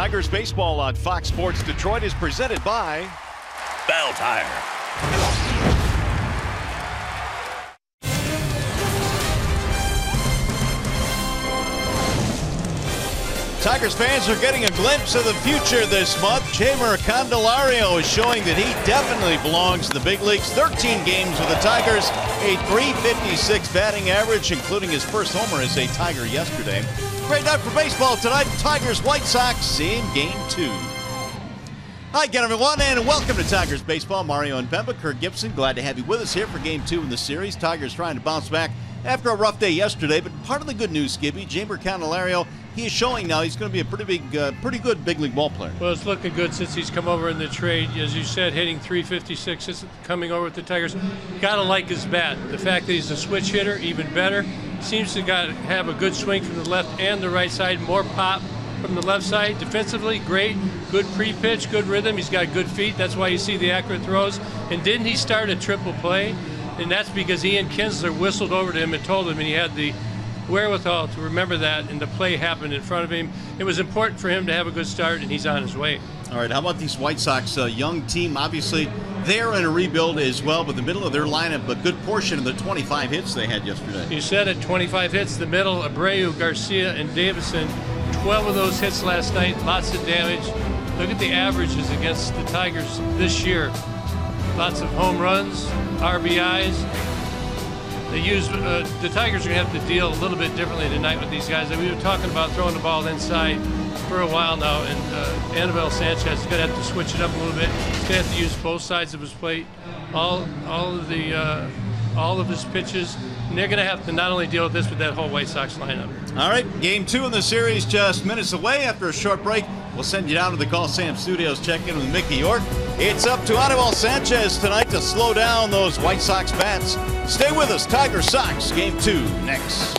Tigers baseball on Fox Sports Detroit is presented by Bell Tire. Tigers fans are getting a glimpse of the future this month. Jeimer Candelario is showing that he definitely belongs in the big leagues. 13 games with the Tigers, a .356 batting average, including his first homer as a Tiger yesterday. Great night for baseball tonight. Tigers-White Sox in Game 2. Hi again, everyone, and welcome to Tigers Baseball. Mario and Pemba, Kirk Gibson, glad to have you with us here for Game 2 in the series. Tigers trying to bounce back after a rough day yesterday, but part of the good news, Skibby, Jeimer Candelario, he is showing now he's going to be a pretty good big league ball player. Well, it's looking good since he's come over in the trade. As you said, hitting .356 coming over with the Tigers. Got to like his bat. The fact that he's a switch hitter, even better. Seems to have a good swing from the left and the right side. More pop from the left side. Defensively, great. Good pre-pitch, good rhythm. He's got good feet. That's why you see the accurate throws. And didn't he start a triple play? And that's because Ian Kinsler whistled over to him and told him, and he had the wherewithal to remember that, and the play happened in front of him. It was important for him to have a good start, and he's on his way. All right, how about these White Sox? Young team, obviously, they're in a rebuild as well, but the middle of their lineup, a good portion of the 25 hits they had yesterday. You said it, 25 hits. The middle, Abreu, Garcia, and Davison, 12 of those hits last night, lots of damage. Look at the averages against the Tigers this year. Lots of home runs, RBIs. They use the Tigers are going to have to deal a little bit differently tonight with these guys. We were talking about throwing the ball inside for a while now, and Anibal Sanchez is going to have to switch it up a little bit. He's going to have to use both sides of his plate, all of his pitches, and they're going to have to not only deal with this, but that whole White Sox lineup. All right, Game 2 in the series just minutes away. After a short break, we'll send you down to the Coliseum Studios, check in with Mickey York. It's up to Anibal Sanchez tonight to slow down those White Sox bats. Stay with us. Tigers Sox Game 2 next.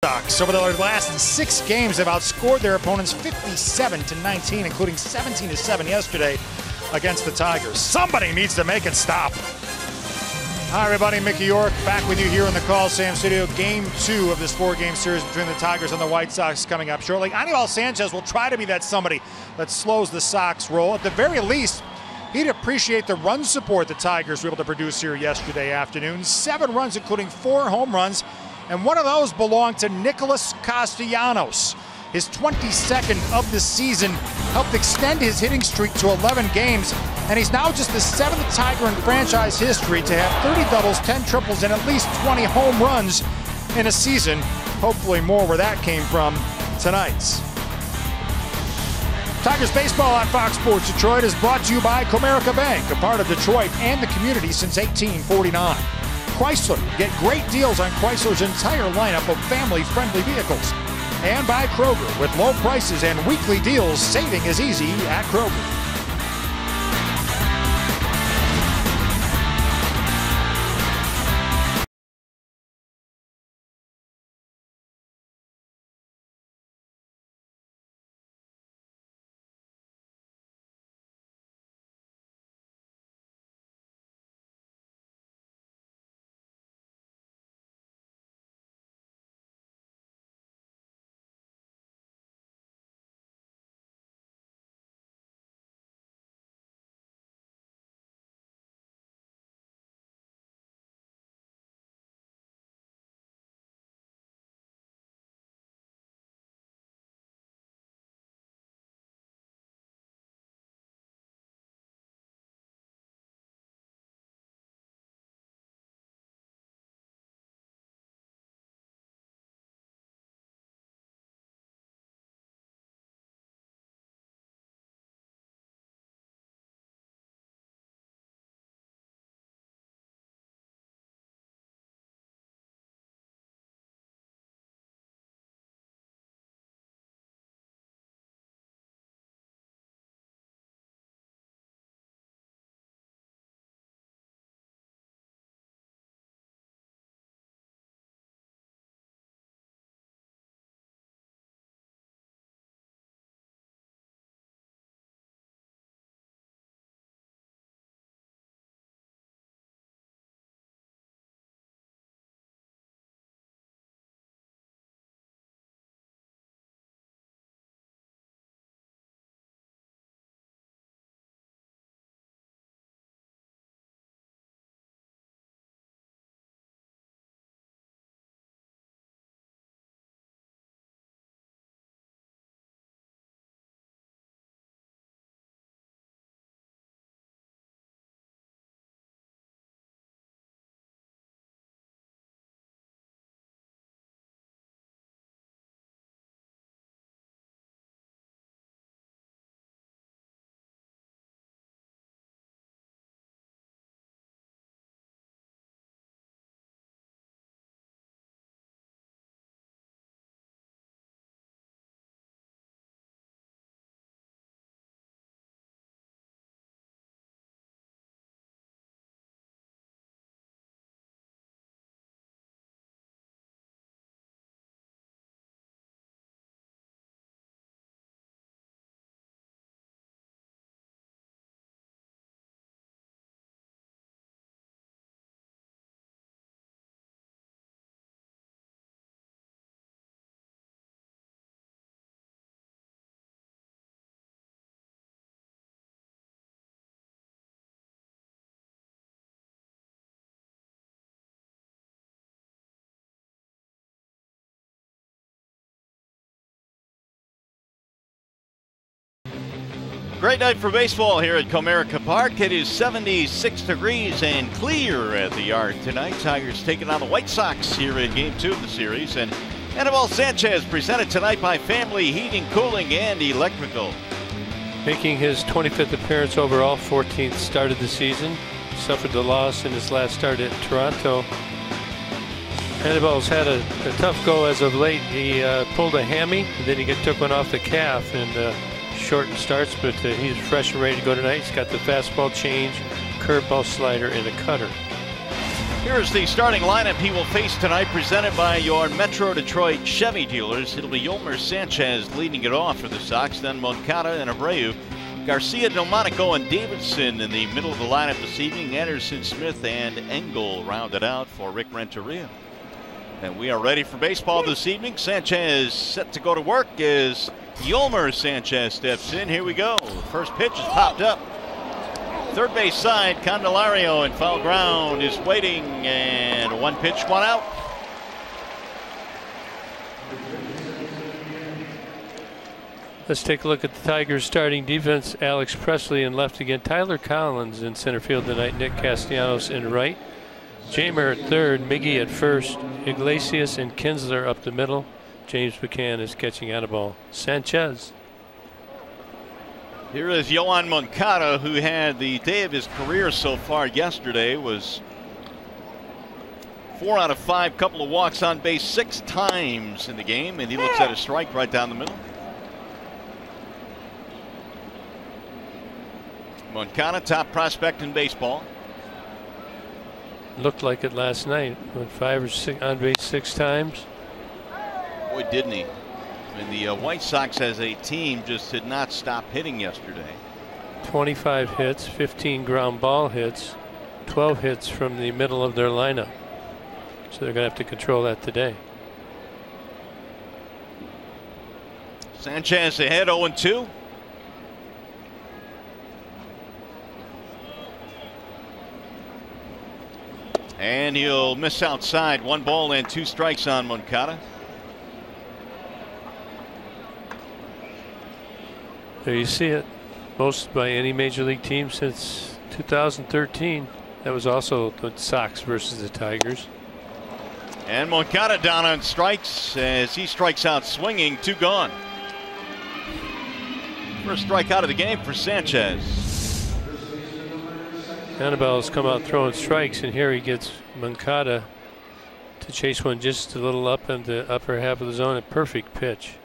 Sox. Over the last 6 games, they've outscored their opponents 57-19, including 17-7 yesterday against the Tigers. Somebody needs to make it stop. Hi, everybody. Mickey York back with you here in the Coliseum Studio. Game 2 of this 4-game series between the Tigers and the White Sox coming up shortly. Anibal Sanchez will try to be that somebody that slows the Sox roll. At the very least, he'd appreciate the run support the Tigers were able to produce here yesterday afternoon. 7 runs, including 4 home runs, and one of those belonged to Nicholas Castellanos. His 22nd of the season helped extend his hitting streak to 11 games, and he's now just the 7th Tiger in franchise history to have 30 doubles, 10 triples, and at least 20 home runs in a season. Hopefully more where that came from tonight. Tigers baseball on Fox Sports Detroit is brought to you by Comerica Bank, a part of Detroit and the community since 1849. Chrysler, get great deals on Chrysler's entire lineup of family-friendly vehicles. And by Kroger, with low prices and weekly deals, saving is easy at Kroger. Great night for baseball here at Comerica Park. It is 76 degrees and clear at the yard tonight. Tigers taking on the White Sox here in Game 2 of the series. And Anibal Sanchez presented tonight by Family Heating, Cooling, and Electrical. Making his 25th appearance overall, 14th start of the season. Suffered the loss in his last start at Toronto. Anibal's had a tough go as of late. He pulled a hammy, and then he took one off the calf and shortened starts, but he's fresh and ready to go tonight. He's got the fastball change, curveball, slider, and a cutter. Here's the starting lineup he will face tonight, presented by your Metro Detroit Chevy dealers. It'll be Yolmer Sanchez leading it off for the Sox, then Moncada and Abreu. Garcia, Delmonico, and Davidson in the middle of the lineup this evening. Anderson, Smith, and Engel rounded out for Rick Renteria. And we are ready for baseball this evening. Sanchez set to go to work as Yolmer Sanchez steps in. Here we go. First pitch is popped up. Third base side, Candelario in foul ground is waiting, and one pitch, one out. Let's take a look at the Tigers' starting defense. Alex Presley in left again. Tyler Collins in center field tonight. Nick Castellanos in right. Jamer at third. Miggy at first. Iglesias and Kinsler up the middle. James McCann is catching out of ball. Sanchez. Here is Yoan Moncada, who had the day of his career so far yesterday. Was 4 out of 5, couple of walks on base 6 times in the game, and he looks at a strike right down the middle. Moncada, top prospect in baseball. Looked like it last night. Went 5 or 6 on base 6 times. Boy, didn't he? And the White Sox as a team just did not stop hitting yesterday. 25 hits, 15 ground ball hits, 12 hits from the middle of their lineup. So they're going to have to control that today. Sanchez ahead, 0-2. And he'll miss outside. 1 ball and 2 strikes on Moncada. There you see it. Most by any major league team since 2013. That was also the Sox versus the Tigers. And Moncada down on strikes as he strikes out swinging. 2 gone. First strikeout of the game for Sanchez. Annabelle's come out throwing strikes, and here he gets Moncada to chase one just a little up in the upper half of the zone. A perfect pitch.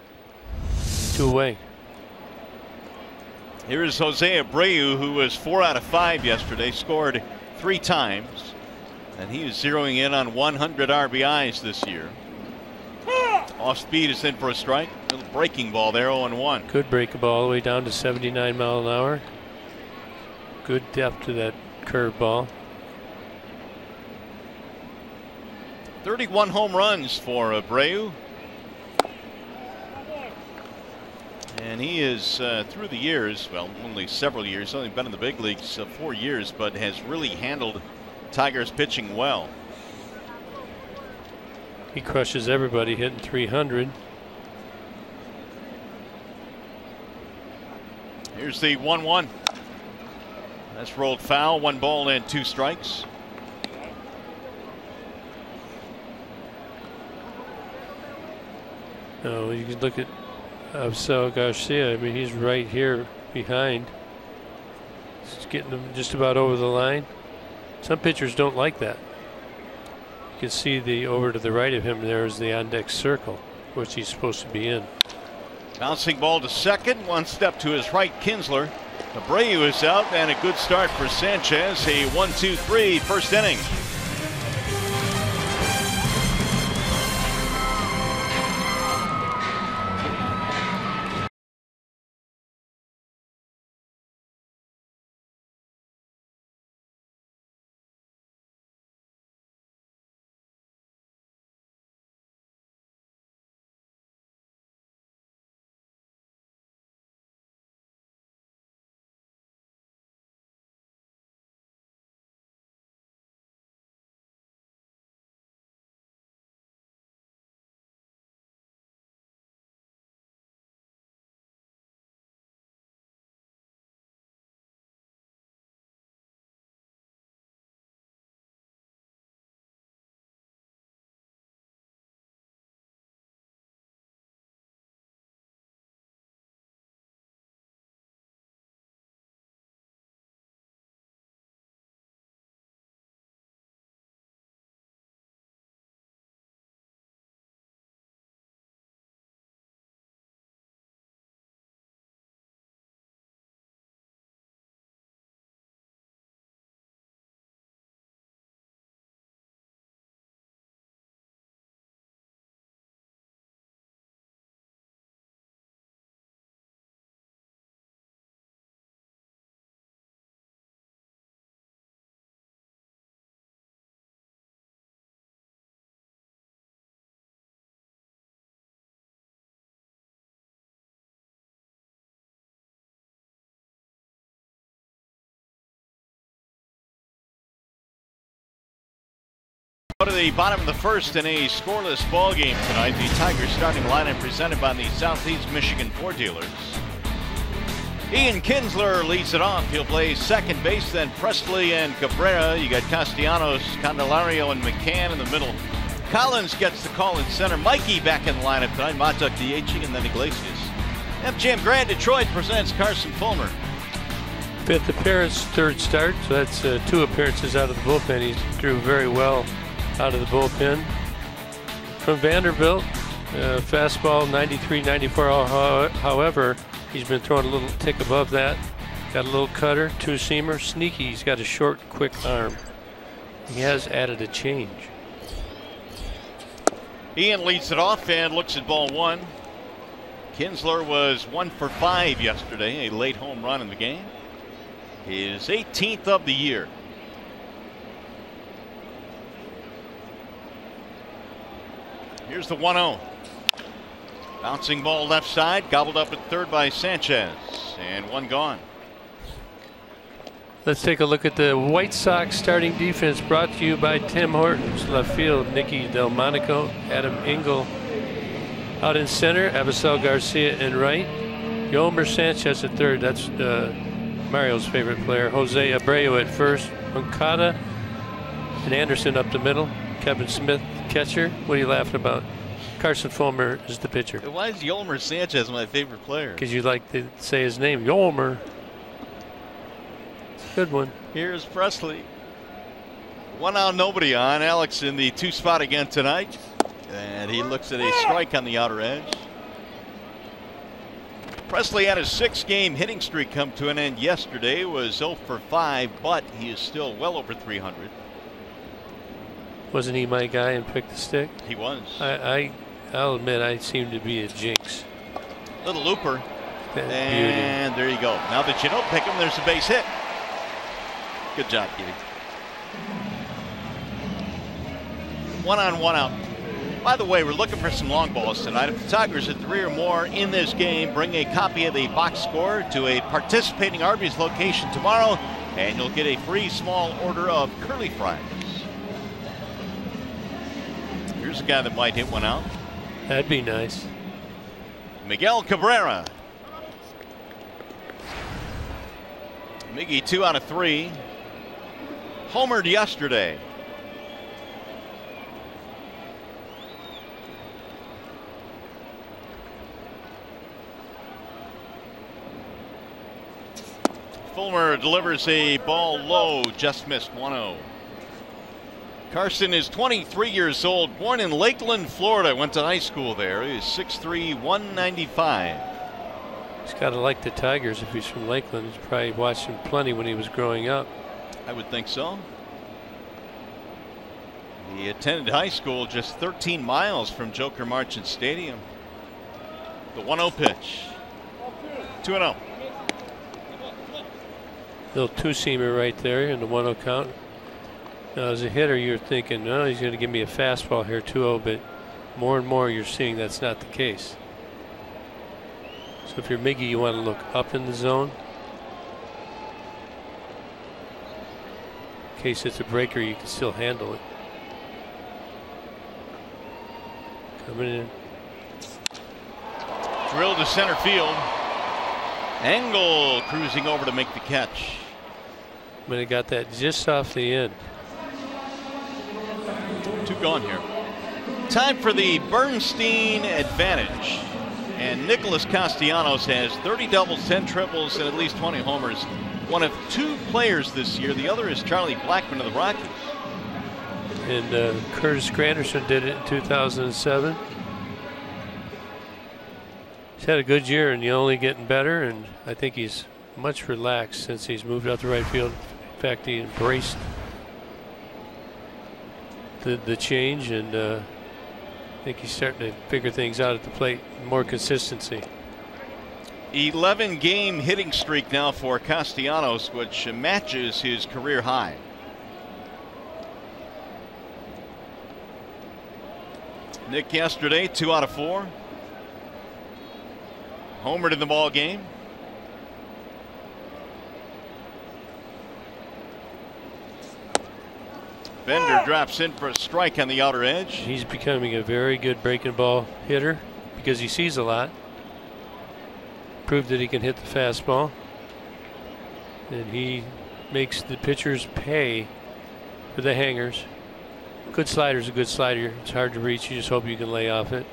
2 away. Here is Jose Abreu, who was 4 out of 5 yesterday, scored 3 times, and he is zeroing in on 100 RBIs this year. Off speed is in for a strike. Little breaking ball there, 0-1. Good break ball all the way down to 79 mile an hour. Good depth to that curve ball. 31 home runs for Abreu. And he is, through the years, well, only several years, only been in the big leagues 4 years, but has really handled Tigers pitching well. He crushes everybody, hitting 300. Here's the 1-1. That's rolled foul. 1 ball and 2 strikes. Oh, you can look at Absel Garcia. I mean, he's right here behind. He's getting them just about over the line. Some pitchers don't like that. You can see the over to the right of him there is the on-deck circle, which he's supposed to be in. Bouncing ball to second. 1 step to his right, Kinsler. Abreu is out, and a good start for Sanchez. A 1-2-3 first inning. the bottom of the first in a scoreless ball game tonight. The Tigers starting lineup presented by the Southeast Michigan Ford dealers. Ian Kinsler leads it off. He'll play second base, then Presley and Cabrera. You got Castellanos, Candelario, and McCann in the middle. Collins gets the call in center. Mikey back in the lineup tonight. Matuk DHing, and then Iglesias. FGM Grand Detroit presents Carson Fulmer. 5th appearance, 3rd start, so that's 2 appearances out of the bullpen. He threw very well out of the bullpen. From Vanderbilt, fastball 93, 94. However, he's been throwing a little tick above that. Got a little cutter, 2-seamer, sneaky. He's got a short, quick arm. He has added a change. Ian leads it off and looks at ball 1. Kinsler was 1 for 5 yesterday, a late home run in the game. His 18th of the year. Here's the 1-0. Bouncing ball left side, gobbled up at third by Sanchez, and 1 gone. Let's take a look at the White Sox starting defense, brought to you by Tim Hortons. Left field, Nicky Delmonico, Adam Engel out in center, Avisel Garcia in right, Yolmer Sanchez at third. That's Mario's favorite player. Jose Abreu at first, Moncada and Anderson up the middle, Kevin Smith catcher. What are you laughing about? Carson Fulmer is the pitcher. Why is Yolmer Sanchez my favorite player? Because you like to say his name, Yolmer. Good one. Here's Presley. 1 out, nobody on. Alex in the 2 spot again tonight. And he looks at a strike on the outer edge. Presley had a 6-game hitting streak come to an end yesterday. Was 0 for 5, but he is still well over 300. Wasn't he my guy and picked the stick? He was. I'll admit I seem to be a jinx. Little looper. And beauty. there you go. Now that you don't pick him, there's a base hit. Good job, Kitty. 1 on, 1 out. By the way, we're looking for some long balls tonight. If the Tigers hit 3 or more in this game, bring a copy of the box score to a participating Arby's location tomorrow, and you'll get a free small order of curly fries. Here's a guy that might hit 1 out. That'd be nice. Miguel Cabrera. Miggy 2 out of 3. Homered yesterday. Fulmer delivers a ball low, just missed 1-0. Carson is 23 years old, born in Lakeland, Florida. Went to high school there. He is 6'3", 195. He's got to like the Tigers if he's from Lakeland. He's probably watched them plenty when he was growing up. I would think so. He attended high school just 13 miles from Joker Marchant Stadium. The 1-0 pitch. 2-0. Little 2-seamer right there in the 1-0 count. Now, as a hitter, you're thinking, no, he's going to give me a fastball here, 2-0, but more and more you're seeing that's not the case. So if you're Miggy, you want to look up in the zone. In case it's a breaker, you can still handle it. Coming in. Drill to center field. Engel cruising over to make the catch. But he got that just off the end. 2 gone here. Time for the Bernstein advantage. And Nicholas Castellanos has 30 doubles, 10 triples, and at least 20 homers. One of 2 players this year. The other is Charlie Blackmon of the Rockies. And Curtis Granderson did it in 2007. He's had a good year and he's only getting better, and I think he's much relaxed since he's moved out to right field. In fact, he embraced the change, and I think he's starting to figure things out at the plate. More consistency. 11-game hitting streak now for Castellanos, which matches his career high. Nick yesterday, 2 out of 4. Homered in the ball game. Bender drops in for a strike on the outer edge. He's becoming a very good breaking ball hitter because he sees a lot. Proved that he can hit the fastball. And he makes the pitchers pay for the hangers. Good slider's a good slider. It's hard to reach. You just hope you can lay off it.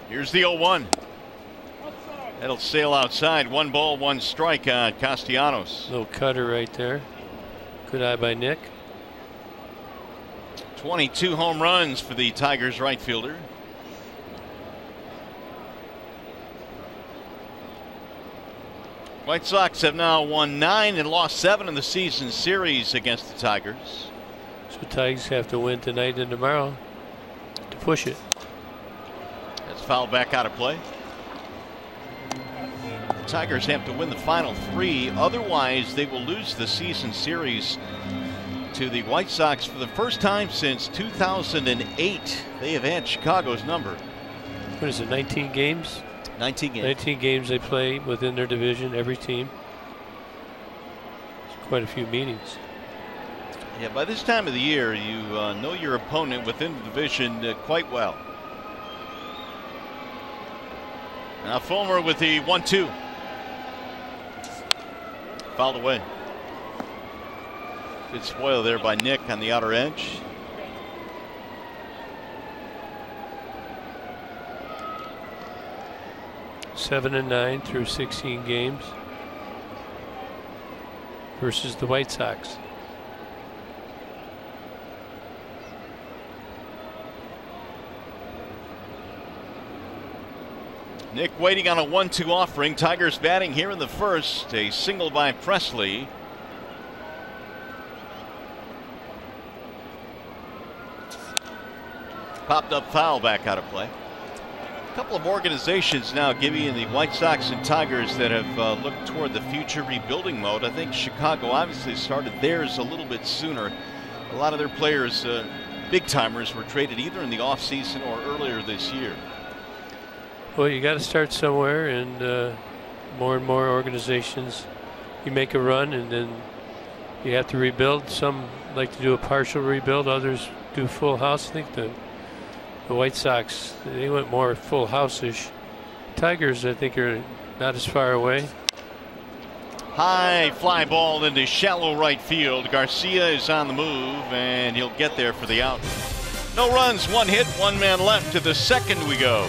Here's the 0-1. That'll sail outside. 1 ball, 1 strike on Castellanos. Little cutter right there. Good eye by Nick. 22 home runs for the Tigers right fielder. White Sox have now won 9 and lost 7 in the season series against the Tigers. So Tigers have to win tonight and tomorrow to push it. That's fouled back out of play. The Tigers have to win the final 3, otherwise they will lose the season series to the White Sox for the first time since 2008. They have had Chicago's number. What is it, 19 games? 19 games. 19 games they play within their division, every team. It's quite a few meetings. Yeah, by this time of the year, you know your opponent within the division quite well. Now Fulmer with the 1-2. Fouled away. Good spoil there by Nick on the outer edge. Seven and 9 through 16 games versus the White Sox. Nick waiting on a 1-2 offering. Tigers batting here in the first. A single by Presley. Popped up foul back out of play. A couple of organizations now, Gibby, in the White Sox and Tigers that have looked toward the future rebuilding mode. I think Chicago obviously started theirs a little bit sooner. A lot of their players, big timers, were traded either in the offseason or earlier this year. Well, you got to start somewhere, and more organizations, you make a run and then you have to rebuild. Some like to do a partial rebuild, others do full house. I think the White Sox, they went more full house-ish. Tigers, I think, are not as far away. High fly ball into shallow right field. Garcia is on the move, and he'll get there for the out. No runs, 1 hit, 1 man left. To the second we go.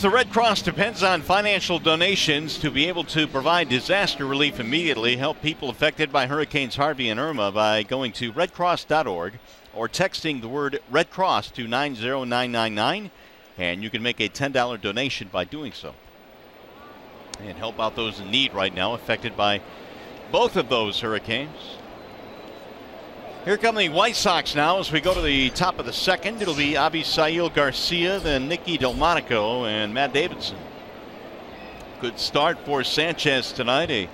The Red Cross depends on financial donations to be able to provide disaster relief immediately. Help people affected by Hurricanes Harvey and Irma by going to redcross.org or texting the word Red Cross to 90999, and you can make a $10 donation by doing so and help out those in need right now affected by both of those hurricanes. Here come the White Sox now as we go to the top of the second. It'll be Avisail Garcia, then Nicky Delmonico, and Matt Davidson. Good start for Sanchez tonight. A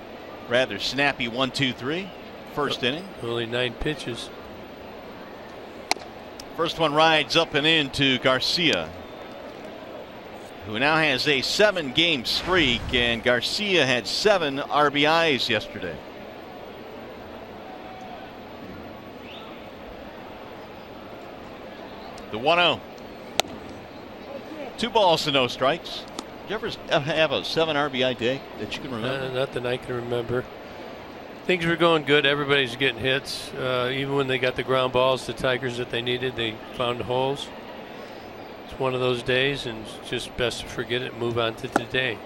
rather snappy 1-2-3 first inning. Only 9 pitches. First one rides up and in to Garcia, who now has a 7-game streak, and Garcia had 7 RBIs yesterday. The 1-0. 2 balls to no strikes. Did you ever have a 7 RBI day that you can remember? Not that I can remember. Things were going good. Everybody's getting hits. Even when they got the ground balls, the Tigers that they needed, they found holes. It's one of those days, and it's just best to forget it and move on to today.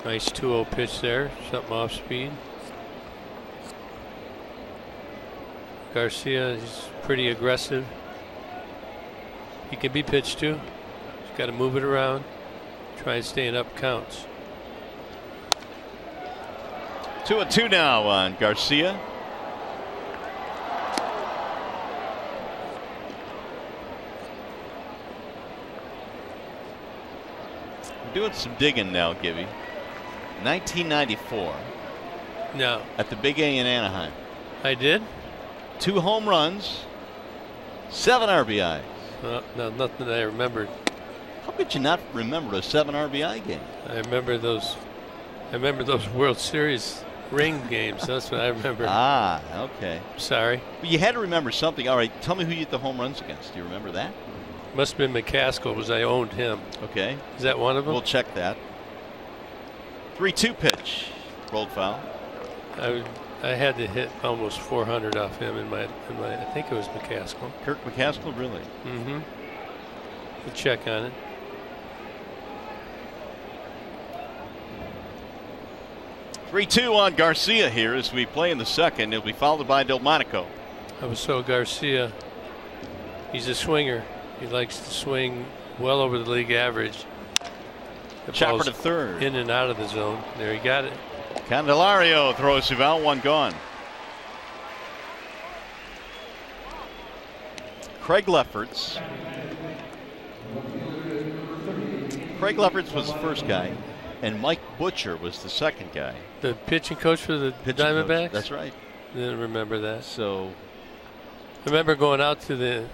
Nice 2-0 pitch there. Something off speed. Garcia is pretty aggressive. He can be pitched to. He's got to move it around. Try and stay in up counts. 2-2 now on Garcia. We're doing some digging now, Gibby. 1994. No. At the Big A in Anaheim. I did? 2 home runs, 7 RBIs. No, nothing that I remembered. How could you not remember a 7 RBI game? I remember those World Series ring games. That's what I remember. Ah, okay. Sorry. But you had to remember something. All right, tell me who you hit the home runs against. Do you remember that? Must have been McCaskill, because I owned him. Okay. Is that one of them? We'll check that. 3-2 pitch. Rolled foul. I had to hit almost 400 off him in my I think it was McCaskill. Kirk McCaskill, really? Mm-hmm. We'll check on it. (3-2) on Garcia here as we play in the second. It'll be followed by Delmonico. So Garcia, he's a swinger. He likes to swing well over the league average. The Chopper to third. In and out of the zone. There, he got it. Candelario throws him out, 1 gone. Craig Lefferts. Craig Lefferts was the first guy, and Mike Butcher was the second guy. The pitching coach for the Diamondbacks? Coach. That's right. Didn't remember that. So, I remember going out to the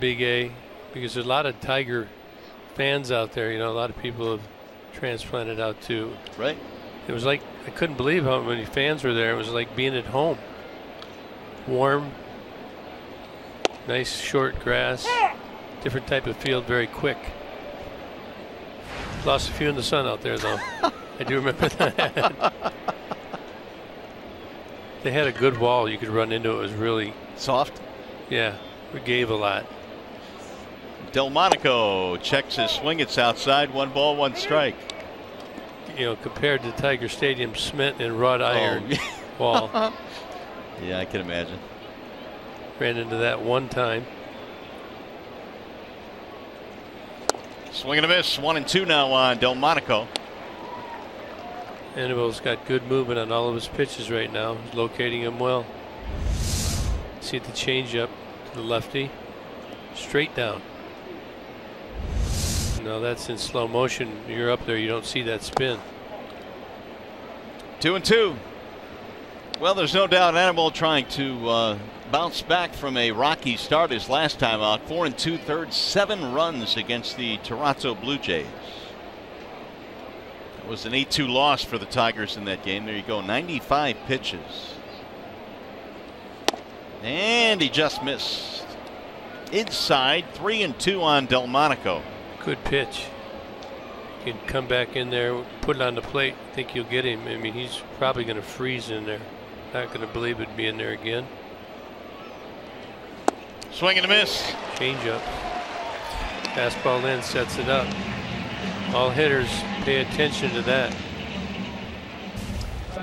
Big A because there's a lot of Tiger fans out there. You know, a lot of people have transplanted out too. Right. It was like, I couldn't believe how many fans were there. It was like being at home. Warm, nice short grass, different type of field, very quick. Lost a few in the sun out there, though. I do remember that. They had a good wall you could run into. It was really soft. Yeah, we gave a lot. Delmonico checks his swing. It's outside. 1 ball, 1 strike. You know, compared to Tiger Stadium cement and wrought iron wall. Yeah, I can imagine. Ran into that one time. Swing and a miss. 1-2 now on Delmonico. Anibel's got good movement on all of his pitches right now. He's locating them well. See the changeup to the lefty. Straight down. No, that's in slow motion. You're up there, you don't see that spin. 2-2. Well, there's no doubt Anibal trying to bounce back from a rocky start his last time out. 4 2/3, 7 runs against the Toronto Blue Jays. It was an 8-2 loss for the Tigers in that game. There you go, 95 pitches. And he just missed. Inside, 3-2 on Delmonico. Good pitch. You can come back in there, put it on the plate. I think you'll get him. I mean, he's probably going to freeze in there. Not going to believe it'd be in there again. Swing and a miss. Change up. Fastball in, sets it up. All hitters pay attention to that.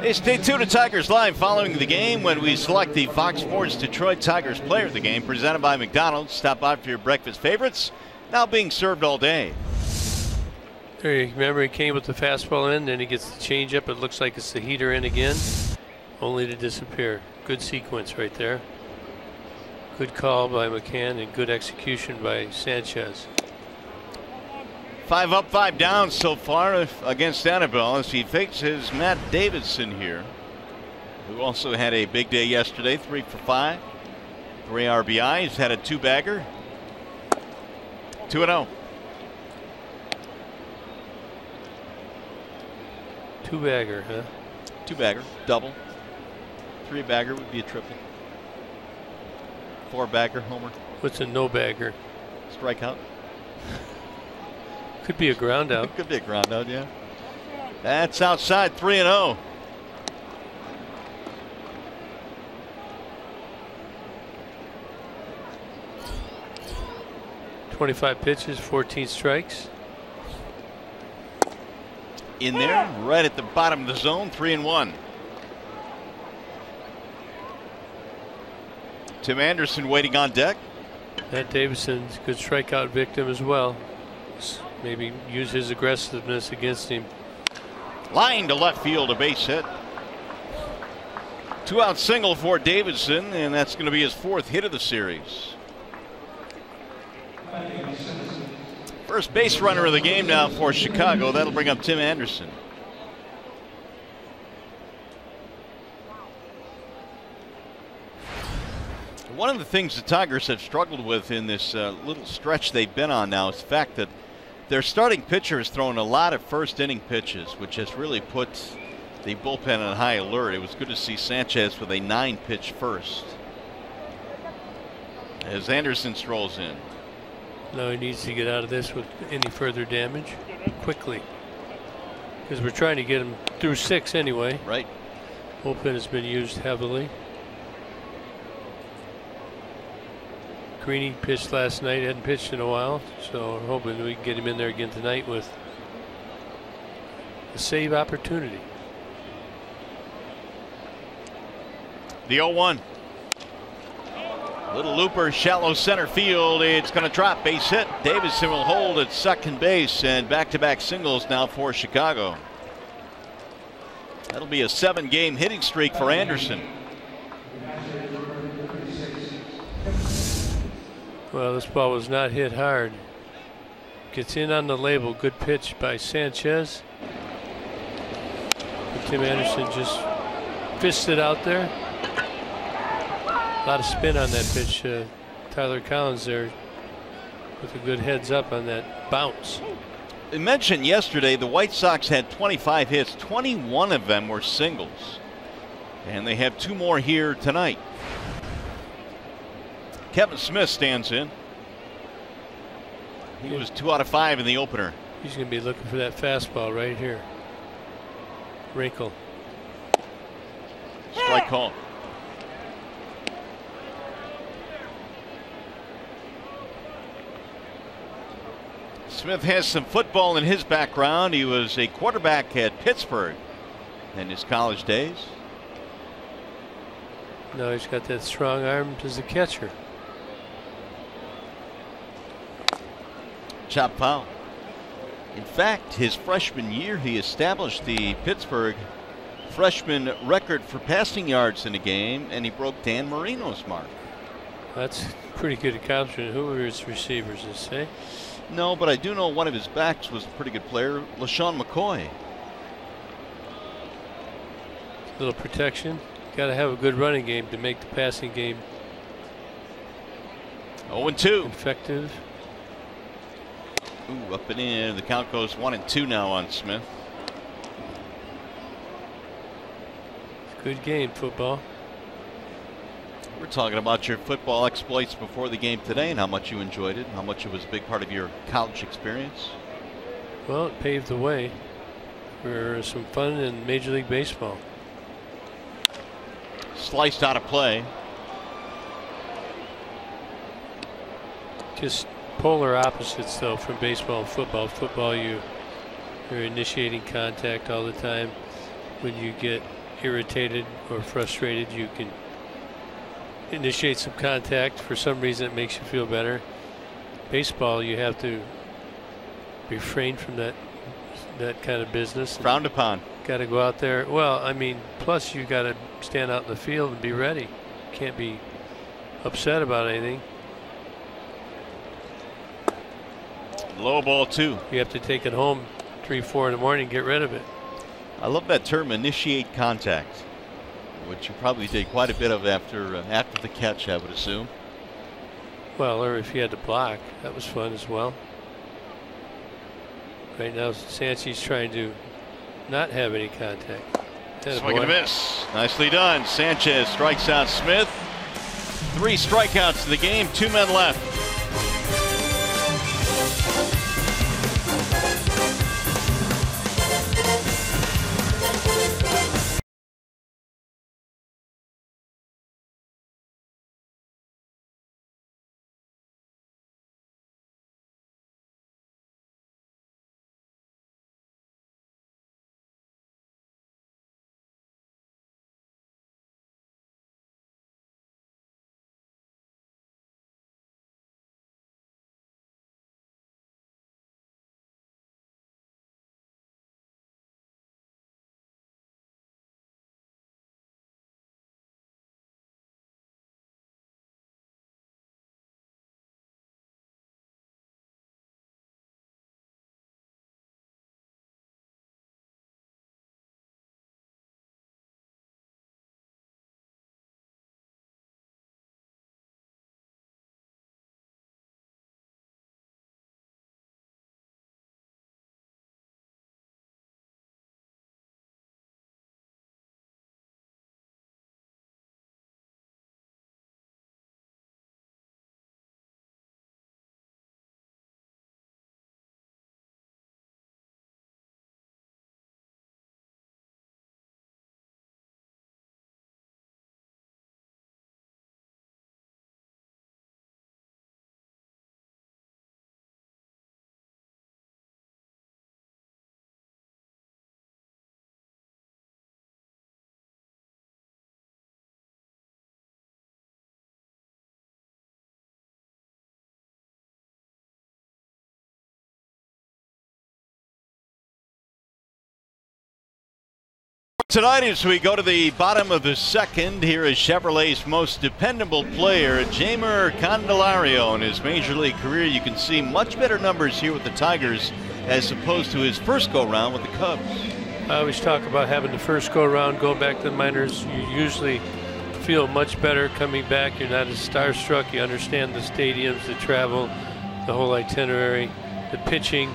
Hey, stay tuned to Tigers Live following the game when we select the Fox Sports Detroit Tigers player of the game, presented by McDonald's. Stop by for your breakfast favorites, now being served all day. There you remember, he came with the fastball in, then he gets the changeup. It looks like it's the heater in again, only to disappear. Good sequence right there. Good call by McCann and good execution by Sanchez. 5 up, 5 down so far against Annabelle as he faces Matt Davidson here, who also had a big day yesterday. 3 for 5, 3 RBI. He's had a 2-bagger. 2-0. 2-bagger, huh? 2-bagger, double. 3-bagger would be a triple. 4-bagger, homer. What's a no-bagger? Strikeout. Could be a ground out. Could be a ground out, yeah. That's outside, 3-0. .25 pitches, 14 strikes. In there, right at the bottom of the zone, 3-1. Tim Anderson waiting on deck. Matt Davidson's a good strikeout victim as well. Maybe use his aggressiveness against him. Line to left field, a base hit. 2-out single for Davidson, and that's going to be his 4th hit of the series. First base runner of the game now for Chicago. That'll bring up Tim Anderson. One of the things the Tigers have struggled with in this little stretch they've been on now is the fact that their starting pitcher has thrown a lot of first inning pitches, which has really put the bullpen on high alert. It was good to see Sanchez with a 9-pitch first. As Anderson strolls in. No, he needs to get out of this with any further damage quickly, because we're trying to get him through 6 anyway. Right. Bullpen has been used heavily. Greeny pitched last night, hadn't pitched in a while, so we're hoping we can get him in there again tonight with a save opportunity. The 0-1. Little looper, shallow center field. It's going to drop, base hit. Davidson will hold at second base, and back-to-back singles now for Chicago. That'll be a 7-game hitting streak for Anderson. Well, this ball was not hit hard. Gets in on the label. Good pitch by Sanchez. But Tim Anderson just fisted out there. A lot of spin on that pitch. Tyler Collins there with a good heads up on that bounce. I mentioned yesterday the White Sox had 25 hits. 21 of them were singles. And they have 2 more here tonight. Kevin Smith stands in. He was 2 out of 5 in the opener. He's going to be looking for that fastball right here. Wrinkle. Strike call. Smith has some football in his background. He was a quarterback at Pittsburgh in his college days. No, he's got that strong arm as a catcher. Chop foul. In fact, his freshman year, he established the Pittsburgh freshman record for passing yards in a game, and he broke Dan Marino's mark. That's pretty good accomplishment. Who were his receivers, does it say? No, but I do know one of his backs was a pretty good player, LaShawn McCoy. Little protection. Got to have a good running game to make the passing game 0-2. effective. Ooh, up and in. The count goes 1-2 now on Smith. Good game, football. We're talking about your football exploits before the game today and how much you enjoyed it, how much it was a big part of your college experience. Well, it paved the way for some fun in Major League Baseball. Sliced out of play. Just polar opposites, though, from baseball and football. Football, you're initiating contact all the time. When you get irritated or frustrated, you can initiate some contact. For some reason, it makes you feel better. Baseball, you have to refrain from that kind of business. Frowned upon. Got to go out there. Well, I mean, plus you got to stand out in the field and be ready. Can't be upset about anything. Low ball 2. You have to take it home 3, 4 in the morning and get rid of it. I love that term, initiate contact, which you probably did quite a bit of after the catch, I would assume. Well, or if you had to block, that was fun as well. Right now, Sanchez trying to not have any contact. Swing and a miss. Nicely done. Sanchez strikes out Smith. 3 strikeouts in the game, 2 men left. Tonight, as we go to the bottom of the second, here is Chevrolet's most dependable player, Jeimer Candelario. In his major league career, you can see much better numbers here with the Tigers as opposed to his first go-round with the Cubs. I always talk about having the first go-round, go back to the minors. You usually feel much better coming back. You're not as starstruck. You understand the stadiums, the travel, the whole itinerary, the pitching,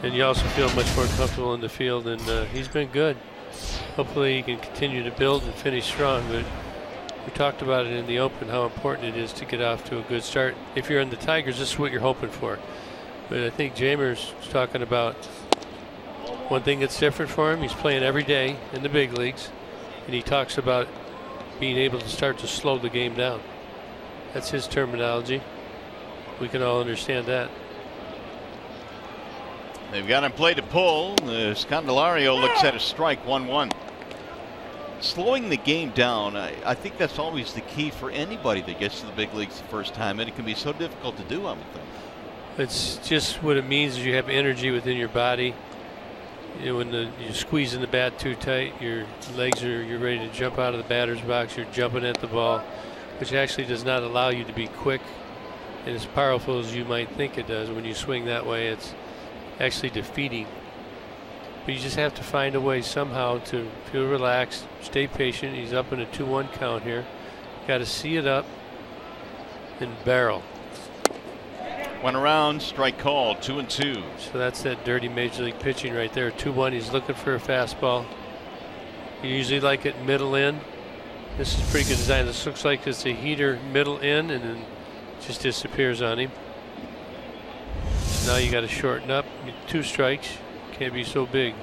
and you also feel much more comfortable in the field, and he's been good. Hopefully he can continue to build and finish strong, but we talked about it in the open, how important it is to get off to a good start. If you're in the Tigers, this is what you're hoping for. But I think Jeimer's talking about one thing that's different for him. He's playing every day in the big leagues, and he talks about being able to start to slow the game down. That's his terminology. We can all understand that. They've got him play to pull. Candelario looks at a strike, 1-1. Slowing the game down, I think that's always the key for anybody that gets to the big leagues the first time, and it can be so difficult to do, I would think. It's just what it means is you have energy within your body. You know, when you're squeezing the bat too tight, you're ready to jump out of the batter's box, you're jumping at the ball, which actually does not allow you to be quick and as powerful as you might think it does. When you swing that way, it's actually defeating. But you just have to find a way somehow to feel relaxed, stay patient. He's up in a 2-1 count here. Got to see it up and barrel. Went around, strike called, 2-2. So that's that dirty major league pitching right there. 2-1. He's looking for a fastball. You usually like it middle in. This is pretty good design. This looks like it's a heater middle in, and then just disappears on him. So now you got to shorten up. 2 strikes. Can't be so big.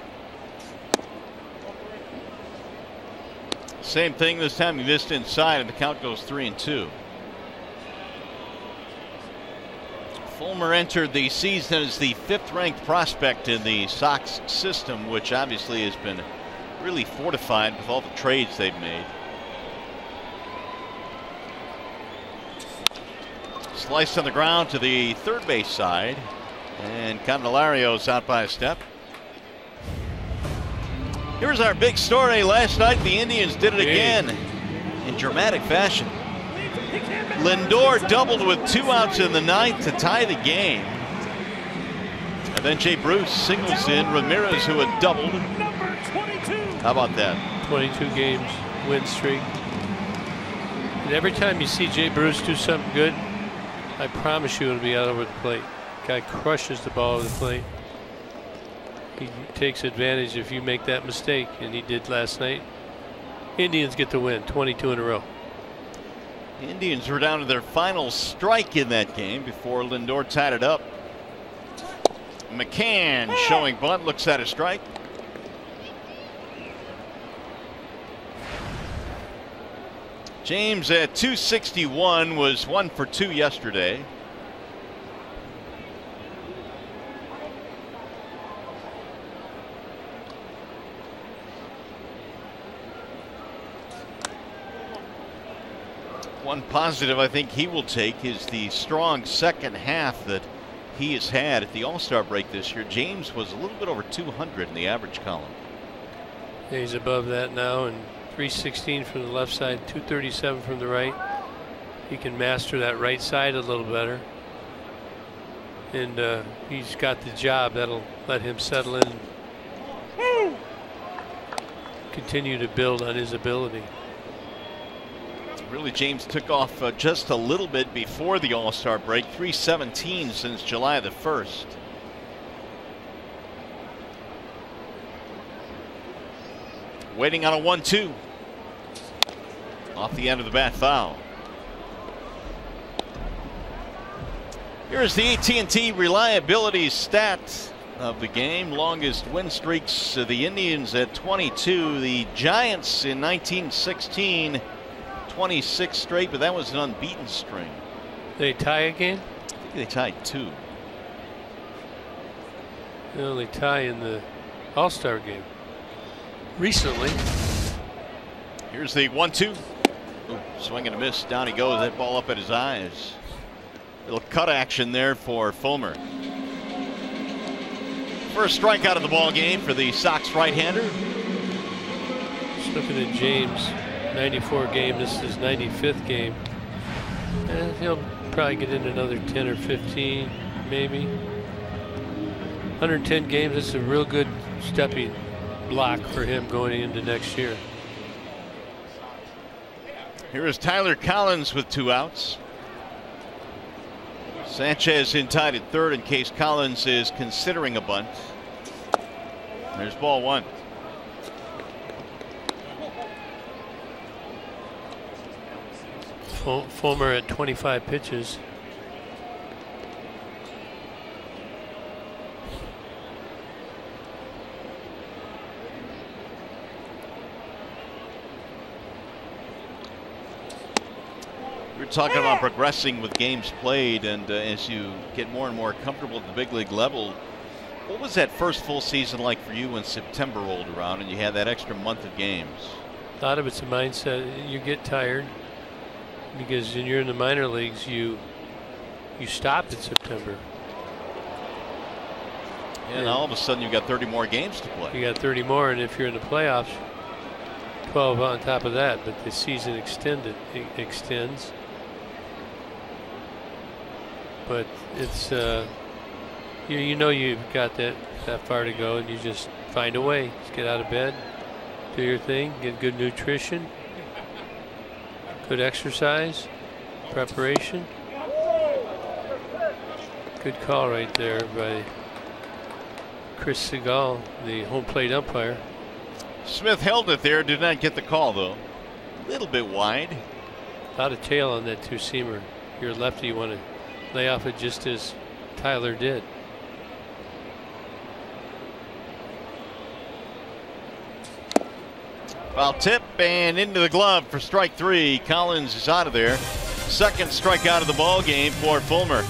Same thing this time. He missed inside, and the count goes 3-2. Fulmer entered the season as the 5th-ranked prospect in the Sox system, which obviously has been really fortified with all the trades they've made. Sliced on the ground to the third base side, and Candelario's out by a step. Here's our big story. Last night the Indians did it again in dramatic fashion. Lindor doubled with 2 outs in the 9th to tie the game. And then Jay Bruce singles in Ramirez, who had doubled. How about that? 22 games win streak. And every time you see Jay Bruce do something good, I promise you it'll be out over the plate. Guy crushes the ball over the plate. He takes advantage if you make that mistake, and he did last night. Indians get the win, 22 in a row. The Indians were down to their final strike in that game before Lindor tied it up. McCann showing bunt, looks at a strike. James at 261 was 1 for 2 yesterday. One positive I think he will take is the strong second half that he has had at the All-Star break this year. James was a little bit over 200 in the average column. Yeah, he's above that now, and 316 from the left side, 237 from the right. He can master that right side a little better, and he's got the job that'll let him settle in, continue to build on his ability. Really, James took off just a little bit before the All-Star break. 317 since July the 1st. Waiting on a 1-2. Off the end of the bat, foul. Here's the AT&T reliability stat of the game. Longest win streaks, the Indians at 22. The Giants in 1916. 26 straight, but that was an unbeaten string. They tie again? I think they tied 2. They only tie in the All-Star game recently. Here's the 1-2. Swing and a miss. Down he goes. That ball up at his eyes. Little cut action there for Fulmer. First strikeout of the ball game for the Sox right-hander. Just looking at James. 94 game, this is his 95th game, and he'll probably get in another 10 or 15 maybe. 110 games, this is a real good stepping block for him going into next year. Here is Tyler Collins with 2 outs. Sanchez in tied at third in case Collins is considering a bunt. There's ball 1. Fulmer at 25 pitches. We're talking about progressing with games played, and as you get more and more comfortable at the big league level, what was that first full season like for you when September rolled around and you had that extra month of games? A lot of it's a mindset. You get tired. Because when you're in the minor leagues, you stop in September. Yeah, and all of a sudden you've got 30 more games to play. You got 30 more, and if you're in the playoffs, 12 on top of that. But the season extends. But it's you know you've got that far to go, and you just find a way. Just get out of bed, do your thing, get good nutrition. Good exercise, preparation. Good call right there by Chris Segal, the home plate umpire. Smith held it there, did not get the call though. A little bit wide. A lot of tail on that two-seamer. You're a lefty, you want to lay off it just as Tyler did. Foul tip and into the glove for strike 3. Collins is out of there. Second strikeout of the ball game for Fulmer.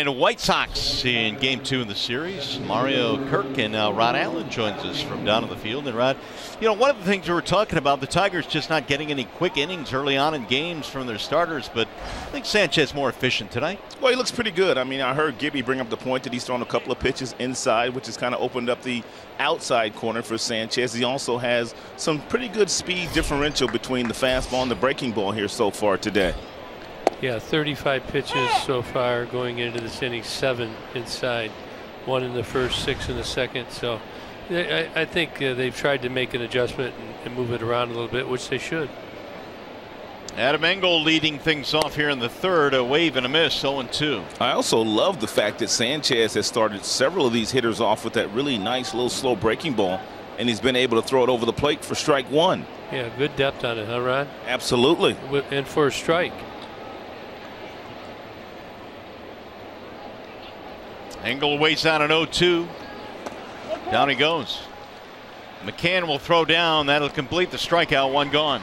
and the White Sox in Game 2 in the series. Mario Kirk and Rod Allen joins us from down on the field. And Rod, you know, one of the things we were talking about, the Tigers just not getting any quick innings early on in games from their starters, but I think Sanchez more efficient tonight. Well, he looks pretty good. I mean, I heard Gibby bring up the point that he's thrown a couple of pitches inside, which has kind of opened up the outside corner for Sanchez. He also has some pretty good speed differential between the fastball and the breaking ball here so far today. Yeah, 35 pitches so far going into this inning, 7 inside, 1 in the first, 6 in the second. So I think they've tried to make an adjustment and move it around a little bit, which they should. Adam Engel leading things off here in the third, a wave and a miss, 0-2. I also love the fact that Sanchez has started several of these hitters off with that really nice little slow breaking ball, and he's been able to throw it over the plate for strike 1. Yeah, good depth on it, huh, Ron? Absolutely. And for a strike. Engel waits on an 0-2. Down he goes. McCann will throw down. That'll complete the strikeout. 1 gone.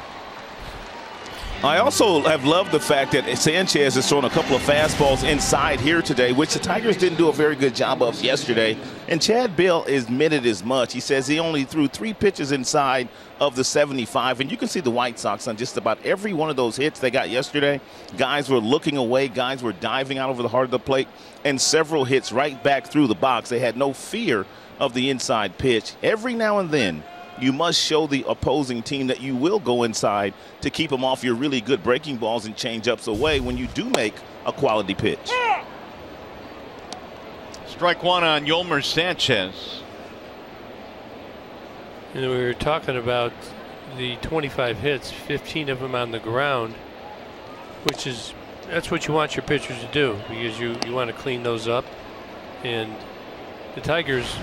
I also have loved the fact that Sanchez has thrown a couple of fastballs inside here today, which the Tigers didn't do a very good job of yesterday. And Chad Bell admitted as much. He says he only threw 3 pitches inside of the 75. And you can see the White Sox on just about every one of those hits they got yesterday. Guys were looking away. Guys were diving out over the heart of the plate. And several hits right back through the box. They had no fear of the inside pitch. Every now and then, you must show the opposing team that you will go inside to keep them off your really good breaking balls and change-ups away when you do make a quality pitch. Strike 1 on Yolmer Sanchez. And we were talking about the 25 hits, 15 of them on the ground, which is, that's what you want your pitchers to do, because you want to clean those up. And the Tigers,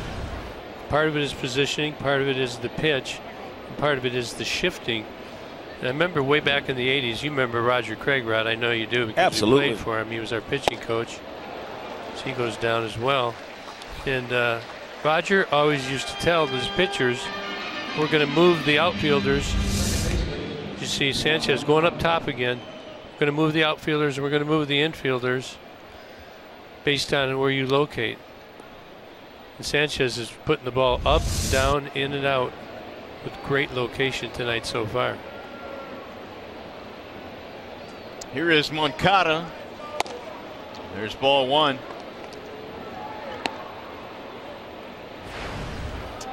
part of it is positioning, part of it is the pitch, and part of it is the shifting. And I remember way back in the 80s, you remember Roger Craig, Rod? I know you do, because absolutely. we played for him. He was our pitching coach. So he goes down as well. And Roger always used to tell his pitchers, we're going to move the outfielders. You see Sanchez going up top again. We're going to move the outfielders and we're going to move the infielders based on where you locate. And Sanchez is putting the ball up, down, in and out with great location tonight so far. Here is Moncada. There's ball 1.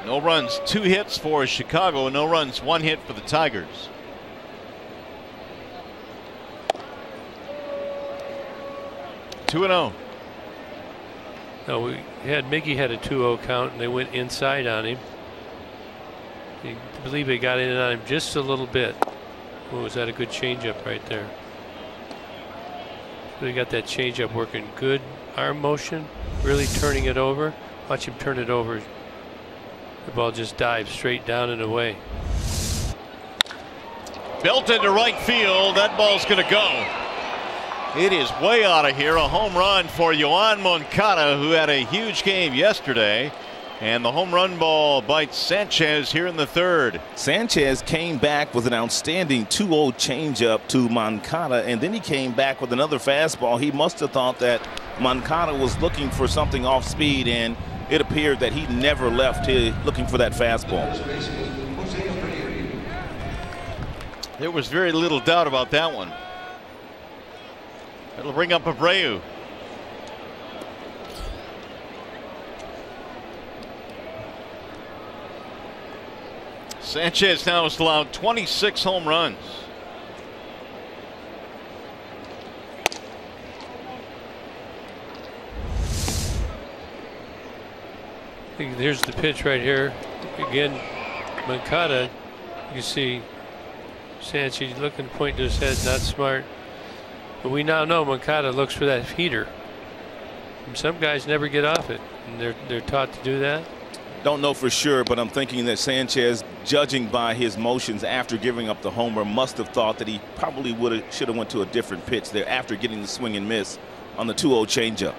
No runs, 2 hits for Chicago. No runs, 1 hit for the Tigers. Two and 0. No, Miggy had a 2-0 count, and they went inside on him. I believe they got in on him just a little bit. Oh, was that a good changeup right there? So they got that changeup working. Good arm motion, really turning it over. Watch him turn it over. The ball just dives straight down and away. Belted to right field. That ball's going to go. It is way out of here. A home run for Yoan Moncada, who had a huge game yesterday. And the home run ball bites Sanchez here in the third. Sanchez came back with an outstanding 2-0 changeup to Moncada, and then he came back with another fastball. He must have thought that Moncada was looking for something off speed, and it appeared that he never left looking for that fastball. There was very little doubt about that one. It'll bring up Abreu. Sanchez now has allowed 26 home runs. Here's the pitch right here. Again, Moncada, you see Sanchez looking to point to his head, not smart. But we now know Moncada looks for that heater. And some guys never get off it, and they're taught to do that. Don't know for sure, but I'm thinking that Sanchez, judging by his motions after giving up the homer, must have thought that he probably should have went to a different pitch there after getting the swing and miss on the 2-0 changeup.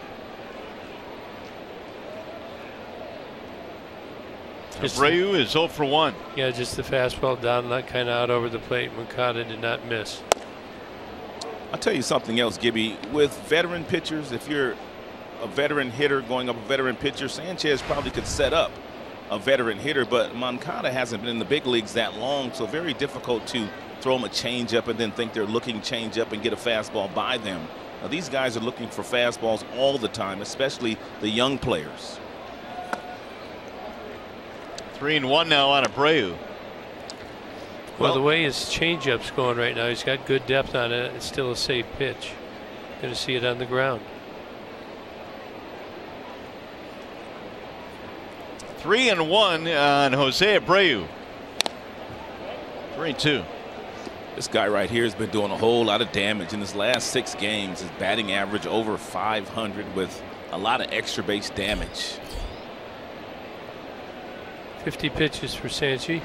Abreu is 0 for 1. Yeah, just the fastball down, not kind of out over the plate. Moncada did not miss. I'll tell you something else, Gibby. With veteran pitchers, if you're a veteran hitter going up a veteran pitcher. Sanchez probably could set up a veteran hitter, but Moncada hasn't been in the big leagues that long, so very difficult to throw them a changeup and then think they're looking changeup and get a fastball by them. Now, these guys are looking for fastballs all the time, especially the young players. 3-1 now on Abreu. Well, the way his changeup's going right now, he's got good depth on it. It's still a safe pitch. Going to see it on the ground. 3-1 on Jose Abreu. 3-2. This guy right here has been doing a whole lot of damage in his last 6 games. His batting average over 500 with a lot of extra base damage. 50 pitches for Sanchi.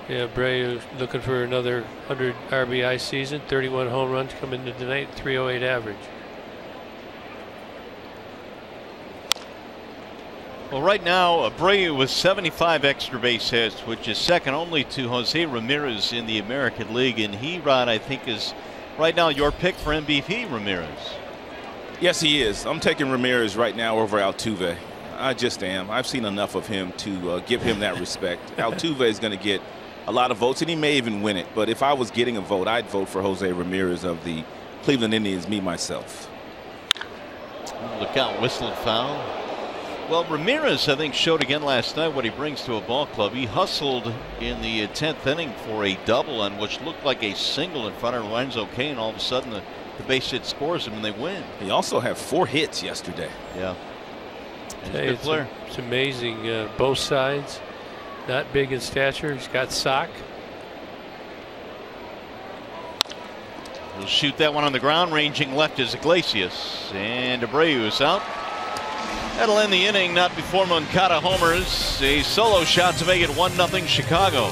Yeah, Abreu looking for another 100 RBI season. 31 home runs coming into tonight. 308 average. Well, right now, Abreu with 75 extra base hits, which is second only to Jose Ramirez in the American League. And he, Rod, I think is right now your pick for MVP, Ramirez. Yes, he is. I'm taking Ramirez right now over Altuve. I just am. I've seen enough of him to give him that respect. Altuve is going to get a lot of votes, and he may even win it. But if I was getting a vote, I'd vote for Jose Ramirez of the Cleveland Indians, me, myself. Look out, whistled foul. Well, Ramirez, I think, showed again last night what he brings to a ball club. He hustled in the 10th inning for a double on which looked like a single in front of Lorenzo Cain. All of a sudden, the base hit scores him and they win. He also had 4 hits yesterday. Yeah. Hey, it's amazing. Both sides, not big in stature. He's got sock. He'll shoot that one on the ground. Ranging left is Iglesias. And Abreu is out. That'll end the inning, not before Moncada homers. A solo shot to make it 1-0 Chicago.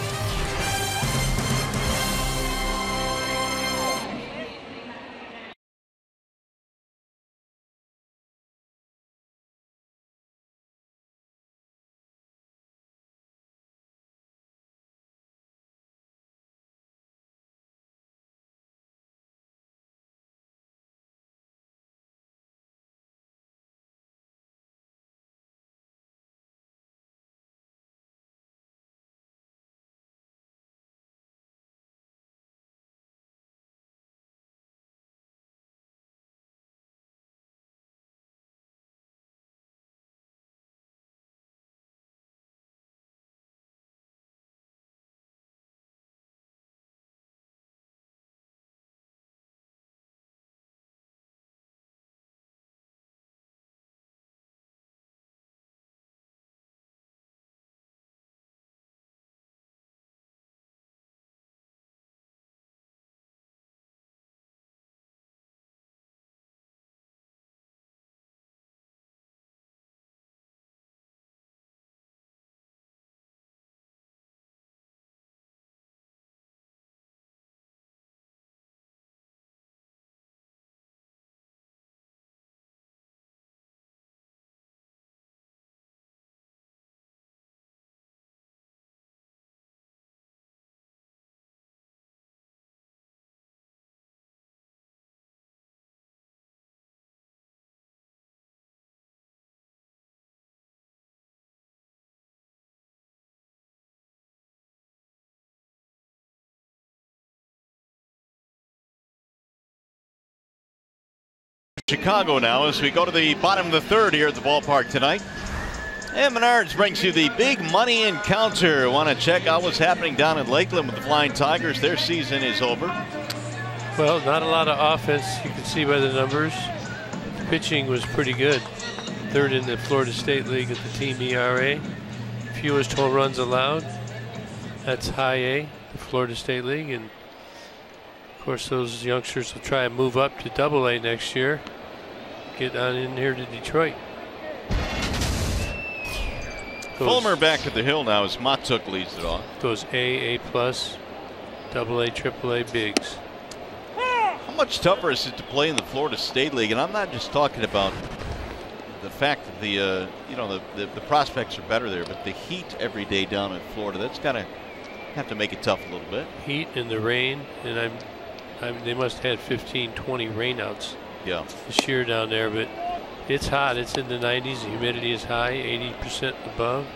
Chicago now as we go to the bottom of the third here at the ballpark tonight. And Menards brings you the big money encounter. Want to check out what's happening down in Lakeland with the Flying Tigers. Their season is over. Well, not a lot of offense. You can see by the numbers. Pitching was pretty good. Third in the Florida State League at the team ERA. Fewest home runs allowed. That's high A, the Florida State League. And of course, those youngsters will try and move up to Double A next year. Get on in here to Detroit. Fulmer back at the hill now as Matuk leads it off. Goes A, A+, Double A, Triple A, bigs. How much tougher is it to play in the Florida State League? And I'm not just talking about the fact that the prospects are better there, but the heat every day down in Florida, that's gotta have to make it tough a little bit. Heat and the rain, and they must have had 15, 20 rainouts this year down there, but it's hot. It's in the 90s. The humidity is high, 80% above.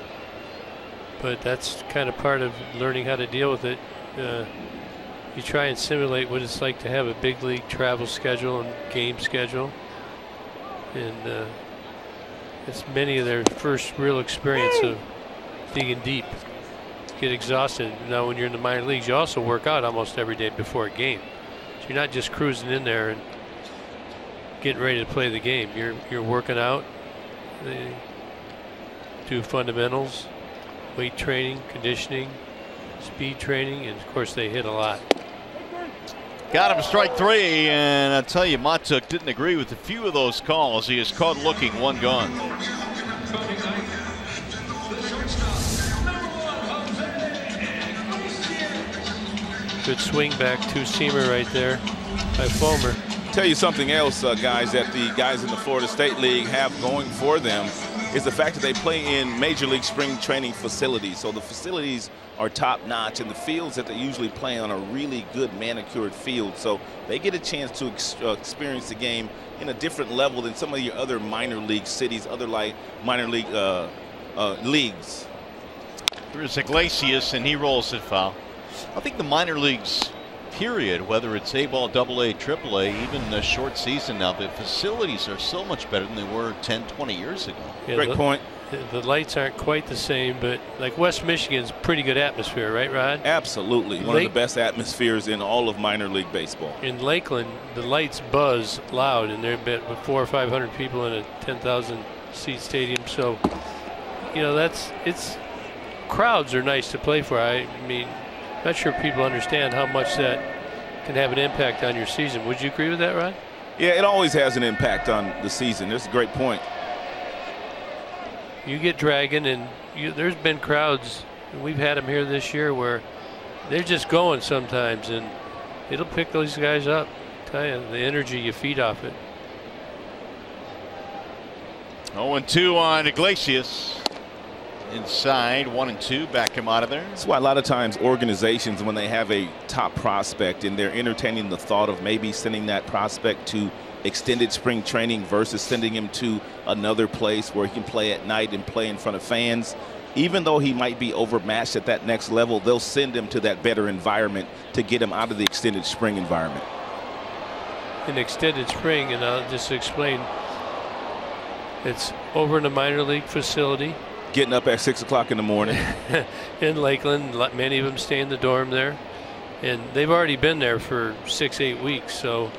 But that's kind of part of learning how to deal with it. You try and simulate what it's like to have a big league travel schedule and game schedule. And it's many of their first real experience of digging deep. Get exhausted. Now when you're in the minor leagues, you also work out almost every day before a game. So you're not just cruising in there and getting ready to play the game. You're working out. They do fundamentals, weight training, conditioning, speed training, and of course they hit a lot. Got him strike 3, and I'll tell you, Matuk didn't agree with a few of those calls. He is caught looking, 1 gone. Good swing back, 2-seamer right there by Fulmer. Tell you something else, guys, that the guys in the Florida State League have going for them is the fact that they play in Major League spring training facilities. So the facilities are top notch, and the fields that they usually play on are really good manicured fields. So they get a chance to experience the game in a different level than some of your other minor league cities, other like minor league leagues. Here's Iglesias, and he rolls it foul. I think the minor leagues, period, whether it's A-ball, AA, AAA, even the short season now, the facilities are so much better than they were 10, 20 years ago. Yeah, Great point. The lights aren't quite the same, but like West Michigan's pretty good atmosphere, right, Rod? Absolutely. One of the best atmospheres in all of minor league baseball. In Lakeland, the lights buzz loud, and they're with 400 or 500 people in a 10,000 seat stadium. So, you know, crowds are nice to play for. I mean, not sure people understand how much that can have an impact on your season. Would you agree with that, Rod? Yeah, it always has an impact on the season. That's a great point. You get Dragon, and there's been crowds, and we've had them here this year, where they're just going sometimes, and it'll pick those guys up. I tell you, the energy you feed off it. 0-2 on Iglesias. Inside, 1-2, back him out of there. That's why a lot of times organizations, when they have a top prospect and they're entertaining the thought of maybe sending that prospect to extended spring training versus sending him to another place where he can play at night and play in front of fans, even though he might be overmatched at that next level, they'll send him to that better environment to get him out of the extended spring environment. In extended spring, and I'll just explain, it's over in a minor league facility. Getting up at 6 o'clock in the morning. In Lakeland, many of them stay in the dorm there, and they've already been there for 6-8 weeks, so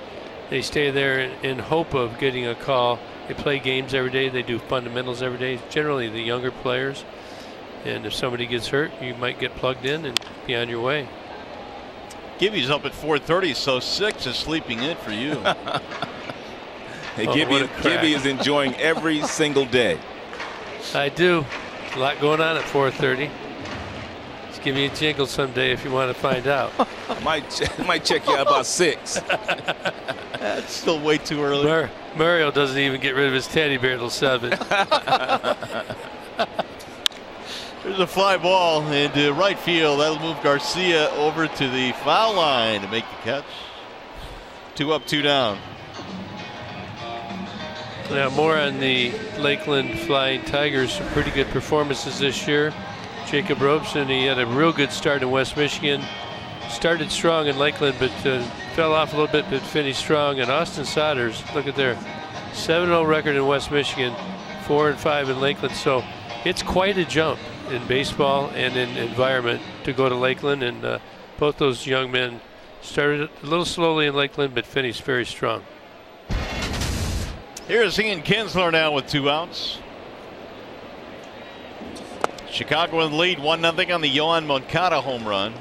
they stay there in hope of getting a call. They play games every day. They do fundamentals every day, generally the younger players. And if somebody gets hurt, you might get plugged in and be on your way. Gibby's up at 4:30, so 6 is sleeping in for you. Hey, Gibby is enjoying every single day. I do. A lot going on at 4:30. Just give me a jingle someday if you want to find out. might check you out about 6. That's still way too early. Mario doesn't even get rid of his teddy bear till 7. There's a fly ball into right field. That'll move Garcia over to the foul line to make the catch. 2 up, 2 down. Now more on the Lakeland Flying Tigers. Some pretty good performances this year. Jacob Robeson, he had a real good start in West Michigan. Started strong in Lakeland, but fell off a little bit, but finished strong. And Austin Sodders, look at their 7-0 record in West Michigan, 4-5 in Lakeland. So it's quite a jump in baseball and in environment to go to Lakeland. And both those young men started a little slowly in Lakeland, but finished very strong. Here's Ian Kinsler now with 2 outs. Chicago in the lead, 1-0 on the Yohan Moncada home run.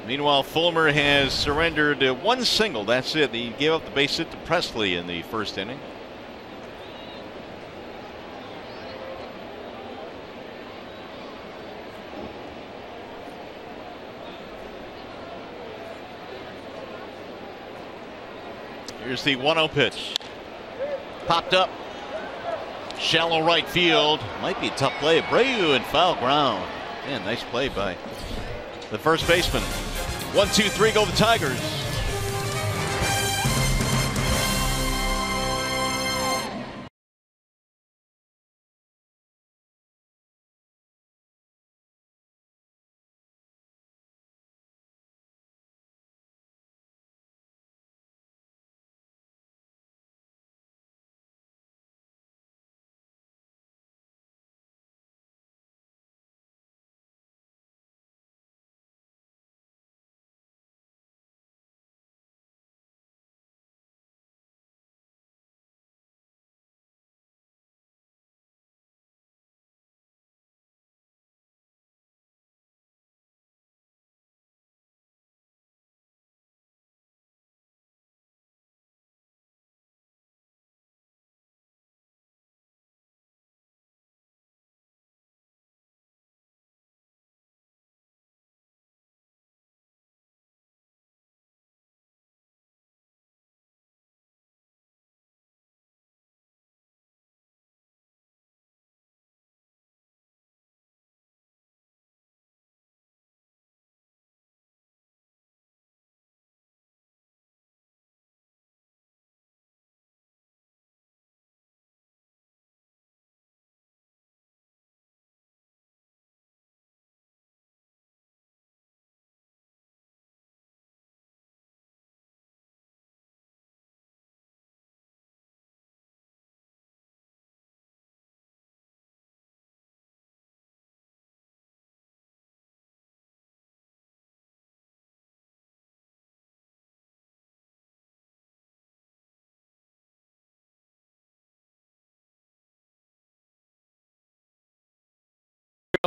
Meanwhile, Fulmer has surrendered 1 single. That's it. He gave up the base hit to Presley in the first inning. Here's the 1-0 pitch. Popped up. Shallow right field. Might be a tough play. Abreu in foul ground. Man, nice play by the first baseman. 1, 2, 3 go the Tigers.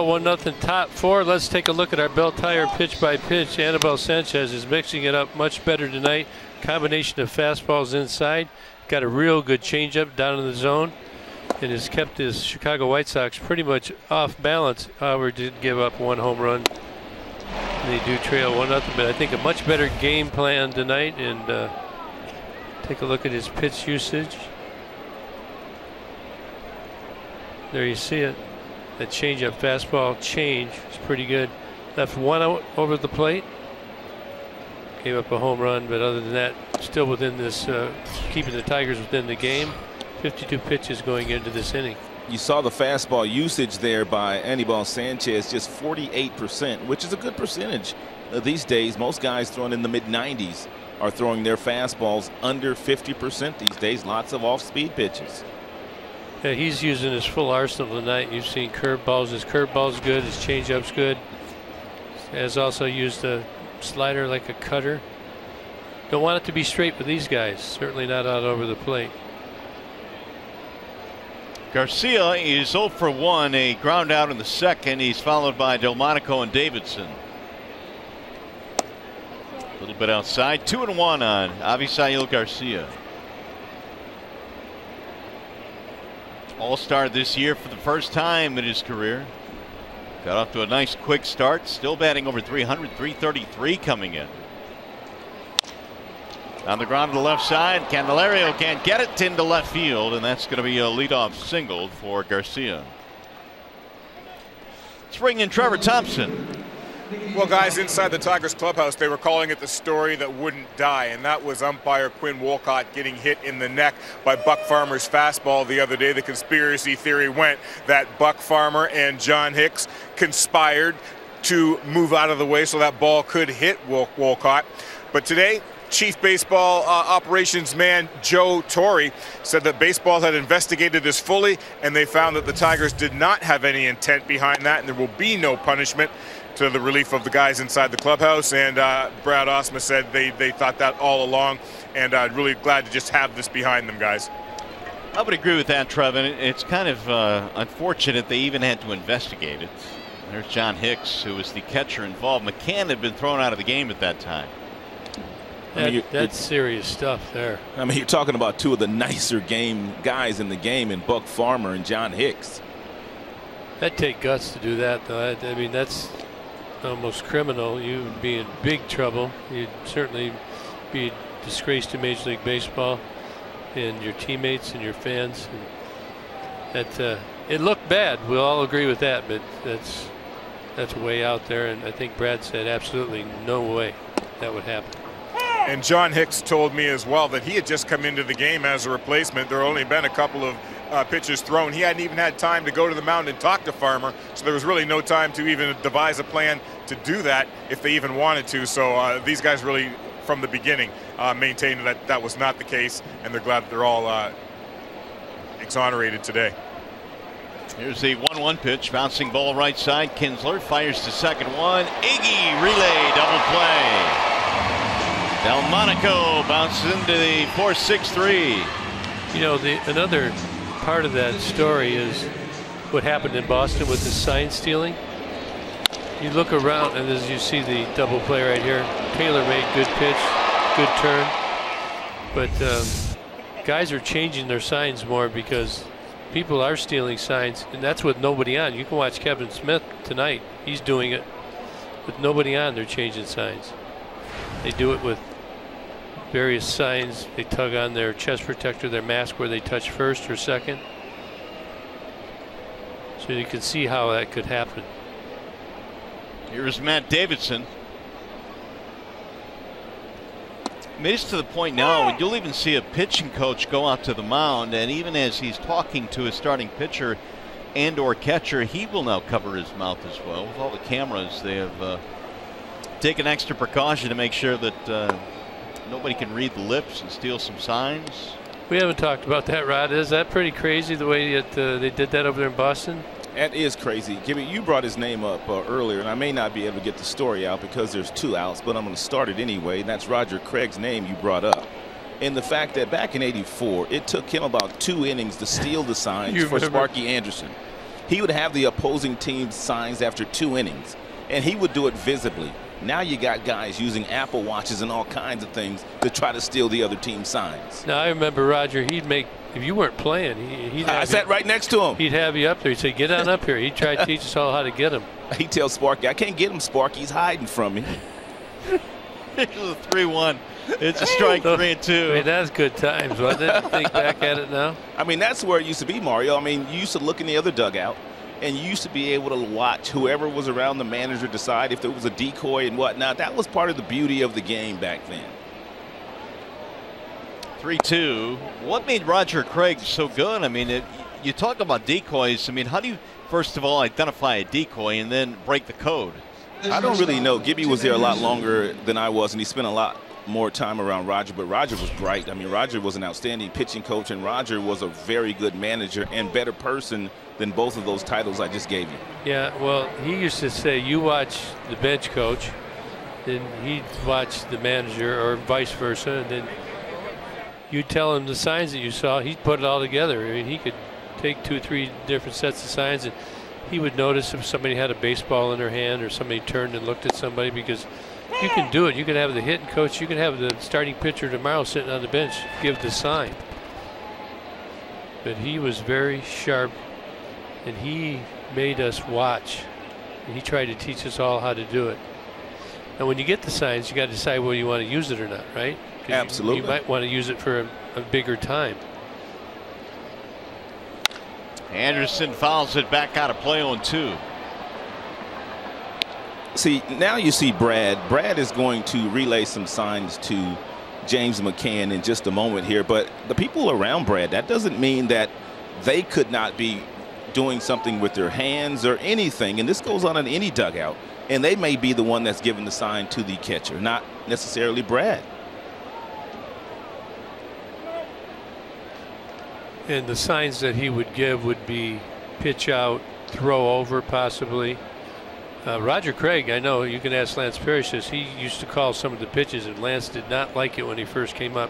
1-0 top 4. Let's take a look at our Bell Tire pitch by pitch. Anibal Sanchez is mixing it up much better tonight. Combination of fastballs inside. Got a real good changeup down in the zone, and has kept his Chicago White Sox pretty much off balance. However, did give up 1 home run. They do trail 1-0, but I think a much better game plan tonight. And take a look at his pitch usage. There you see it. That changeup fastball change is pretty good. Left 1 out over the plate. Gave up a home run, but other than that, still within this, keeping the Tigers within the game. 52 pitches going into this inning. You saw the fastball usage there by Anibal Sanchez, just 48%, which is a good percentage. These days, most guys throwing in the mid-90s are throwing their fastballs under 50% these days. Lots of off-speed pitches. Yeah, he's using his full arsenal tonight. You've seen curveballs. His curveball's good. His changeup's good. Has also used a slider like a cutter. Don't want it to be straight with these guys. Certainly not out over the plate. Garcia is 0 for 1, a ground out in the second. He's followed by Delmonico and Davidson. A little bit outside. 2-1 on Avisail Garcia. All-star this year for the first time in his career. Got off to a nice quick start. Still batting over 300, 333 coming in. On the ground to the left side, Candelario can't get it into left field, and that's going to be a leadoff single for Garcia. Let's bring in Trevor Thompson. Well, guys, inside the Tigers clubhouse, they were calling it the story that wouldn't die, and that was umpire Quinn Wolcott getting hit in the neck by Buck Farmer's fastball the other day. The conspiracy theory went that Buck Farmer and John Hicks conspired to move out of the way so that ball could hit Wolcott. But today, Chief Baseball Operations man Joe Torre said that baseball had investigated this fully, and they found that the Tigers did not have any intent behind that, and there will be no punishment, to the relief of the guys inside the clubhouse. And Brad Osma said they thought that all along, and really glad to just have this behind them, guys. I would agree with that, Trevor. It's kind of unfortunate they even had to investigate it. There's John Hicks, who was the catcher involved. McCann had been thrown out of the game at that time. That's serious stuff there. I mean, you're talking about two of the nicer guys in the game, in Buck Farmer and John Hicks. That'd take guts to do that, though. I mean, that's almost criminal. You'd be in big trouble. You'd certainly be a disgrace to Major League Baseball and your teammates and your fans. And that it looked bad. We'll all agree with that, but that's way out there. And I think Brad said absolutely no way that would happen. And John Hicks told me as well that he had just come into the game as a replacement. There had only been a couple of pitches thrown. He hadn't even had time to go to the mound and talk to Farmer, so there was really no time to even devise a plan to do that if they even wanted to. So these guys really, from the beginning, maintained that that was not the case, and they're glad that they're all exonerated today. Here's the 1-1 pitch, bouncing ball right side. Kinsler fires to second one. Iggy relay double play. Delmonico bounces into the 4-6-3. You know, another part of that story is what happened in Boston with the sign stealing. You look around, and as you see the double play right here, Taylor made good pitch, good turn, but guys are changing their signs more because people are stealing signs, and that's with nobody on. You can watch Kevin Smith tonight. He's doing it with nobody on. They're changing signs. They do it with various signs. They tug on their chest protector, their mask, where they touch first or second. So you can see how that could happen. Here's Matt Davidson. I mean, it's to the point now you'll even see a pitching coach go out to the mound, and even as he's talking to his starting pitcher and or catcher, he will now cover his mouth as well. With all the cameras, they have taken extra precaution to make sure that nobody can read the lips and steal some signs. We haven't talked about that, Rod. Is that pretty crazy the way that they did that over there in Boston? That is crazy. Jimmy, you brought his name up earlier, and I may not be able to get the story out because there's 2 outs, but I'm going to start it anyway. And that's Roger Craig's name you brought up. And the fact that back in '84, it took him about 2 innings to steal the signs for Sparky Anderson. he would have the opposing team's signs after 2 innings, and he would do it visibly. Now you got guys using Apple Watches and all kinds of things to try to steal the other team's signs. Now, I remember Roger, he'd make, if you weren't playing, I sat right next to him. He'd have you up there. He'd say, get on up here. He'd try to teach us all how to get him. He'd tell Sparky, I can't get him, Sparky. He's hiding from me. It was a 3-1. It's a strike, 3-2. I mean, that's good times, wasn't it? Think back at it now. I mean, that's where it used to be, Mario. I mean, you used to look in the other dugout, and you used to be able to watch whoever was around the manager decide if there was a decoy and whatnot. That was part of the beauty of the game back then. 3-2. What made Roger Craig so good? I mean, you talk about decoys. I mean, how do you, first of all, identify a decoy and then break the code? I don't really know. Gibby was there a lot longer than I was, and he spent a lot more time around Roger, but Roger was bright. I mean, Roger was an outstanding pitching coach, and Roger was a very good manager and better person than both of those titles I just gave you. Yeah, well, he used to say, you watch the bench coach, then he'd watch the manager, or vice versa, and then you tell him the signs that you saw. He'd put it all together. I mean, he could take 2 or 3 different sets of signs, and he would notice if somebody had a baseball in their hand or somebody turned and looked at somebody, because you can do it. You can have the hitting coach, you can have the starting pitcher tomorrow sitting on the bench give the sign. But he was very sharp, and he made us watch, and he tried to teach us all how to do it. And when you get the signs, you got to decide whether you want to use it or not, right? Absolutely. You might want to use it for a bigger time. Anderson fouls it back out of play on 2. See, now you see Brad. Brad is going to relay some signs to James McCann in just a moment here, but the people around Brad, that doesn't mean that they could not be doing something with their hands or anything, and this goes on in any dugout, and they may be the one that's giving the sign to the catcher, not necessarily Brad. And the signs that he would give would be pitch out, throw over possibly. Roger Craig, I know you can ask Lance Parrish this, he used to call some of the pitches, and Lance did not like it when he first came up,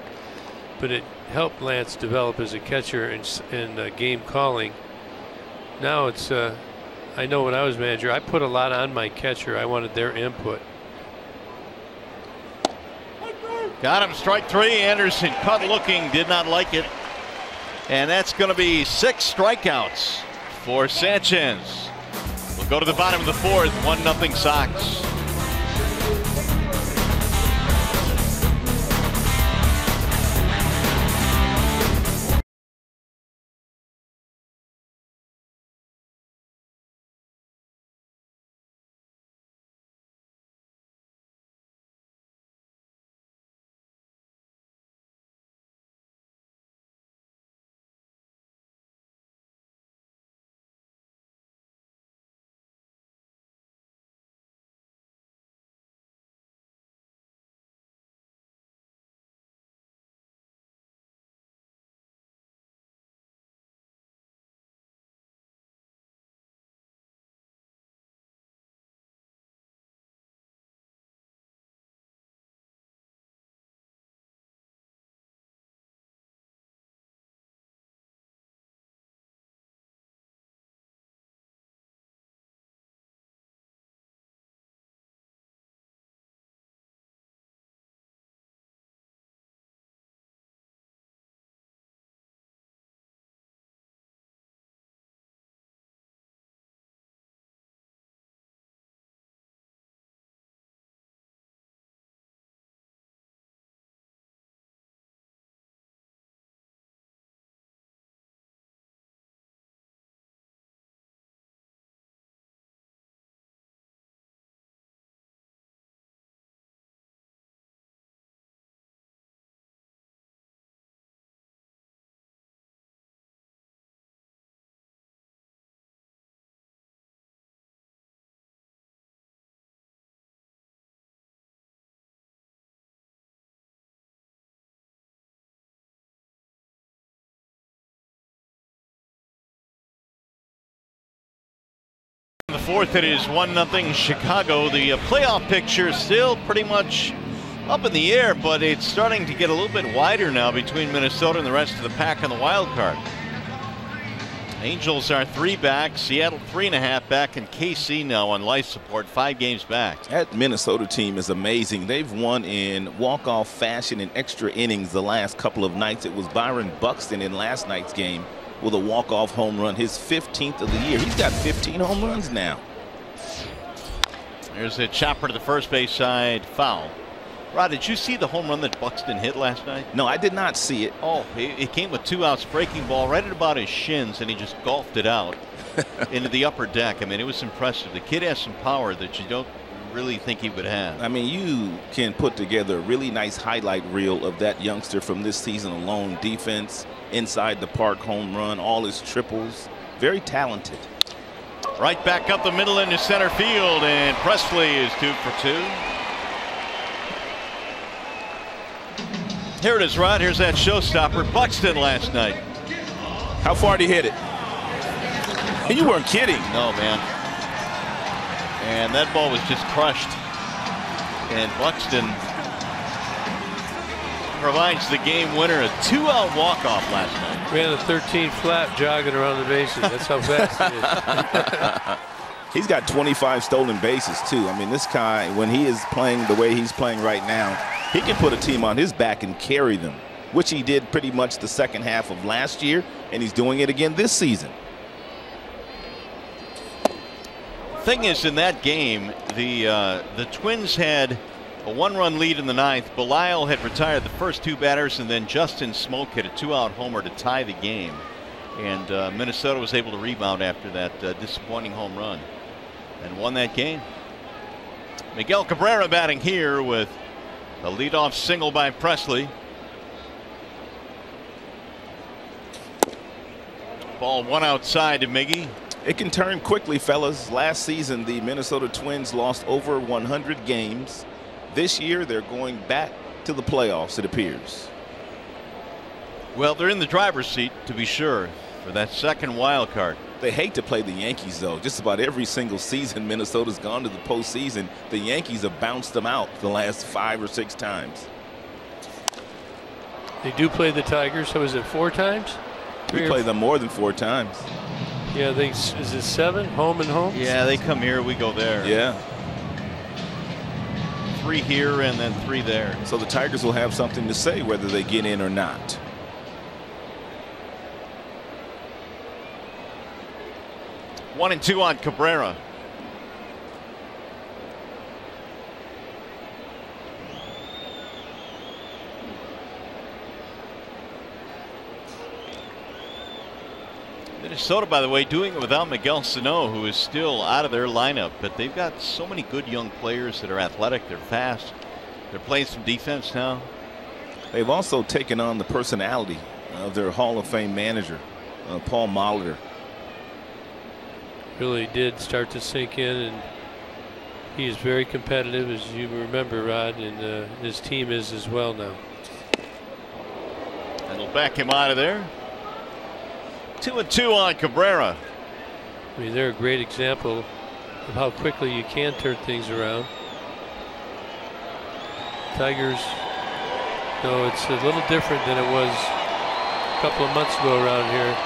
but it helped Lance develop as a catcher in game calling. Now it's, I know when I was manager, I put a lot on my catcher. I wanted their input. Got him, strike 3. Anderson caught looking, did not like it. And that's going to be 6 strikeouts for Sanchez. We'll go to the bottom of the 4th, 1-0 Sox. In the 4th, it is 1-0 Chicago. The playoff picture still pretty much up in the air, but it's starting to get a little bit wider now between Minnesota and the rest of the pack on the wild card. Angels are 3 back. Seattle 3.5 back, and KC now on life support, 5 games back. That Minnesota team is amazing. They've won in walk-off fashion in extra innings the last couple of nights. It was Byron Buxton in last night's game with a walk-off home run, his 15th of the year. He's got 15 home runs now. There's a chopper to the first base side, foul. Rod, did you see the home run that Buxton hit last night? No, I did not see it. Oh, it came with 2 outs, breaking ball right at about his shins, and he just golfed it out into the upper deck. I mean, it was impressive. The kid has some power that you don't really think he would have. I mean, you can put together a really nice highlight reel of that youngster from this season alone. Defense, inside the park home run, all his triples. Very talented. Right back up the middle into center field, and Presley is 2 for 2. Here it is, Rod. Here's that showstopper, Buxton last night. How far did he hit it? You weren't kidding. No, man. And that ball was just crushed. And Buxton provides the game winner, a 2-out walk-off last night. Ran a 13 flat jogging around the bases. That's how fast he is. He's got 25 stolen bases, too. I mean, this guy, when he is playing the way he's playing right now, he can put a team on his back and carry them, which he did pretty much the second half of last year, and he's doing it again this season. Thing is, in that game, the Twins had a 1-run lead in the 9th. Belisle had retired the first 2 batters, and then Justin Smoke hit a 2-out homer to tie the game. And Minnesota was able to rebound after that disappointing home run and won that game. Miguel Cabrera batting here with a leadoff single by Presley. Ball 1 outside to Miggy. It can turn quickly, fellas. Last season, the Minnesota Twins lost over 100 games. This year, they're going back to the playoffs, it appears. Well, they're in the driver's seat, to be sure, for that second wild card. They hate to play the Yankees, though. Just about every single season Minnesota's gone to the postseason, the Yankees have bounced them out the last 5 or 6 times. They do play the Tigers. So is it 4 times? We play them more than 4 times. Yeah, is it 7? Home and home? Yeah, they come here, we go there. Yeah. 3 here and then 3 there. So the Tigers will have something to say whether they get in or not. One and 2 on Cabrera. Minnesota, by the way, doing it without Miguel Sano, who is still out of their lineup. But they've got so many good young players that are athletic. They're fast. They're playing some defense now. They've also taken on the personality of their Hall of Fame manager, Paul Molitor. Really did start to sink in, and he is very competitive, as you remember, Rod, and his team is as well now. That'll back him out of there. 2 and 2 on Cabrera. I mean, they're a great example of how quickly you can turn things around. Tigers, no, it's a little different than it was a couple of months ago around here.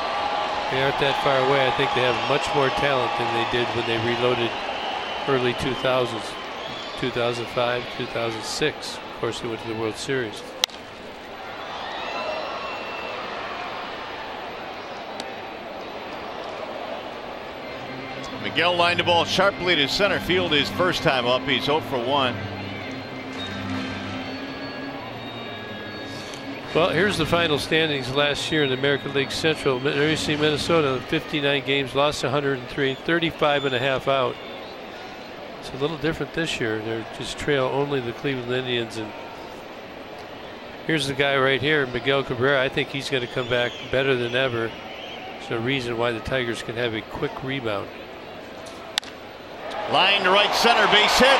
They aren't that far away. I think they have much more talent than they did when they reloaded early 2000s, 2005, 2006. Of course, they went to the World Series. Miguel lined the ball sharply to center field his first time up. He's 0 for 1. Well, here's the final standings last year in the American League Central. University of Minnesota, 59 games, lost 103, 35.5 out. It's a little different this year. They just trail only the Cleveland Indians. And here's the guy right here, Miguel Cabrera. I think he's going to come back better than ever. There's no reason why the Tigers can have a quick rebound. Line to right center, base hit.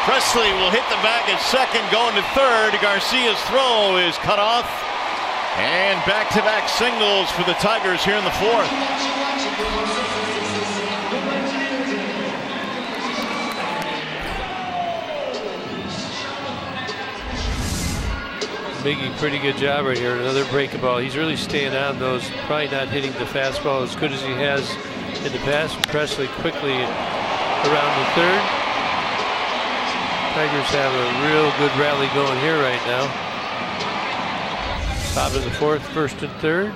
Presley will hit the bag at second, going to third. Garcia's throw is cut off. And back-to-back singles for the Tigers here in the 4th. Miggy, pretty good job right here. Another breaking ball. He's really staying on those. Probably not hitting the fastball as good as he has in the past. Presley quickly around the third. Tigers have a real good rally going here right now. Top of the fourth, first and third.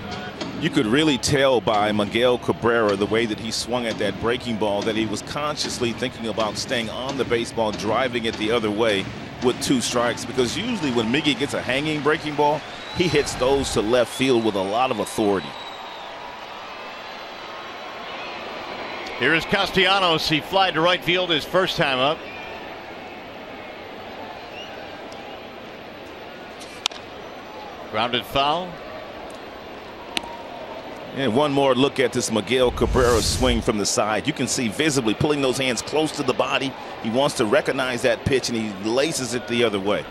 You could really tell by Miguel Cabrera, the way that he swung at that breaking ball, that he was consciously thinking about staying on the baseball, driving it the other way with 2 strikes, because usually when Miggy gets a hanging breaking ball, he hits those to left field with a lot of authority. Here is Castellanos. He flied to right field his first time up. Grounded foul. And one more look at this Miguel Cabrera swing from the side. You can see visibly pulling those hands close to the body. He wants to recognize that pitch, and he laces it the other way.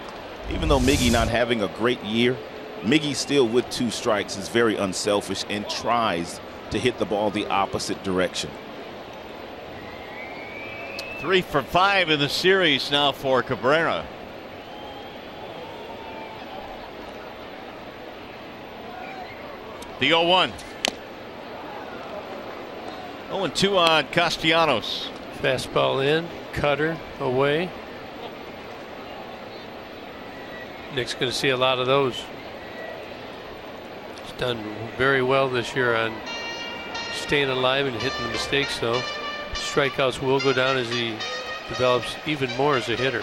Even though Miggy not having a great year, Miggy still with 2 strikes is very unselfish and tries to hit the ball the opposite direction. 3 for 5 in the series now for Cabrera. The 0-1. 0-2 on Castellanos. Fastball in, cutter away. Nick's going to see a lot of those. He's done very well this year on staying alive and hitting the mistakes, though. Strikeouts will go down as he develops even more as a hitter.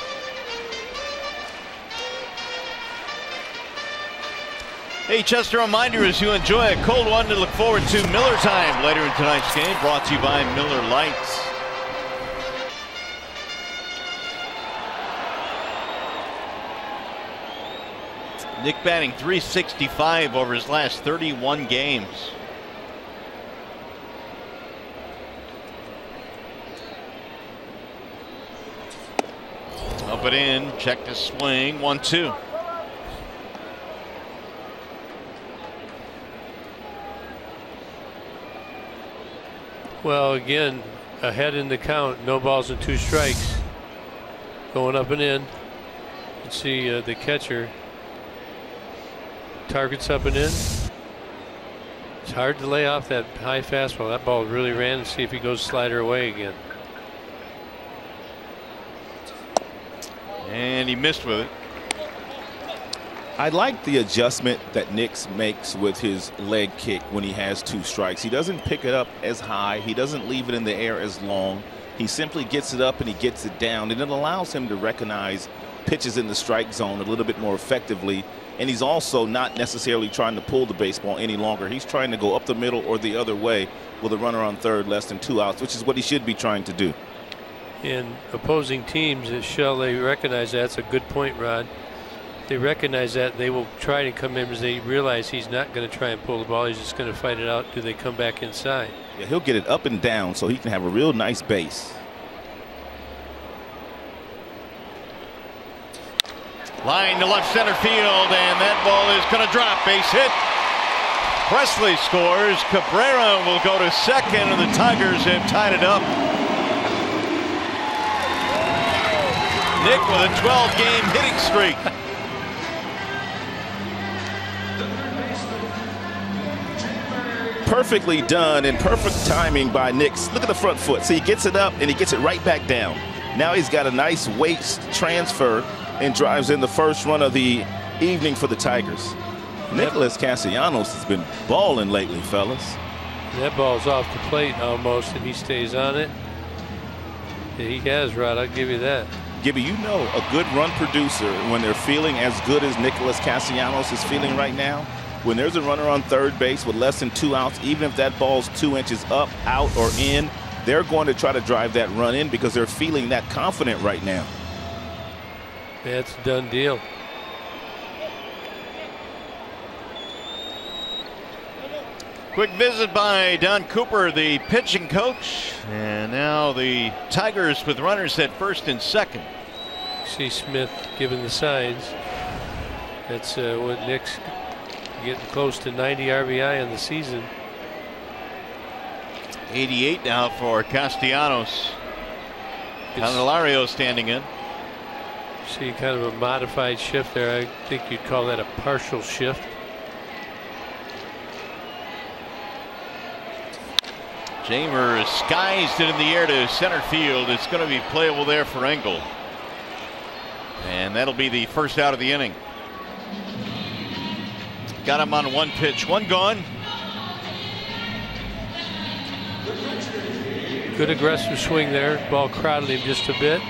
Hey, just a reminder, as you enjoy a cold one, to look forward to Miller Time later in tonight's game, brought to you by Miller Lights. Nick batting .365 over his last 31 games. Up and in, check the swing, 1-2. Well, again, ahead in the count, no balls and 2 strikes. Going up and in. Let's see the catcher. Targets up and in. It's hard to lay off that high fastball. That ball really ran, and see if he goes slider away again. And he missed with it. I like the adjustment that Nick makes with his leg kick when he has 2 strikes. He doesn't pick it up as high. He doesn't leave it in the air as long. He simply gets it up and he gets it down, and it allows him to recognize pitches in the strike zone a little bit more effectively. And he's also not necessarily trying to pull the baseball any longer. He's trying to go up the middle or the other way with a runner on third, less than 2 outs, which is what he should be trying to do. And opposing teams, they recognize that's a good point, Rod. They recognize that, they will try to come in because they realize he's not going to try and pull the ball. He's just going to fight it out. Do they come back inside? Yeah, he'll get it up and down so he can have a real nice base. Line to left center field, and that ball is going to drop. Base hit. Presley scores. Cabrera will go to second, and the Tigers have tied it up. Nick with a 12-game hitting streak. Perfectly done and perfect timing by Nick. Look at the front foot. See, he gets it up and he gets it right back down. Now he's got a nice waist transfer and drives in the first run of the evening for the Tigers. Nicholas Castellanos has been balling lately, fellas. That ball's off the plate almost, and he stays on it. Yeah, he has, Rod. I'll give you that. Gibby, you know a good run producer, when they're feeling as good as Nicholas Castellanos is feeling right now, when there's a runner on third base with less than 2 outs, even if that ball's 2 inches up, out, or in, they're going to try to drive that run in because they're feeling that confident right now. That's a done deal. Quick visit by Don Cooper, the pitching coach. And now the Tigers with runners at first and second. See Smith giving the signs. That's what Nick's getting close to 90 RBI in the season. 88 now for Castellanos. Candelario standing in. See kind of a modified shift there. I think you'd call that a partial shift. Jamer skies it in the air to center field. It's going to be playable there for Engel. And that'll be the first out of the inning. Got him on one pitch, one gone. Good aggressive swing there. Ball crowded him just a bit.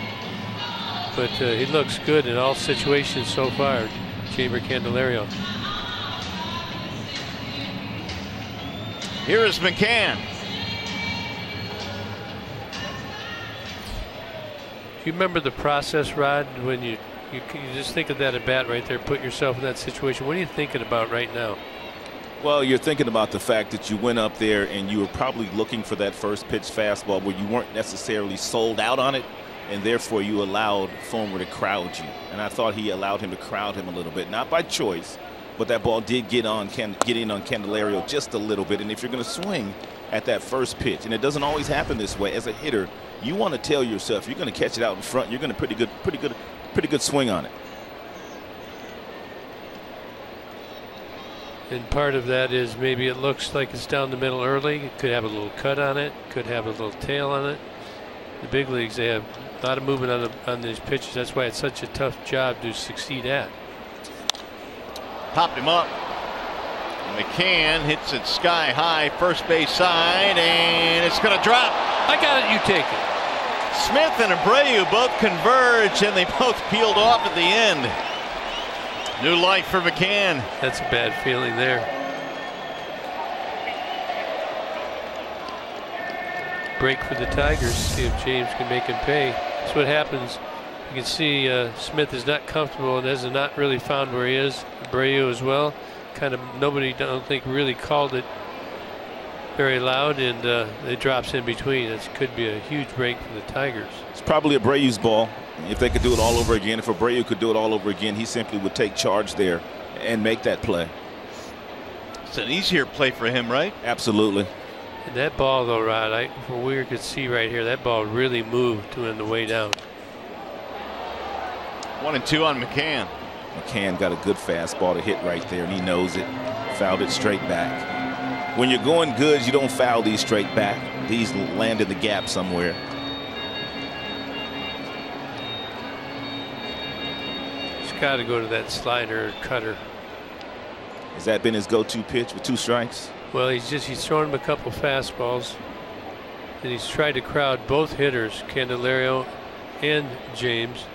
But he looks good in all situations so far, Jamer Candelario. Here is McCann. Do you remember the process, Rod, when you just think of that at bat right there, put yourself in that situation? What are you thinking about right now? Well, you're thinking about the fact that you went up there and you were probably looking for that first pitch fastball where you weren't necessarily sold out on it, and therefore you allowed Fulmer to crowd you. And I thought he allowed him to crowd him a little bit, not by choice, but that ball did get in on Candelario just a little bit. And if you're going to swing at that first pitch, and it doesn't always happen this way, as a hitter, you want to tell yourself you're going to catch it out in front. You're going to pretty good swing on it. And part of that is maybe it looks like it's down the middle early. It could have a little cut on it, could have a little tail on it. The big leagues, they have a lot of movement on these pitches. That's why it's such a tough job to succeed at. Popped him up. McCann hits it sky high, first base side, and it's going to drop. I got it, you take it. Smith and Abreu both converge, and they both peeled off at the end. New life for McCann. That's a bad feeling there. Break for the Tigers. See if James can make him pay. That's what happens. You can see Smith is not comfortable and has not really found where he is. Abreu as well. Kind of nobody, don't think, really called it very loud, and it drops in between. It could be a huge break for the Tigers. It's probably Abreu's ball. If they could do it all over again, if Abreu could do it all over again, he simply would take charge there and make that play. It's an easier play for him, right? Absolutely. And that ball, though, Rod, from where you could see right here, that ball really moved on the way down. 1-2 on McCann. McCann got a good fastball to hit right there, and he knows it. Fouled it straight back. When you're going good, you don't foul these straight back. These land in the gap somewhere. Got to go to that slider or cutter. Has that been his go-to pitch with 2 strikes? Well, he's thrown him a couple fastballs, and he's tried to crowd both hitters, Candelario and James.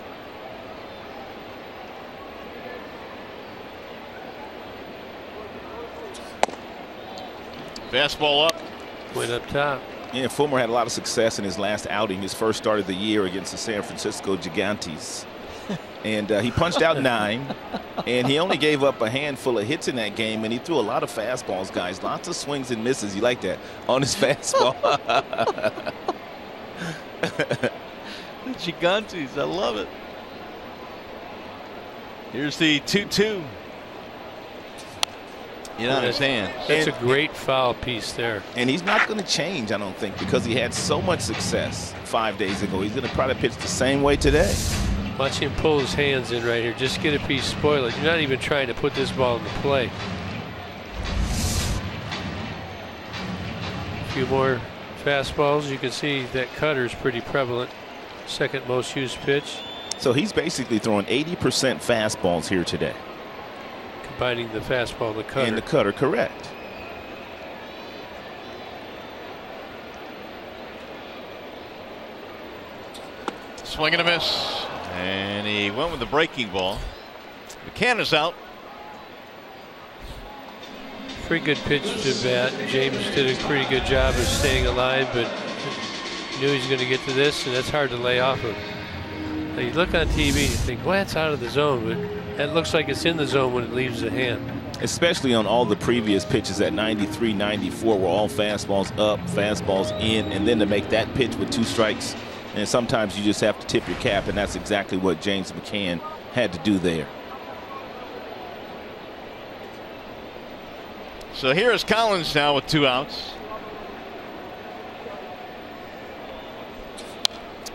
Fastball up. Went up top. Yeah, Fulmer had a lot of success in his last outing, his first start of the year against the San Francisco Gigantes. And he punched out 9, and he only gave up a handful of hits in that game, and he threw a lot of fastballs, guys. Lots of swings and misses. You like that on his fastball. The Gigantes, I love it. Here's the 2-2. In on his hand. That's a great foul piece there. And he's not going to change, I don't think, because he had so much success 5 days ago. He's going to probably pitch the same way today. Watch him pull his hands in right here. Just get a piece, spoil it. You're not even trying to put this ball into play. A few more fastballs. You can see that cutter's pretty prevalent. Second most used pitch. So he's basically throwing 80% fastballs here today. Combining the fastball and the cutter. And the cutter, correct. Swing and a miss. And he went with the breaking ball. McCann is out. Pretty good pitch to bat. James did a pretty good job of staying alive, but knew he's going to get to this, and that's hard to lay off of. Now you look on TV and you think, well, that's out of the zone, but that looks like it's in the zone when it leaves the hand. Especially on all the previous pitches at 93, 94, were all fastballs up, fastballs in, and then to make that pitch with 2 strikes. And sometimes you just have to tip your cap, and that's exactly what James McCann had to do there. So here is Collins now with 2 outs.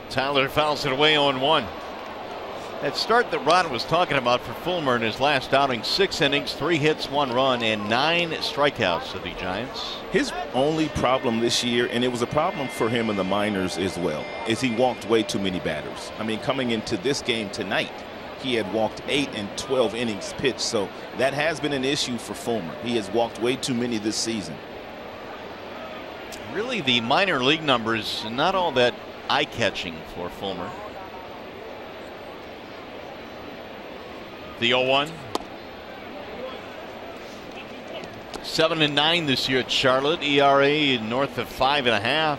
Tyler fouls it away on 1. That start that Ron was talking about for Fulmer in his last outing, 6 innings, 3 hits, 1 run, and 9 strikeouts for the Giants. His only problem this year, and it was a problem for him in the minors as well, is he walked way too many batters. I mean, coming into this game tonight, he had walked 8 and 12 innings pitched, so that has been an issue for Fulmer. He has walked way too many this season. Really, the minor league numbers, not all that eye-catching for Fulmer. The 0-1. 7-9 this year at Charlotte. ERA north of 5.5.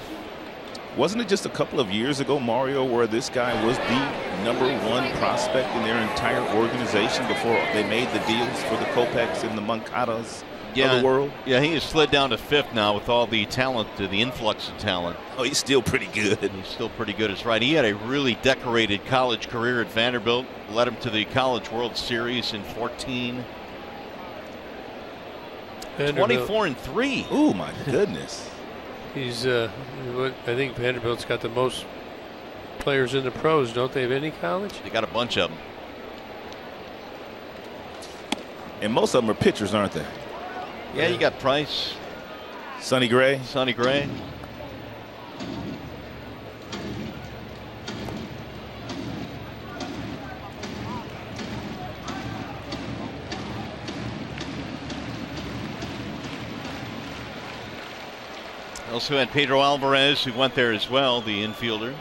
Wasn't it just a couple of years ago, Mario, where this guy was the #1 prospect in their entire organization before they made the deals for the Kopechs and the Moncadas of the world? Yeah, he has slid down to 5th now with all the talent, the influx of talent. Oh, he's still pretty good. He's still pretty good. It's right. He had a really decorated college career at Vanderbilt. Led him to the College World Series in 14. 24-3. Oh, my goodness. He's, I think Vanderbilt's got the most players in the pros. Don't they have any college? They got a bunch of them. And most of them are pitchers, aren't they? Yeah, you got Price. Sonny Gray. Sonny Gray. Also had Pedro Alvarez, who went there as well, the infielder.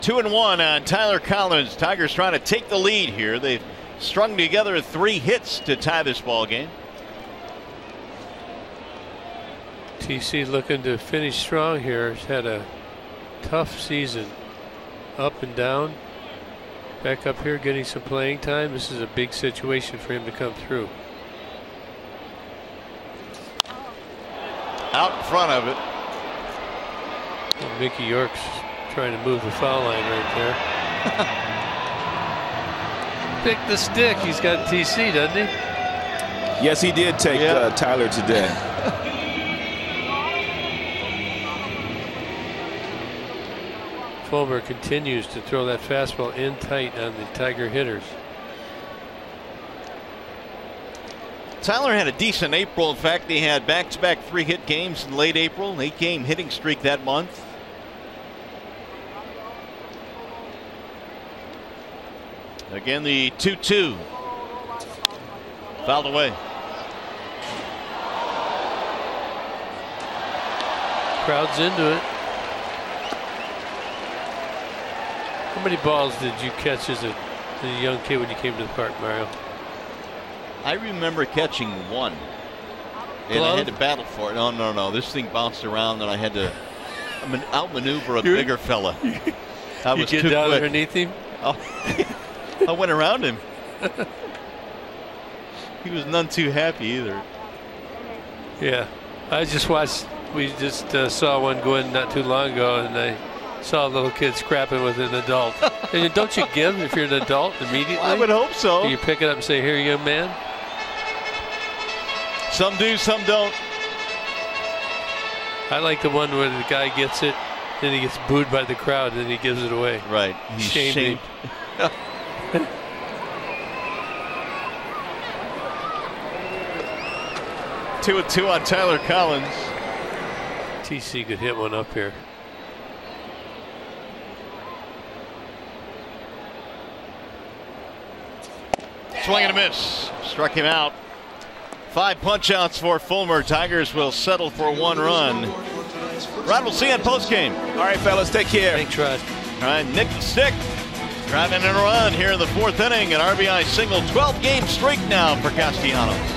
Two and one on Tyler Collins. Tigers trying to take the lead here. They've strung together 3 hits to tie this ball game. TC looking to finish strong here. He's had a tough season, up and down. Back up here getting some playing time. This is a big situation for him to come through. Out in front of it. And Mickey York's trying to move the foul line right there. Pick the stick. He's got TC, doesn't he? Yes, he did take Tyler today. Fulmer continues to throw that fastball in tight on the Tiger hitters. Tyler had a decent April. In fact, he had back-to-back 3-hit games in late April, an 8-game hitting streak that month. Again, the 2-2. Fouled away. Crowd's into it. How many balls did you catch as a young kid when you came to the park, Mario? I remember catching 1. And I had to battle for it. No. This thing bounced around and I had to outmaneuver a bigger fella. I was get too down quick. underneath him? Oh, I went around him. He was none too happy either. Yeah. I just watched, we just saw one go in not too long ago, and I saw a little kid scrapping with an adult. And don't you give if you're an adult immediately? I would hope so. You pick it up and say, "Here, young man." Some do, some don't. I like the one where the guy gets it, then he gets booed by the crowd, and then he gives it away. Right. He's shamed. 2-2 on Tyler Collins. TC could hit one up here. Swing and a miss. Struck him out. 5 punch-outs for Fulmer. Tigers will settle for 1 run. Rod, we'll see you in postgame. All right, fellas, take care. Thanks, Rod. All right, Nick Stick driving in a run here in the 4th inning. An RBI single. 12-game streak now for Castellanos.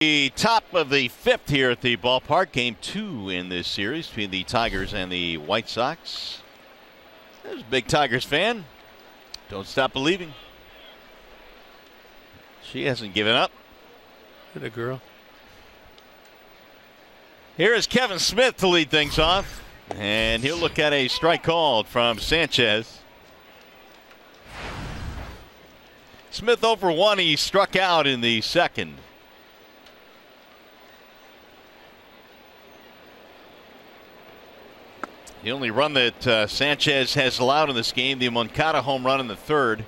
The top of the 5th here at the ballpark. Game 2 in this series between the Tigers and the White Sox. There's a big Tigers fan. Don't stop believing. She hasn't given up. Good a girl. Here is Kevin Smith to lead things off. And he'll look at a strike called from Sanchez. Smith over 1. He struck out in the 2nd. The only run that Sanchez has allowed in this game, the Moncada home run in the 3rd.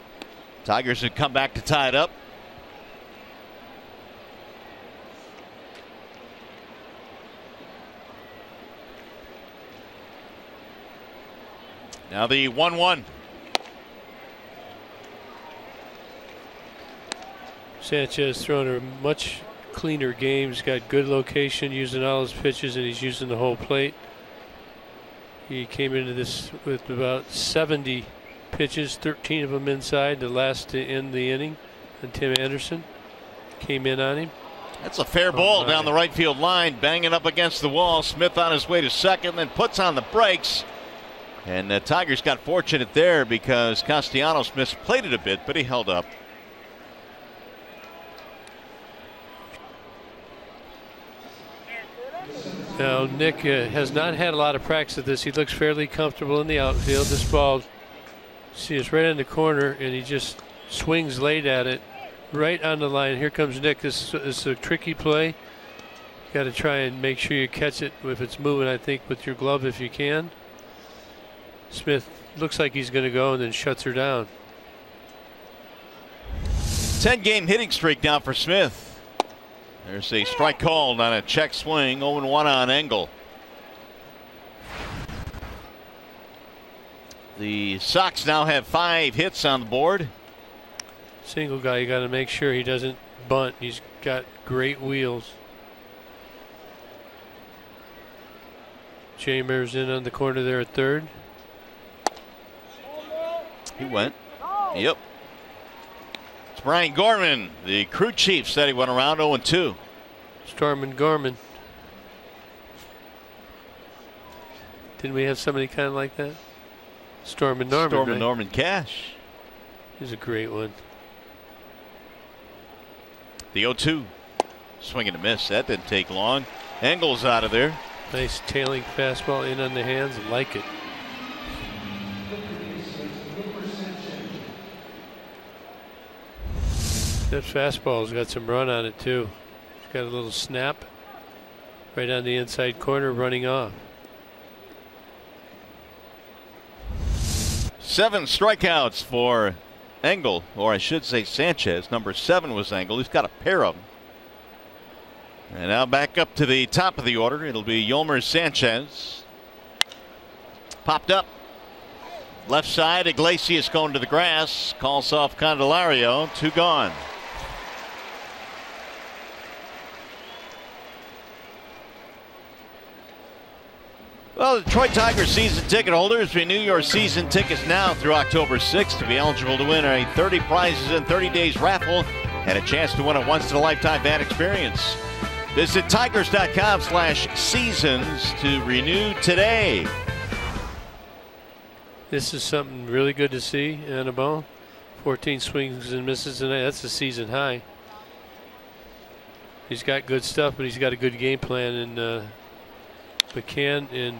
Tigers have come back to tie it up. Now the 1-1. Sanchez throwing a much cleaner game. He's got good location, using all his pitches, and he's using the whole plate. He came into this with about 70 pitches, 13 of them inside, the last to end the inning. And Tim Anderson came in on him. That's a fair ball down the right field line, banging up against the wall. Smith on his way to second, then puts on the brakes. And the Tigers got fortunate there because Castellanos misplayed it a bit, but he held up. Now, Nick has not had a lot of practice at this. He looks fairly comfortable in the outfield. This ball, see, it's right in the corner, and he just swings late at it, right on the line. Here comes Nick. This is a tricky play. You got to try and make sure you catch it if it's moving, I think, with your glove if you can. Smith looks like he's going to go and then shuts her down. 10-game hitting streak now for Smith. There's a strike called on a check swing. 0-1 on Engel. The Sox now have 5 hits on the board. Single guy, you got to make sure he doesn't bunt. He's got great wheels. Chambers in on the corner there at 3rd. He went. Yep. It's Brian Gorman. The crew chief said he went around 0-2. Stormin Gorman. Didn't we have somebody kind of like that? Stormin Norman. Stormin right? Norman Cash. He's a great one. The 0-2. Swing and a miss. That didn't take long. Engel's out of there. Nice tailing fastball in on the hands. Like it. That fastball's got some run on it too. It's got a little snap right on the inside corner, running off. 7 strikeouts for Engel, or I should say Sanchez. Number 7 was Engel. He's got a pair of them. And now back up to the top of the order. It'll be Yolmer Sanchez. Popped up. Left side, Iglesias going to the grass. Calls off Candelario. 2 gone. Well, Detroit Tigers season ticket holders, renew your season tickets now through October 6th to be eligible to win a 30 prizes in 30 days raffle and a chance to win a once-in-a-lifetime fan experience. Visit tigers.com/seasons to renew today. This is something really good to see in a ball. 14 swings and misses tonight. That's a season high. He's got good stuff, but he's got a good game plan, and McCann and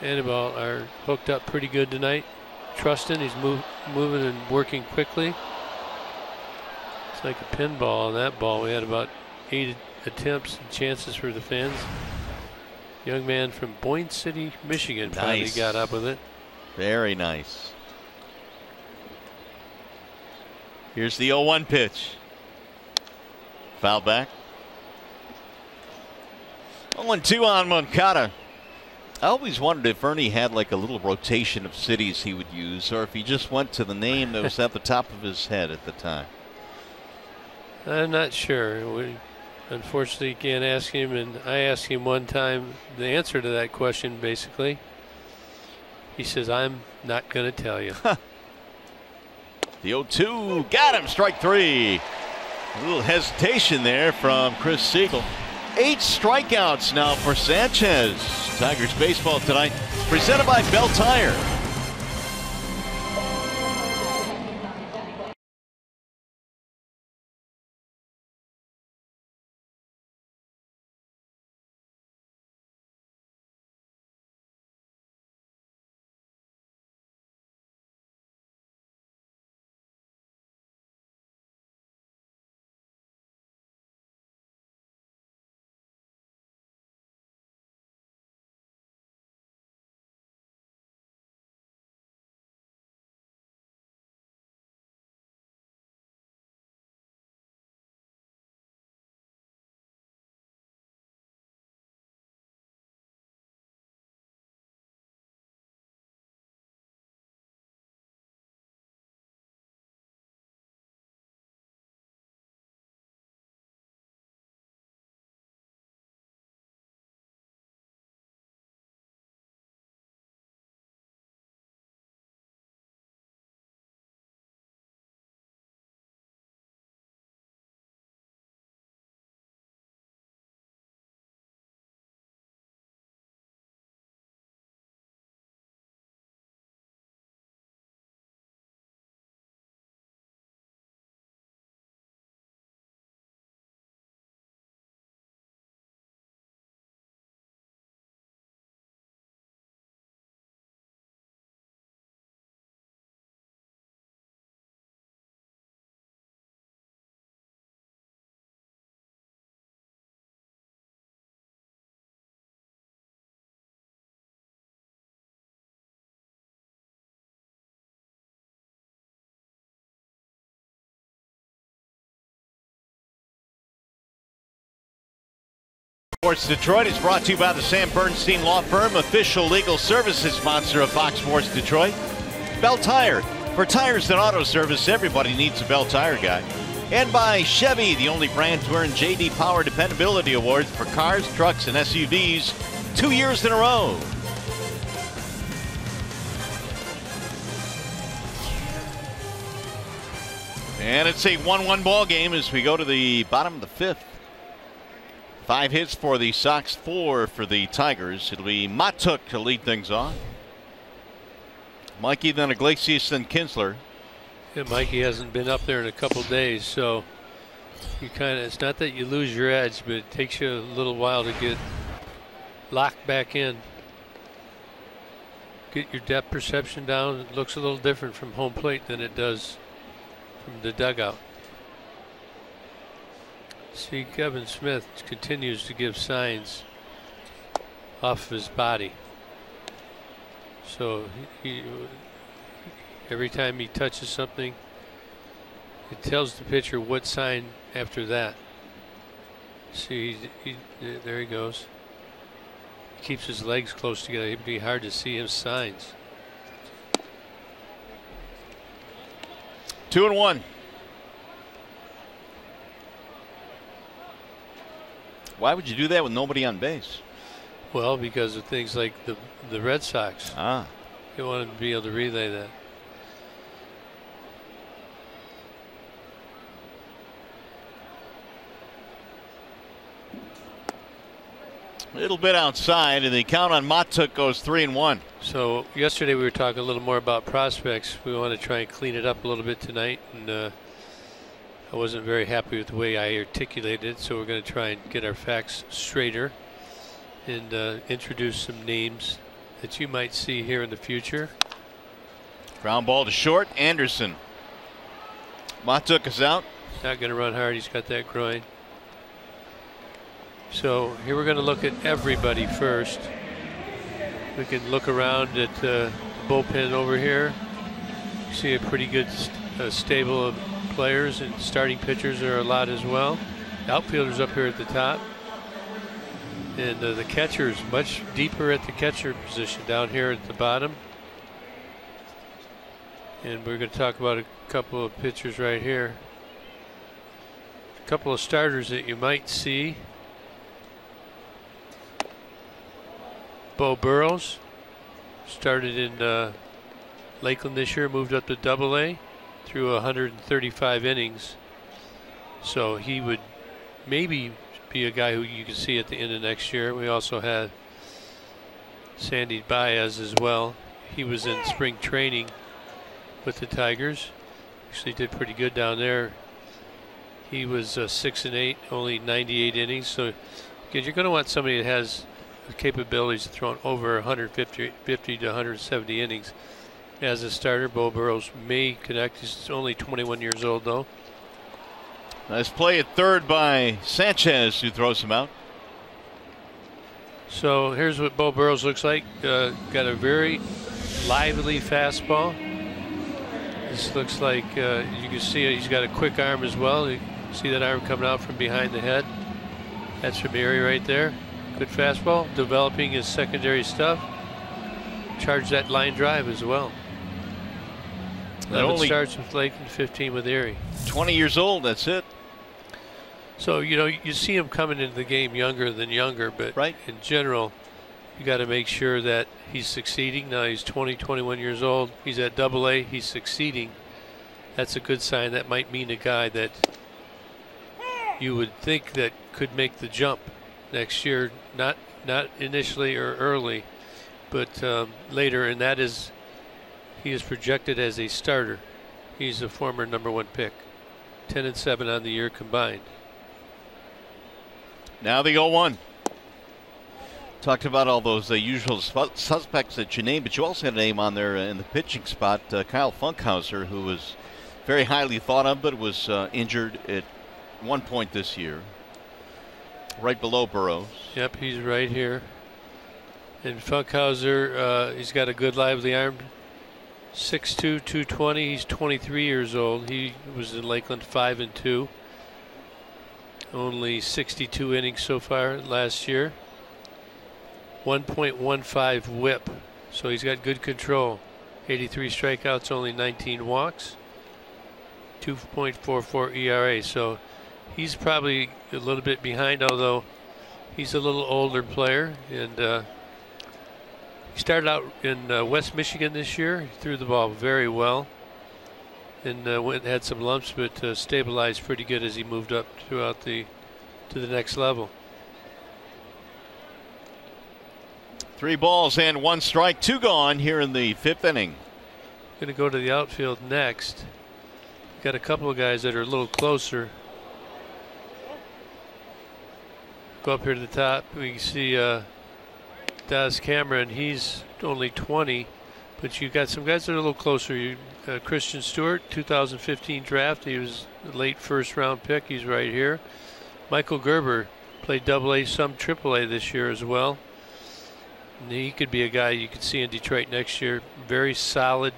Anibal are hooked up pretty good tonight. Trusting, he's moving and working quickly. It's like a pinball on that ball. We had about 8 attempts and chances for the fans. Young man from Boyne City, Michigan, finally got up with it. Very nice. Here's the 0-1 pitch. Foul back. 0-2 on Moncada. I always wondered if Ernie had like a little rotation of cities he would use, or if he just went to the name that was at the top of his head at the time. I'm not sure. We unfortunately can't ask him, and I asked him one time the answer to that question, basically. He says, I'm not going to tell you. The 0-2 got him, strike 3. A little hesitation there from Chris Siegel. 8 strikeouts now for Sanchez. Tigers baseball tonight, presented by Bell Tire. Sports Detroit is brought to you by the Sam Bernstein Law Firm, official legal services sponsor of Fox Sports Detroit. Bell Tire. For tires and auto service, everybody needs a Bell Tire guy. And by Chevy, the only brand to earn J.D. Power Dependability Awards for cars, trucks, and SUVs 2 years in a row. And it's a 1-1 ball game as we go to the bottom of the 5th. 5 hits for the Sox, 4 for the Tigers. It'll be Matuk to lead things off. Mikey, then Iglesias, then Kinsler. Yeah, Mikey hasn't been up there in a couple days, so you it's not that you lose your edge, but it takes you a little while to get locked back in. Get your depth perception down. It looks a little different from home plate than it does from the dugout. See, Kevin Smith continues to give signs off of his body. So he every time he touches something, it tells the pitcher what sign after that. See, there he goes. He keeps his legs close together. It'd be hard to see his signs. 2-1. Why would you do that with nobody on base? Well, because of things like the Red Sox. You want to be able to relay that. A little bit outside, and the count on Matuk goes 3-1. So yesterday we were talking a little more about prospects. We want to try and clean it up a little bit tonight, and I wasn't very happy with the way I articulated it, so we're going to try and get our facts straighter and introduce some names that you might see here in the future. Ground ball to short. Anderson. Matuk is out. Not going to run hard. He's got that groin. So here we're going to look at everybody first. We can look around at the bullpen over here. See a pretty good stable of players, and starting pitchers are a lot as well. Outfielders up here at the top, and the catchers much deeper at the catcher position down here at the bottom. And we're going to talk about a couple of pitchers right here. A couple of starters that you might see. Bo Burrows started in Lakeland this year, moved up to Double-A, threw 135 innings So he would maybe be a guy who you can see at the end of next year. We also had Sandy Baez as well. He was in spring training with the Tigers. Actually did pretty good down there. He was 6-8, only 98 innings. So again, you're going to want somebody that has the capabilities of throwing over 150 to 170 innings as a starter. Bo Burrows may connect. He's only 21 years old though. Nice play at third by Sanchez, who throws him out. So here's what Bo Burrows looks like. Got a very lively fastball. This looks like you can see he's got a quick arm as well. You see that arm coming out from behind the head. That's from Erie right there. Good fastball. Developing his secondary stuff. Charge that line drive as well. 11 starts with Lakeland, 15 with Erie. 20 years old, that's it. So, you know, you see him coming into the game younger than younger, but in general, you got to make sure that he's succeeding. Now he's 20, 21 years old. He's at AA. He's succeeding. That's a good sign. That might mean a guy that you would think that could make the jump next year, not initially or early, but later, and that is he is projected as a starter. He's a former #1 pick. 10-7 on the year combined. Now the 0-1. Talked about all those usual suspects that you named, but you also had a name on there in the pitching spot, Kyle Funkhauser, who was very highly thought of, but was injured at one point this year, right below Burrows. Yep, he's right here. And Funkhauser, he's got a good lively arm. 6'2", 220. He's 23 years old. He was in Lakeland 5-2. Only 62 innings so far last year. 1.15 whip. So he's got good control. 83 strikeouts, only 19 walks. 2.44 ERA. So he's probably a little bit behind, although he's a little older player. And he started out in West Michigan this year. He threw the ball very well. And had some lumps, but stabilized pretty good as he moved up throughout to the next level. 3 balls and 1 strike, 2 gone here in the 5th inning. Going to go to the outfield next. Got a couple of guys that are a little closer. Go up here to the top. We can see Daz Cameron. He's only 20. But you got some guys that are a little closer. Christian Stewart, 2015 draft. He was a late first-round pick. He's right here. Michael Gerber played AA, some AAA this year as well. And he could be a guy you could see in Detroit next year. Very solid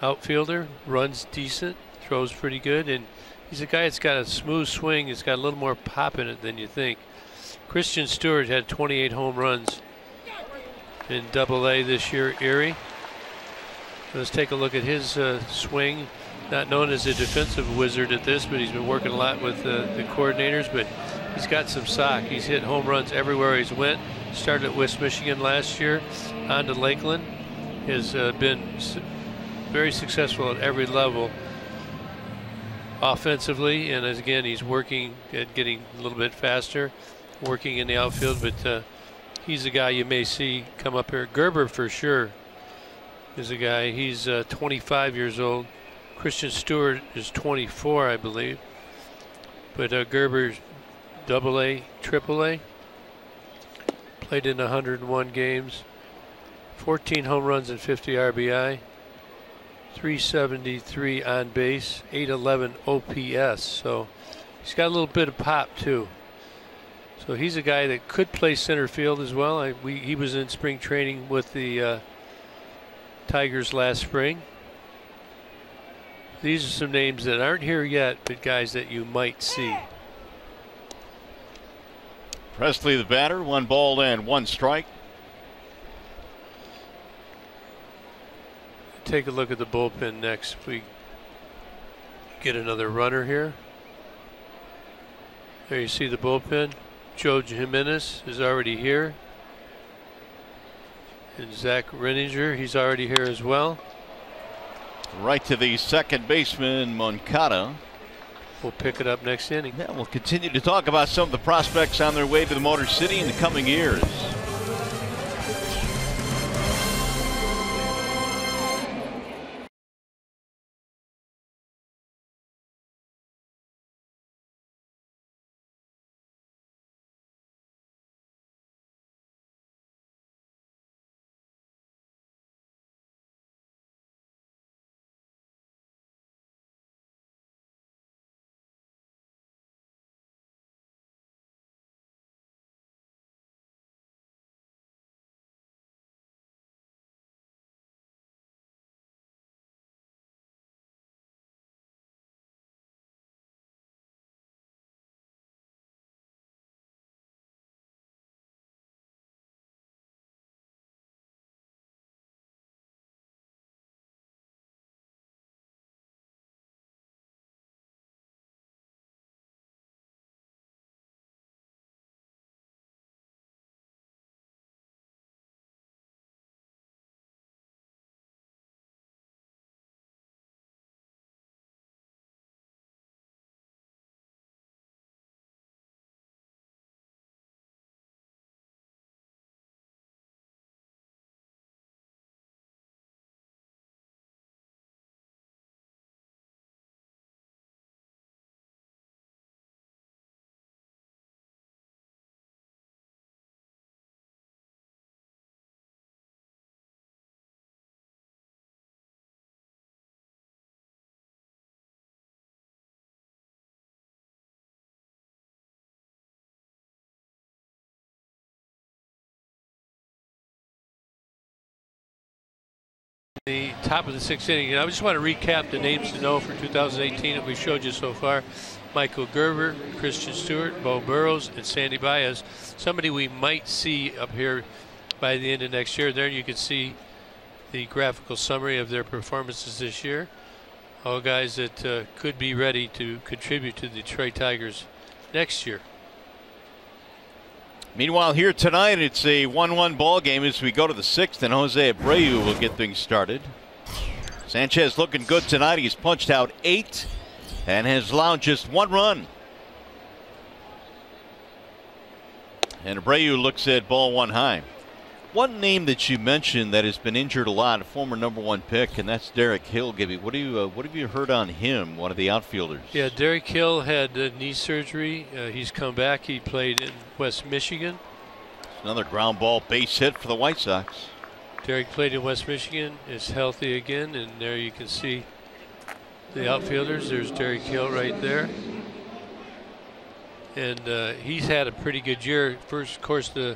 outfielder. Runs decent. Throws pretty good. And he's a guy that's got a smooth swing. It's got a little more pop in it than you think. Christian Stewart had 28 home runs in AA this year at Erie. Let's take a look at his swing. Not known as a defensive wizard at this, but he's been working a lot with the coordinators, but he's got some sock. He's hit home runs everywhere he's went. Started at West Michigan last year, on to Lakeland. Has been very successful at every level offensively, and as again, he's working at getting a little bit faster, working in the outfield, but he's a guy you may see come up here. Gerber for sure is a guy. He's 25 years old. Christian Stewart is 24, I believe. But Gerber's AA, AAA. Played in 101 games. 14 home runs and 50 RBI. 373 on base. 811 OPS. So he's got a little bit of pop too. So he's a guy that could play center field as well. He was in spring training with the Tigers last spring. These are some names that aren't here yet, but guys that you might see. Presley the batter, 1 ball and 1 strike. Take a look at the bullpen next. We get another runner here. There you see the bullpen. Joe Jimenez is already here. And Zach Renninger, he's already here as well. Right to the second baseman, Moncada. we'll pick it up next inning. Yeah, we'll continue to talk about some of the prospects on their way to the Motor City in the coming years. The top of the 6th inning. I just want to recap the names to know for 2018 that we showed you so far. Michael Gerber, Christian Stewart, Bo Burrows, and Sandy Baez. Somebody we might see up here by the end of next year. There you can see the graphical summary of their performances this year. All guys that could be ready to contribute to the Detroit Tigers next year. Meanwhile, here tonight, it's a 1-1 ball game as we go to the 6th, and Jose Abreu will get things started. Sanchez looking good tonight. He's punched out 8 and has allowed just 1 run. And Abreu looks at ball 1 high. One name that you mentioned that has been injured a lot, a former #1 pick, and that's Derek Hill. Gibby, what have you heard on him, one of the outfielders? Yeah, Derek Hill had knee surgery. He's come back. He played in West Michigan. Another ground ball base hit for the White Sox. Derek played in West Michigan, is healthy again, and there you can see the outfielders. There's Derek Hill right there. And he's had a pretty good year. Of course, the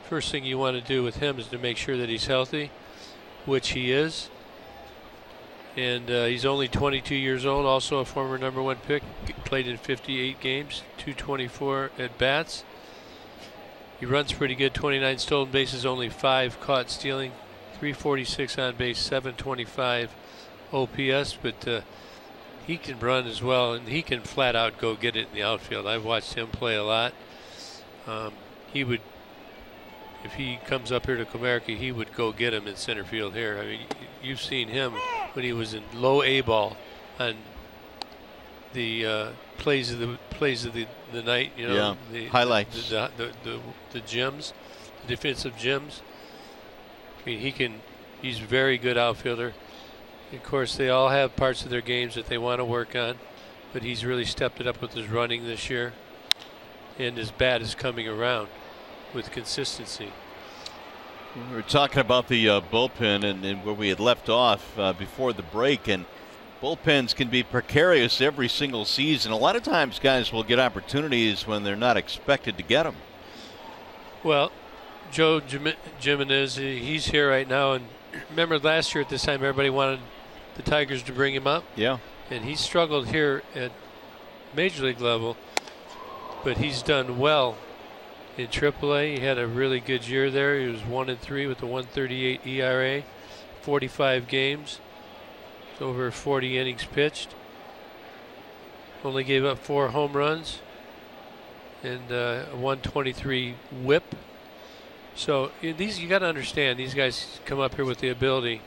first thing you want to do with him is to make sure that he's healthy, which he is. And he's only 22 years old, also a former #1 pick. Played in 58 games, 224 at bats. He runs pretty good, 29 stolen bases, only 5 caught stealing, 346 on base, 725 OPS. But he can run as well, and he can flat out go get it in the outfield. I've watched him play a lot. He would, if he comes up here to Comerica, he would go get him in center field here. I mean, you've seen him when he was in low A ball on the plays of the night. You know, yeah, the highlights, the gyms, the defensive gyms. I mean, he's a very good outfielder. Of course, they all have parts of their games that they want to work on, but he's really stepped it up with his running this year, and his bat is coming around with consistency. We were talking about the bullpen and where we had left off before the break, and bullpens can be precarious every single season. A lot of times guys will get opportunities when they're not expected to get them. Well, Joe Jimenez, he's here right now, and remember last year at this time everybody wanted the Tigers to bring him up. Yeah. And he struggled here at Major League level, but he's done well in AAA. He had a really good year there. He was 1-3 with a 1.38 ERA, 45 games, over 40 innings pitched. Only gave up 4 home runs and a 123 WHIP. So these, you got to understand, these guys come up here with the ability.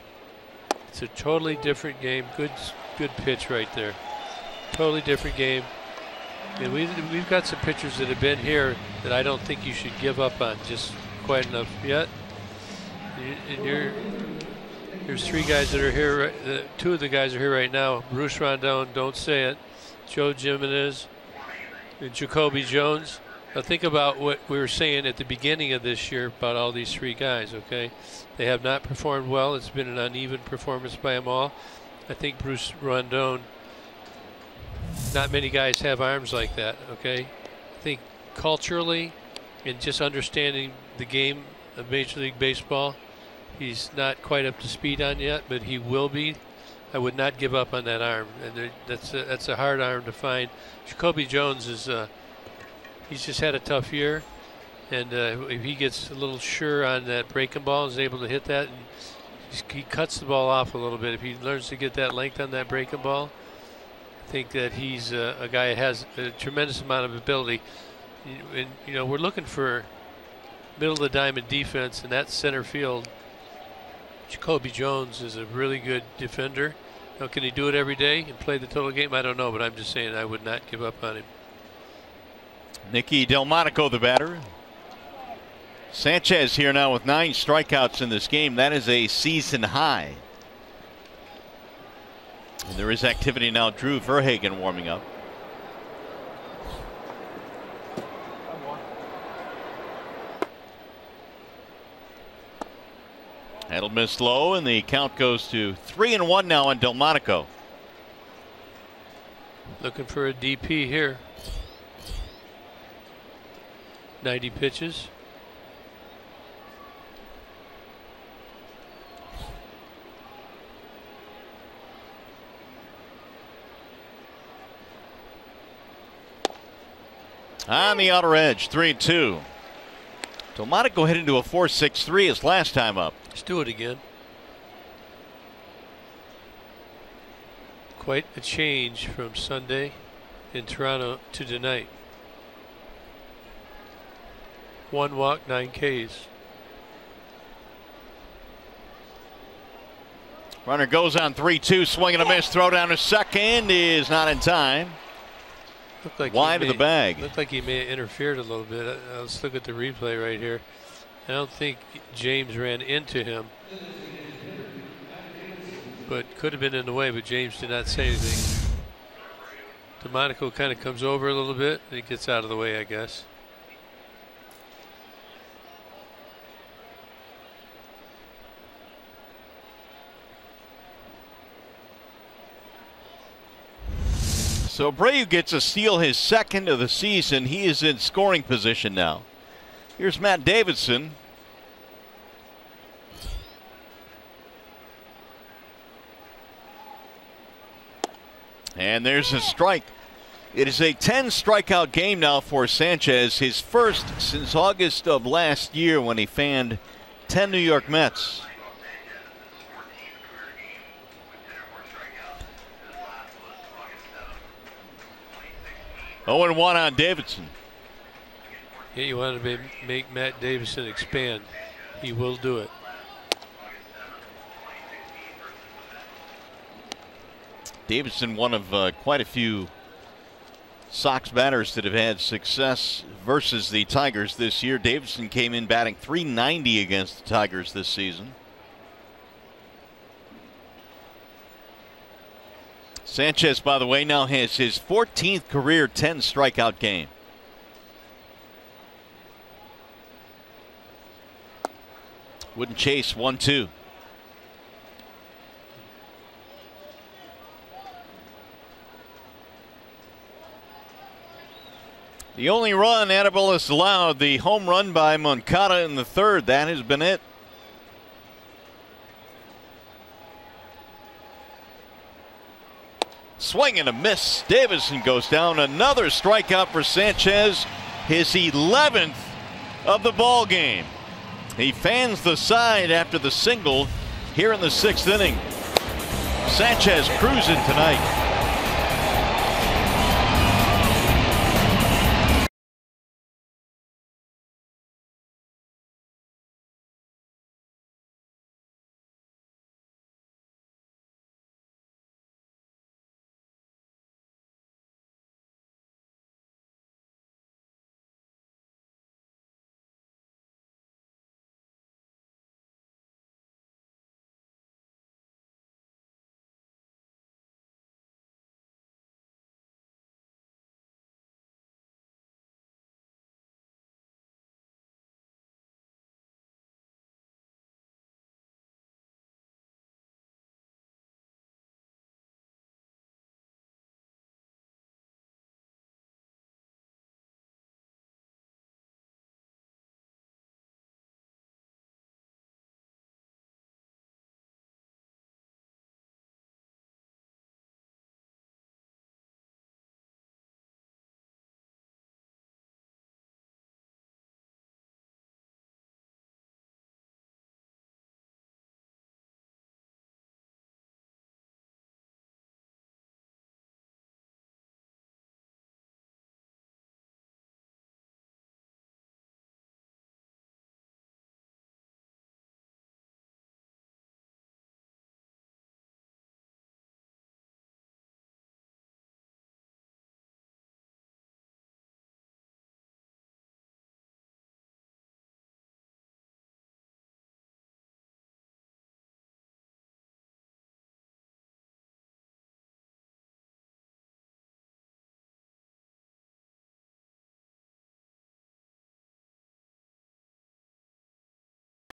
It's a totally different game. Good pitch right there. Totally different game. And we've got some pitchers that have been here that I don't think you should give up on just quite enough yet. There's 3 guys that are here. 2 of the guys are here right now. Bruce Rondon, don't say it. Joe Jimenez and Jacoby Jones. Now think about what we were saying at the beginning of this year about all these 3 guys, okay? They have not performed well. It's been an uneven performance by them all. I think Bruce Rondon, not many guys have arms like that, okay? I think culturally and just understanding the game of Major League Baseball, he's not quite up to speed on yet, but he will be. I would not give up on that arm, and that's a hard arm to find. Jacoby Jones is he's just had a tough year, and if he gets a little sure on that breaking ball, is able to hit that, and he cuts the ball off a little bit. If he learns to get that length on that breaking ball, I think that he's a guy that has a tremendous amount of ability. And you know, we're looking for middle of the diamond defense in that center field. Jacoby Jones is a really good defender. Now, can he do it every day and play the total game? I don't know, but I'm just saying I would not give up on him. Nicky Delmonico, the batter. Sanchez here now with 9 strikeouts in this game. That is a season high. And there is activity now. Drew Verhagen warming up. That'll miss low, and the count goes to 3-1 now on Delmonico. Looking for a DP here. 90 pitches. On the outer edge, 3-2. Delmonico hit into a 4.63 his last time up. Let's do it again. Quite a change from Sunday in Toronto to tonight. 1 walk, 9 Ks. Runner goes on 3-2, swing and a miss, throw down to second is not in time. Looked like wide of the bag. Looked like he may have interfered a little bit. Let's look at the replay right here. I don't think James ran into him, but could have been in the way, but James did not say anything. Delmonico kind of comes over a little bit and he gets out of the way, I guess. So Abreu gets a steal, his second of the season. He is in scoring position now. Here's Matt Davidson. And there's a strike. It is a 10 strikeout game now for Sanchez, his first since August of last year when he fanned 10 New York Mets. Oh, and 1 on Davidson. Yeah, you want to make Matt Davidson expand. He will do it. Davidson, one of quite a few Sox batters that have had success versus the Tigers this year. Davidson came in batting .390 against the Tigers this season. Sanchez, by the way, now has his 14th career 10 strikeout game. Wouldn't chase 1-2. The only run Anibal allowed, the home run by Moncada in the third. That has been it. Swing and a miss. Davidson goes down. Another strikeout for Sanchez, his 11th of the ball game. He fans the side after the single here in the 6th inning. Sanchez cruising tonight.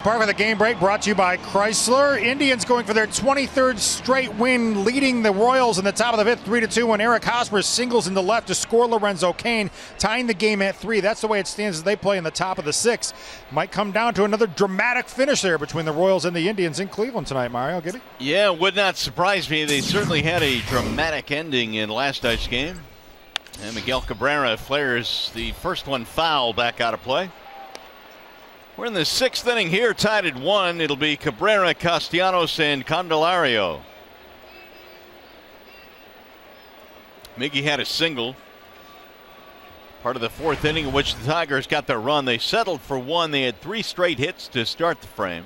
Part of the game break brought to you by Chrysler. Indians going for their 23rd straight win, leading the Royals in the top of the fifth 3-2 when Eric Hosmer singles into left to score Lorenzo Cain, tying the game at 3. That's the way it stands as they play in the top of the 6th. Might come down to another dramatic finish there between the Royals and the Indians in Cleveland tonight, Mario. Gibby? Yeah, would not surprise me. They certainly had a dramatic ending in last night's game. And Miguel Cabrera flares the first one foul back out of play. We're in the 6th inning here, tied at 1. It'll be Cabrera, Castellanos, and Candelario. Miggy had a single. Part of the 4th inning in which the Tigers got their run. They settled for 1. They had 3 straight hits to start the frame.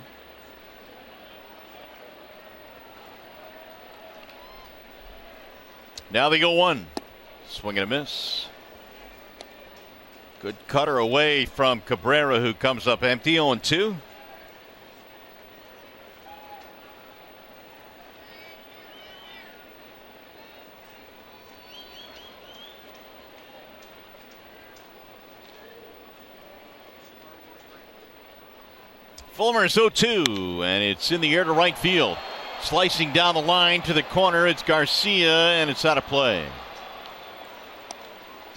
Now they go 1. Swing and a miss. Good cutter away from Cabrera, who comes up empty. 0-2. Fulmer's 0-2, and it's in the air to right field. Slicing down the line to the corner, it's Garcia, and it's out of play.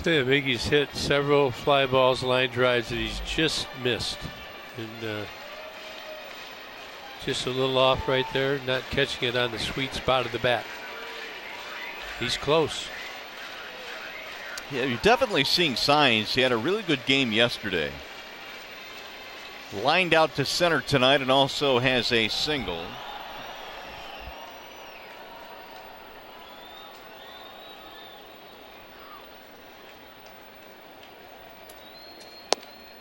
Miggy's hit several fly balls, line drives that he's just missed. And just a little off right there, not catching it on the sweet spot of the bat. He's close. Yeah, you're definitely seeing signs. He had a really good game yesterday. Lined out to center tonight and also has a single.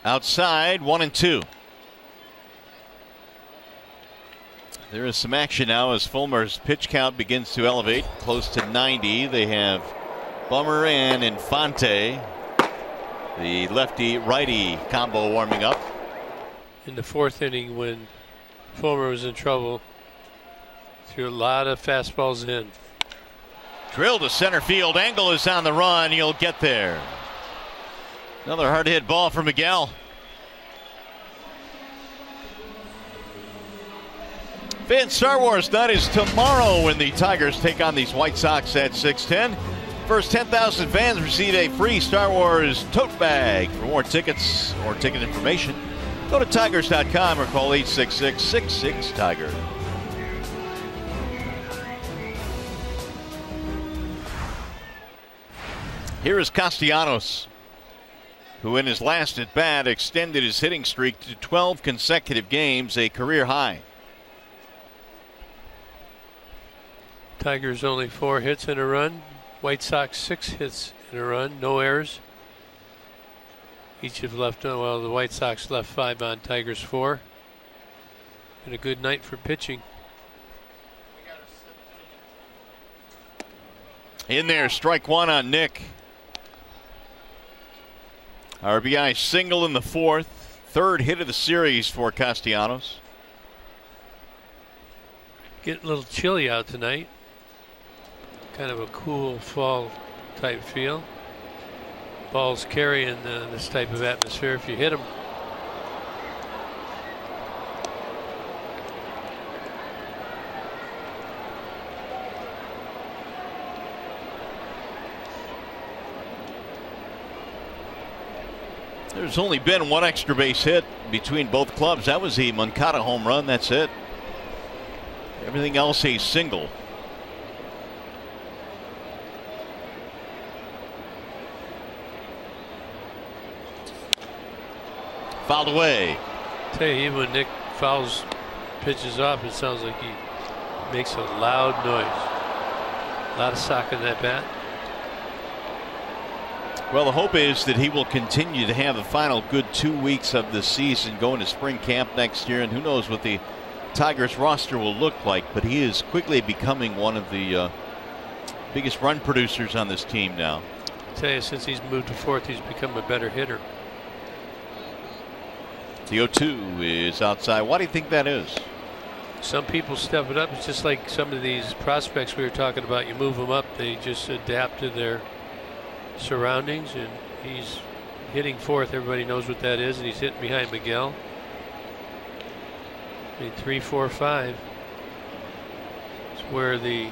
Outside, 1-2. There is some action now as Fulmer's pitch count begins to elevate close to 90. They have Bummer and Infante, the lefty-righty combo, warming up. In the 4th inning, when Fulmer was in trouble, threw a lot of fastballs in. Drilled to center field. Engel is on the run. He'll get there. Another hard hit ball for Miguel. Fan Star Wars night is tomorrow when the Tigers take on these White Sox at 6:10. First 10,000 fans receive a free Star Wars tote bag. For more tickets or ticket information, go to Tigers.com or call 866-66-TIGER. Here is Castellanos, who in his last at bat extended his hitting streak to 12 consecutive games, a career high. Tigers only 4 hits in a run. White Sox 6 hits in a run, no errors. Each have left, well, the White Sox left 5 on, Tigers 4. Been a good night for pitching. In there, strike 1 on Nick. RBI single in the 4th, 3rd hit of the series for Castellanos. Getting a little chilly out tonight. Kind of a cool fall type feel. Balls carrying this type of atmosphere if you hit them. There's only been 1 extra base hit between both clubs. That was the Moncada home run. That's it. Everything else a single. Fouled away. Tell you, even when Nick fouls pitches off, it sounds like he makes a loud noise. A lot of sock in that bat. Well, the hope is that he will continue to have the final good 2 weeks of the season, going to spring camp next year, and who knows what the Tigers roster will look like, but he is quickly becoming one of the biggest run producers on this team now. I tell you, since he's moved to 4th, he's become a better hitter. The 0-2 is outside. Why do you think that is? Some people step it up. It's just like some of these prospects we were talking about. You move them up, they just adapt to their surroundings, and he's hitting 4th. Everybody knows what that is, and he's hitting behind Miguel. 3, 4, 5. It's where the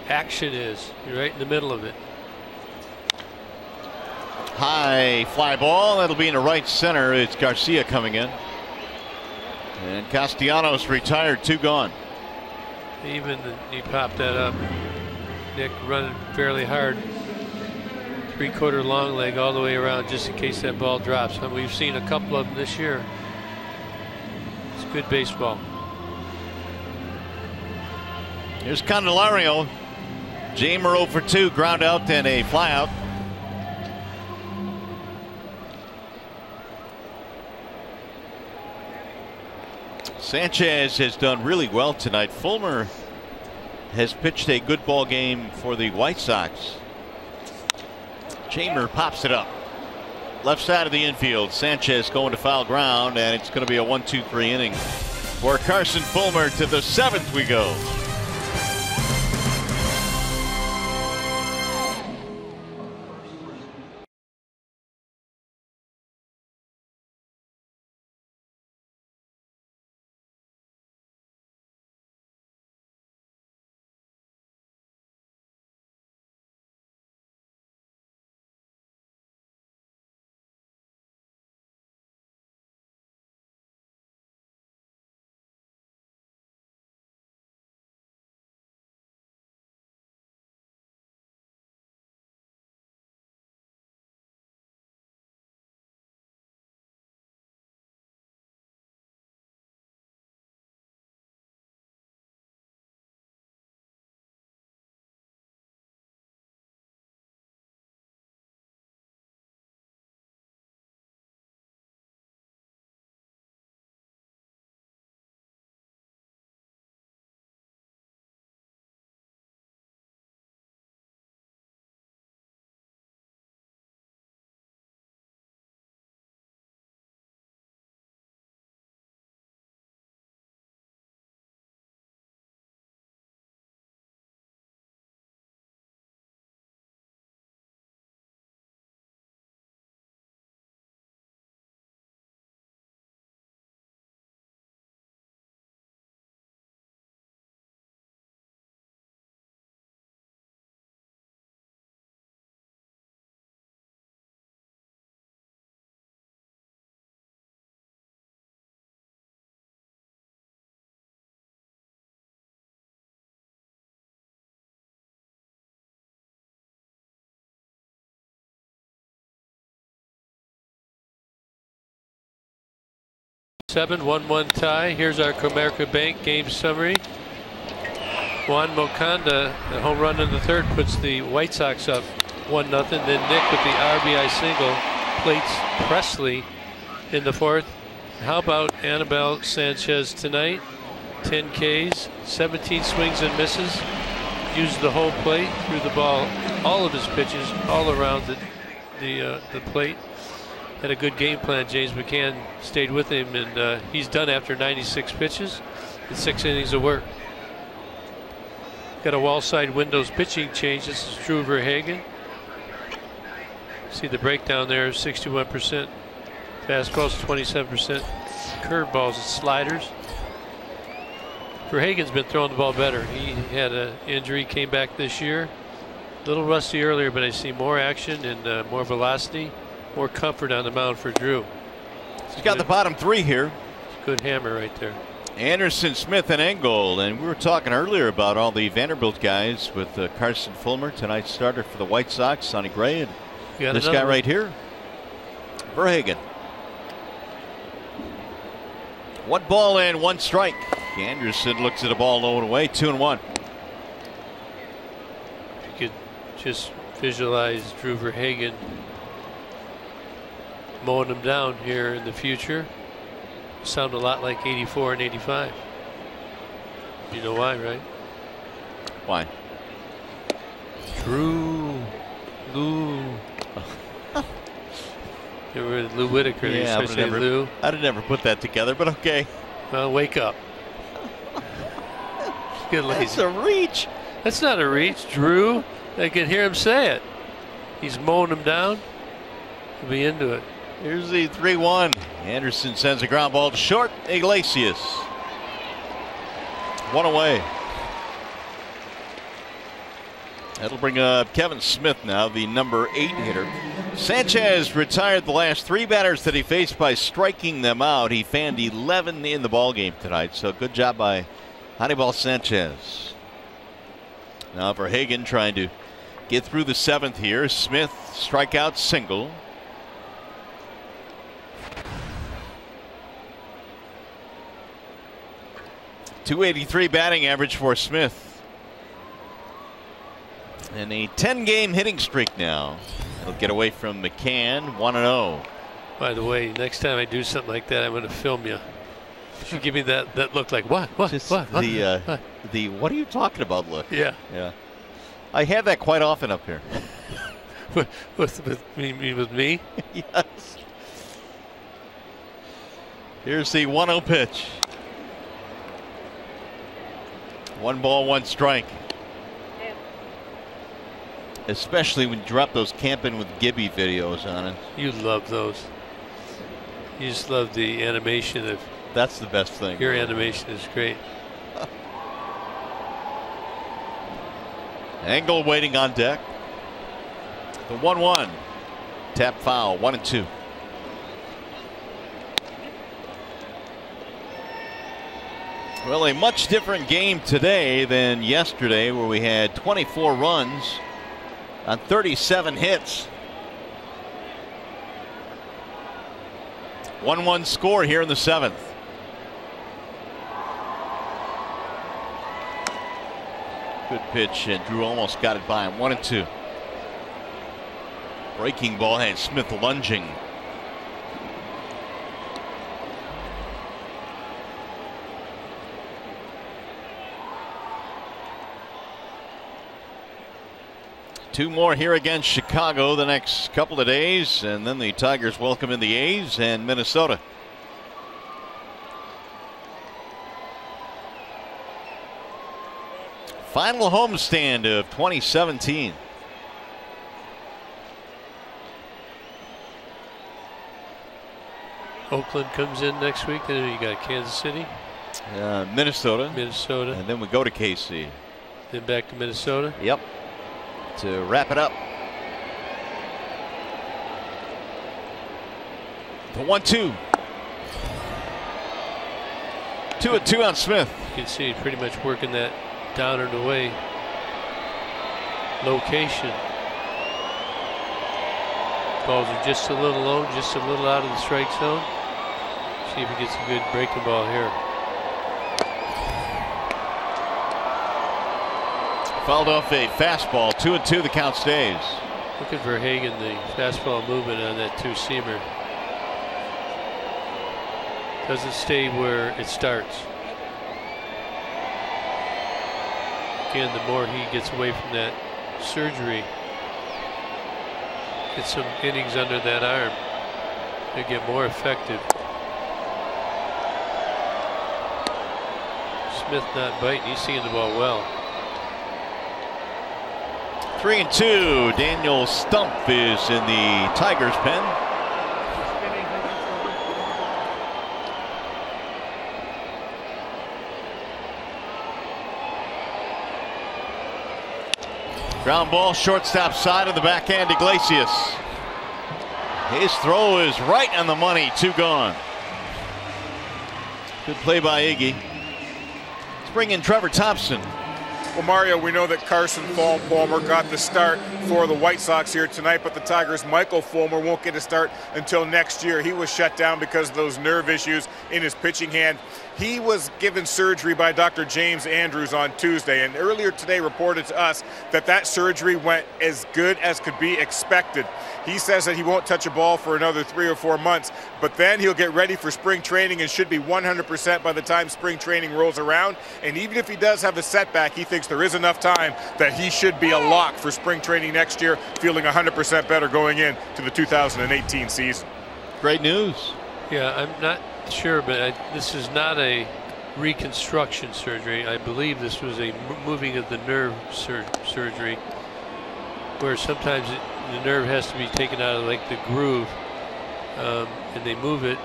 action is. You're right in the middle of it. High fly ball. That'll be in the right center. It's Garcia coming in. And Castellanos retired, 2 gone. Even he popped that up. Nick running fairly hard. 3/4 long leg all the way around just in case that ball drops. And we've seen a couple of them this year. It's good baseball. Here's Candelario. Jamer 0 for 2, ground out and a fly out. Sanchez has done really well tonight. Fulmer has pitched a good ball game for the White Sox. Jamer pops it up. Left side of the infield. Sanchez going to foul ground, and it's going to be a 1-2-3 inning for Carson Fulmer. To the 7th we go. Seven, 1-1 tie. Here's our Comerica Bank game summary. Juan Moncada, a home run in the 3rd, puts the White Sox up 1-0. Then Nick with the RBI single plates Presley in the 4th. How about Anibal Sanchez tonight? 10 Ks, 17 swings and misses. Used the whole plate, threw the ball, all of his pitches, all around the plate. Had a good game plan. James McCann stayed with him, and he's done after 96 pitches and 6 innings of work. Got a wall side windows pitching change. This is Drew Verhagen. See the breakdown there, 61%. Fastballs, 27%. Curveballs and sliders. Verhagen's been throwing the ball better. He had an injury, came back this year. A little rusty earlier, but I see more action and more velocity. More comfort on the mound for Drew. He's got the bottom 3 here. Good hammer right there. Anderson, Smith, and Engel. And we were talking earlier about all the Vanderbilt guys with Carson Fulmer, tonight's starter for the White Sox, Sonny Gray, and this guy right here, Verhagen. 1 ball and 1 strike. Anderson looks at the ball low and away, 2-1. If you could just visualize Drew Verhagen mowing them down here in the future. Sound a lot like 84 and 85. You know why, right? Why? Drew, Lou. They were Lou Whitaker. Yeah, I'd have never put that together, but okay. Well, wake up. Good lazy. That's a reach. That's not a reach, Drew. I can hear him say it. He's mowing them down. He'll be into it. Here's the 3-1. Anderson sends a ground ball to short. Iglesias One away. That'll bring up Kevin Smith now, the number 8 hitter. Sanchez retired the last 3 batters that he faced by striking them out. He fanned 11 in the ballgame tonight, so good job by Hannibal Sanchez. Now for Hagen, trying to get through the 7th here. Smith, strikeout single. .283 batting average for Smith. And a 10-game hitting streak now. He'll get away from McCann, 1-0. By the way, next time I do something like that, I'm going to film you. You should give me that look like, what? What? The what are you talking about look? Yeah. Yeah. I have that quite often up here. with me? Yes. Here's the 1-0 pitch. 1 ball, 1 strike. Especially when you drop those Camping with Gibby videos on it. You love those. You just love the animation of. That's the best thing. Your animation is great. Engel waiting on deck. The 1-1. Tap foul, 1-2. Well, a much different game today than yesterday, where we had 24 runs on 37 hits. 1-1 score here in the 7th. Good pitch, and Drew almost got it by him. 1-2. Breaking ball, and Smith lunging. Two more here against Chicago the next couple of days, and then the Tigers welcome in the A's and Minnesota. Final homestand of 2017. Oakland comes in next week. Then you got Kansas City, Minnesota, and then we go to KC. Then back to Minnesota. Yep. To wrap it up. The 1-2. 2-2 on Smith. You can see pretty much working that down and away location. Balls are just a little low, just a little out of the strike zone. See if he gets a good breaking ball here. Fouled off a fastball. 2-2, the count stays. Looking for Hagen, the fastball movement on that 2-seamer. Doesn't stay where it starts. Again, the more he gets away from that surgery, get some innings under that arm, they get more effective. Smith not biting, he's seeing the ball well. 3-2. Daniel Stump is in the Tigers' pen. Ground ball, shortstop side of the backhand, Iglesias. His throw is right on the money. 2 gone. Good play by Iggy. Let's bring in Trevor Thompson. Well, Mario, we know that Carson Fulmer got the start for the White Sox here tonight, but the Tigers' Michael Fulmer won't get a start until next year. He was shut down because of those nerve issues in his pitching hand. He was given surgery by Dr. James Andrews on Tuesday, and earlier today reported to us that that surgery went as good as could be expected. He says that he won't touch a ball for another 3 or 4 months, but then he'll get ready for spring training and should be 100% by the time spring training rolls around. And even if he does have a setback, he thinks there is enough time that he should be a lock for spring training next year, feeling 100% better going into the 2018 season. Great news. Yeah, I'm not sure, but this is not a reconstruction surgery. I believe this was a moving of the nerve surgery, where sometimes the nerve has to be taken out of like the groove, and they move it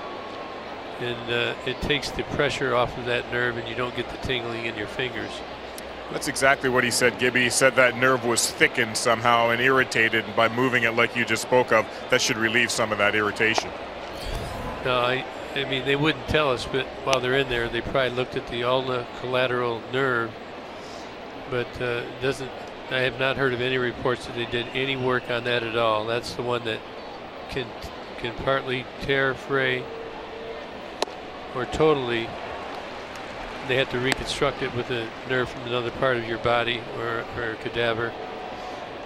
and it takes the pressure off of that nerve, and you don't get the tingling in your fingers. That's exactly what he said, Gibby. He said that nerve was thickened somehow and irritated, and by moving it like you just spoke of, that should relieve some of that irritation. No, I mean, they wouldn't tell us, but while they're in there, they probably looked at the ulnar collateral nerve, but I have not heard of any reports that they did any work on that at all. That's the one that can partly tear, fray, or totally. They have to reconstruct it with a nerve from another part of your body or a cadaver,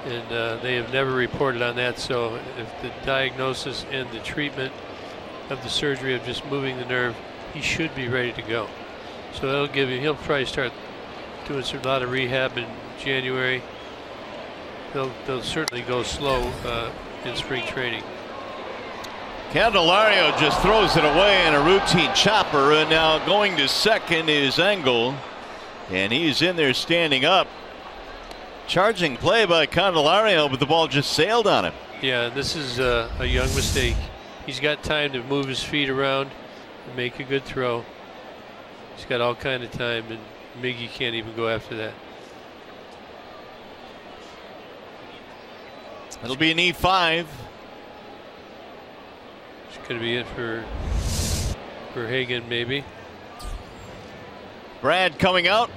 and they have never reported on that. So if the diagnosis and the treatment of the surgery of just moving the nerve, he should be ready to go. So that'll give him, he'll probably start doing a lot of rehab in January. They'll certainly go slow in spring training. Candelario just throws it away in a routine chopper, and now going to second is Engel, and he's in there standing up. Charging play by Candelario, but the ball just sailed on him. Yeah, this is a young mistake. He's got time to move his feet around and make a good throw. He's got all kind of time, and Miggy can't even go after that. It'll be an E5. It's going to be it for Hagen, maybe. Brad coming out,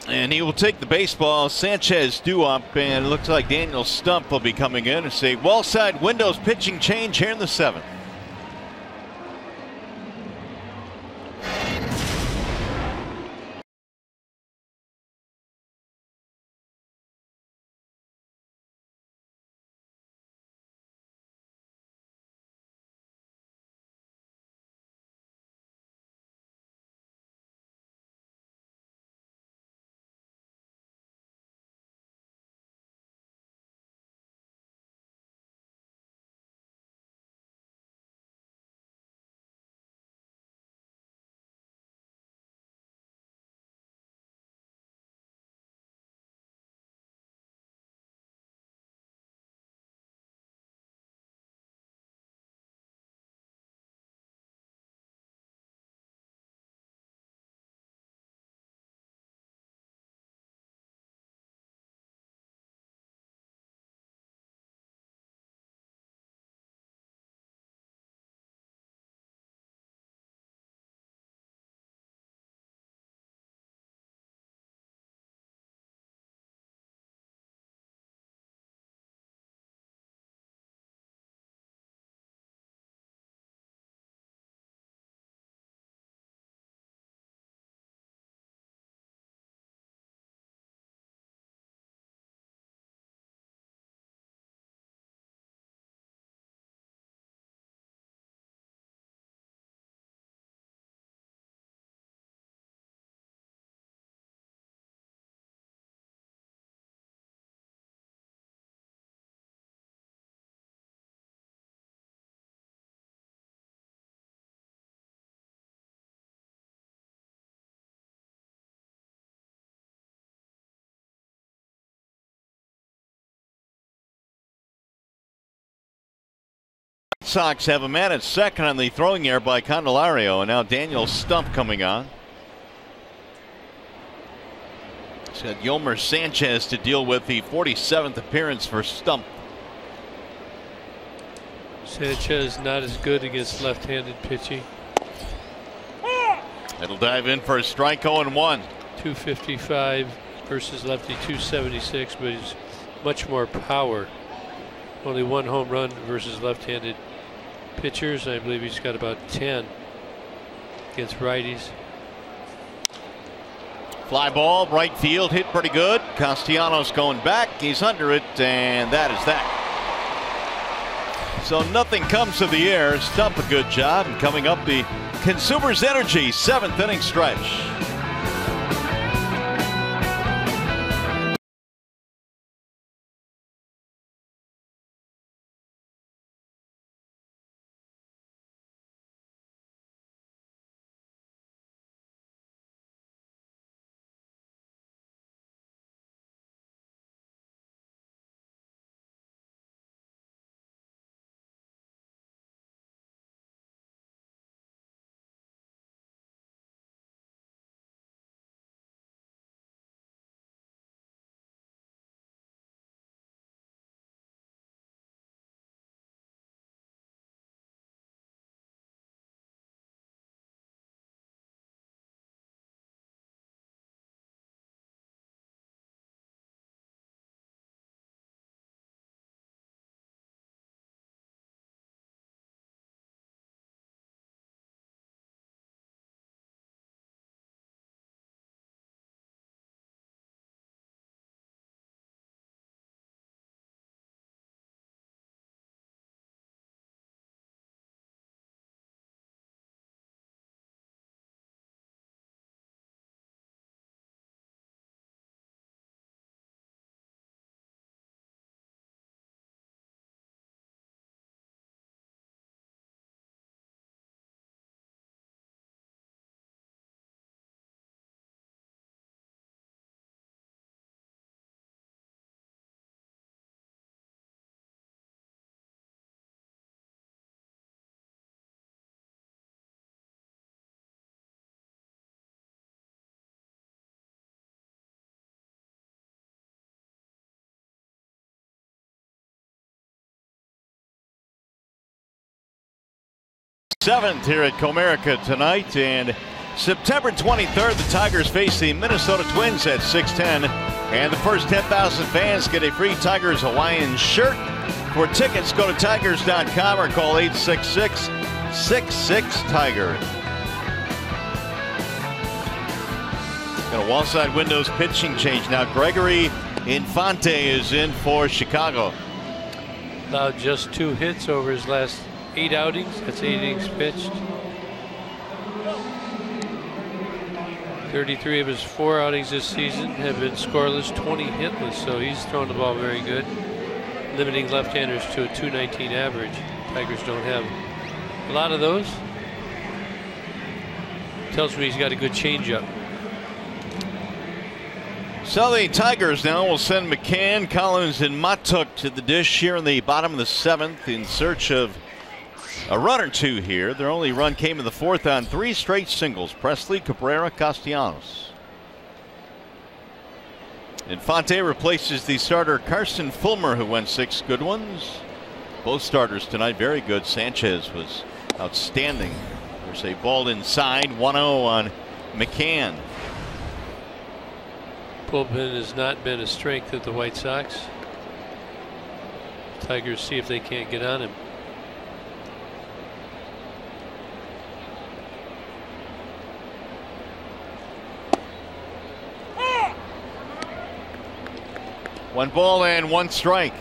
and he will take the baseball. Sanchez due up, and it looks like Daniel Stump will be coming in. It's a wall side windows pitching change here in the 7th. Sox have a man at second on the throwing error by Candelario, and now Daniel Stump coming on. He's got Yomer Sanchez to deal with, the 47th appearance for Stump. Sanchez not as good against left-handed pitching. It'll dive in for a strike. 0-1. 255 versus lefty 276, but he's much more power. Only one home run versus left-handed pitchers. I believe he's got about 10 against righties. Fly ball, right field, hit pretty good. Castellanos going back. He's under it, and that is that. So nothing comes of the air. Stump a good job, and coming up, the Consumers Energy 7th inning stretch. 7th here at Comerica tonight, and September 23rd the Tigers face the Minnesota Twins at 6:10, and the first 10,000 fans get a free Tigers Hawaiian shirt. For tickets, go to tigers.com or call 866-66-TIGER. Got a wall side windows pitching change now. Gregory Infante is in for Chicago. Allowed just 2 hits over his last 8 outings. That's 8 innings pitched. 33 of his 4 outings this season have been scoreless, 20 hitless, so he's thrown the ball very good, limiting left-handers to a .219 average. Tigers don't have a lot of those. Tells me he's got a good changeup. So the Tigers now will send McCann, Collins, and Matuk to the dish here in the bottom of the 7th in search of a run or 2 here. Their only run came in the 4th on 3 straight singles. Presley, Cabrera, Castellanos. Infante replaces the starter Carson Fulmer, who went 6 good ones. Both starters tonight very good. Sanchez was outstanding. There's a ball inside, 1-0 on McCann. Bullpen has not been a strength of the White Sox. Tigers see if they can't get on him. One ball and 1 strike.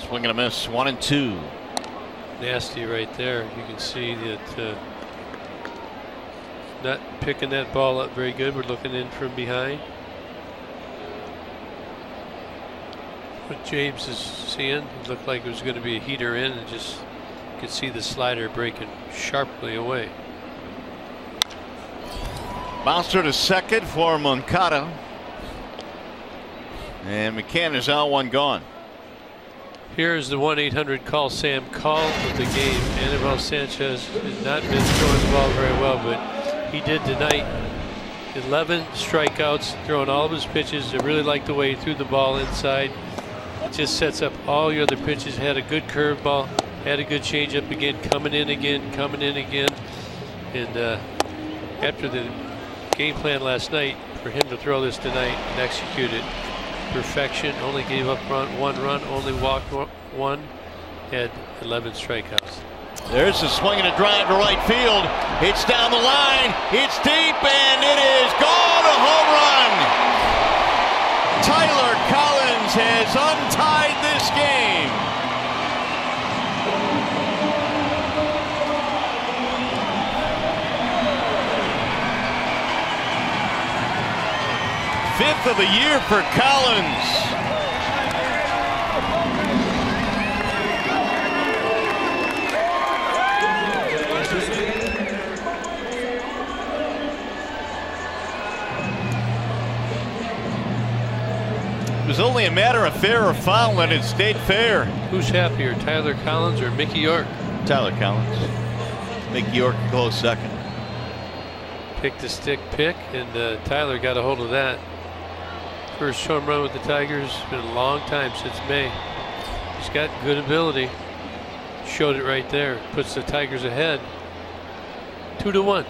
Swing and a miss, 1-2. Nasty right there. You can see that not picking that ball up very good. We're looking in from behind. What James is seeing, it looked like it was going to be a heater in, and just you could see the slider breaking sharply away. Bouncer to second for Moncada. And McCann is out, 1 gone. Here's the 1-800 call Sam call of the game. Anibal Sanchez has not been throwing the ball very well, but he did tonight. 11 strikeouts, throwing all of his pitches. I really like the way he threw the ball inside. It just sets up all your other pitches. Had a good curveball, had a good changeup again, coming in again. And after the game plan last night, for him to throw this tonight and execute it, perfection. Only gave up 1 run, only walked 1, had 11 strikeouts. There's a swing and a drive to right field. It's down the line, it's deep, and it is gone, a home run. Tyler Collins has untied this game. Fifth of the year for Collins. It was only a matter of fair or foul, and it stayed fair. Who's happier, Tyler Collins or Mickey York? Tyler Collins. Mickey York close second. Pick the stick pick, and Tyler got a hold of that. First home run with the Tigers. It's been a long time, since May. He's got good ability. Showed it right there. Puts the Tigers ahead. 2-1.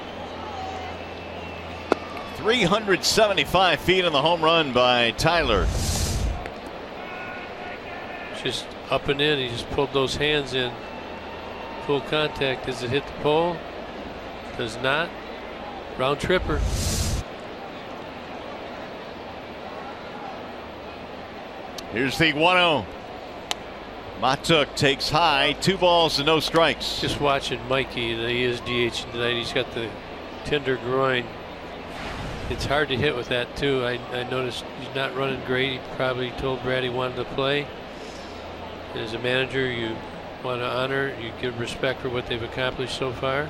375 feet on the home run by Tyler. Just up and in. He just pulled those hands in. Full contact. Does it hit the pole? Does not. Round tripper. Here's the 1-0. Matuk takes high, 2 balls and no strikes. Just watching Mikey, and he is DH tonight. He's got the tender groin. It's hard to hit with that too. I noticed he's not running great. He probably told Brad he wanted to play. As a manager, you want to honor, you give respect for what they've accomplished so far.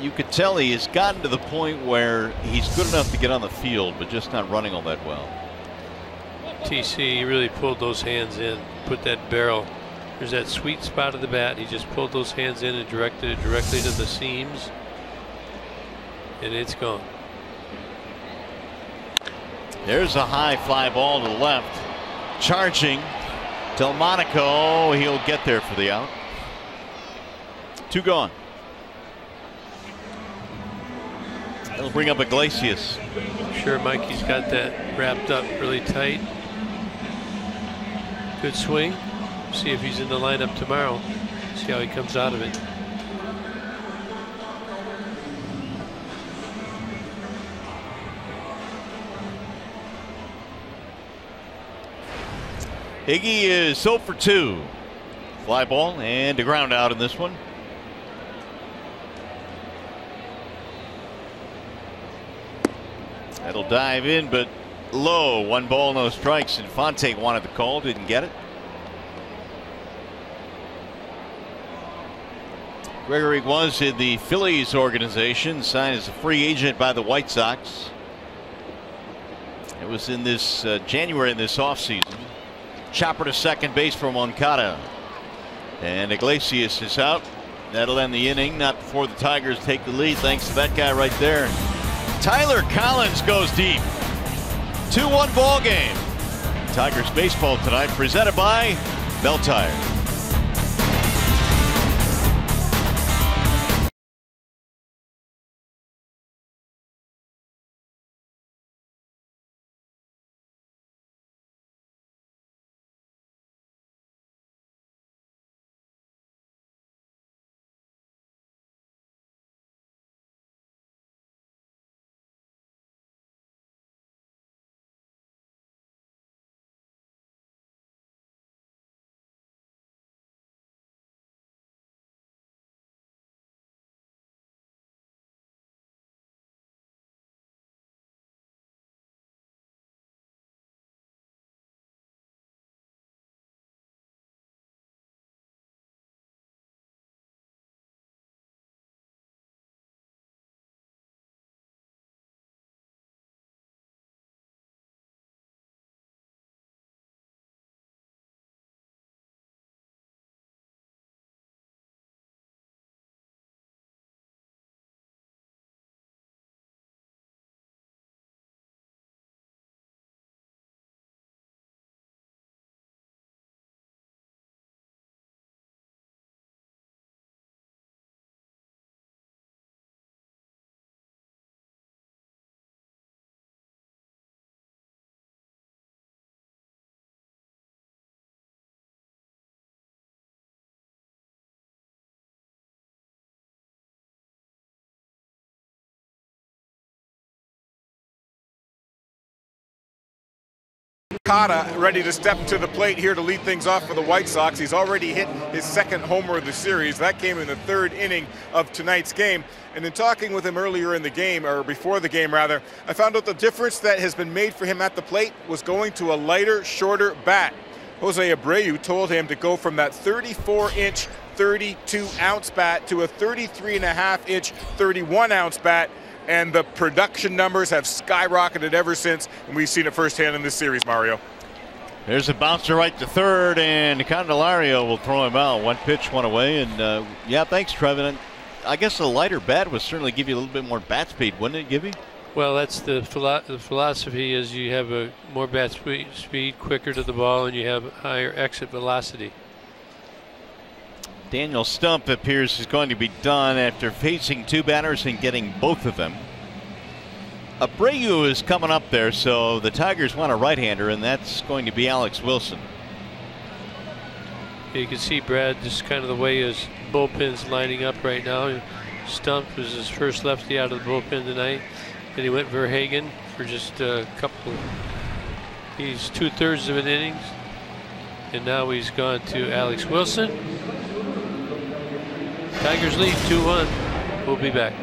You could tell he has gotten to the point where he's good enough to get on the field, but just not running all that well. TC really pulled those hands in, put that barrel There's that sweet spot of the bat. He just pulled those hands in and directed it directly to the seams, and it's gone. There's a high fly ball to the left. Charging Delmonico. He'll get there for the out. 2 gone. That'll bring up Iglesias. I'm sure Mikey's got that wrapped up really tight. Good swing. See if he's in the lineup tomorrow. See how he comes out of it. Iggy is 0 for 2. Fly ball and a ground out in this one. That'll dive in, but low. 1 ball, no strikes. Infante wanted the call, didn't get it. Gregory was in the Phillies organization, signed as a free agent by the White Sox. It was in this January in this offseason. Chopper to second base for Moncada. And Iglesias is out. That'll end the inning. Not before the Tigers take the lead, thanks to that guy right there. Tyler Collins goes deep. 2-1 ball game. Tigers baseball tonight presented by Bell Tire. Moncada ready to step to the plate here to lead things off for the White Sox. He's already hit his 2nd homer of the series. That came in the 3rd inning of tonight's game. And in talking with him earlier in the game, or before the game rather, I found out the difference that has been made for him at the plate was going to a lighter, shorter bat. Jose Abreu told him to go from that 34-inch, 32-ounce bat to a 33.5-inch, 31-ounce bat. And the production numbers have skyrocketed ever since, and we've seen it firsthand in this series, Mario. There's a bouncer right to third, and Candelario will throw him out. 1 pitch, 1 away, and yeah, thanks, Trevin. I guess a lighter bat would certainly give you a little bit more bat speed, wouldn't it, Gibby? Well, that's the philosophy is you have a more bat speed, quicker to the ball, and you have higher exit velocity. Daniel Stump appears is going to be done after facing 2 batters and getting both of them. Abreu is coming up there, so the Tigers want a right-hander, and that's going to be Alex Wilson. You can see Brad just kind of the way his bullpen's lining up right now. Stump was his first lefty out of the bullpen tonight. Then he went Verhagen for just a couple. He's 2/3 of an innings, and now he's gone to Alex Wilson. Tigers lead 2-1. We'll be back.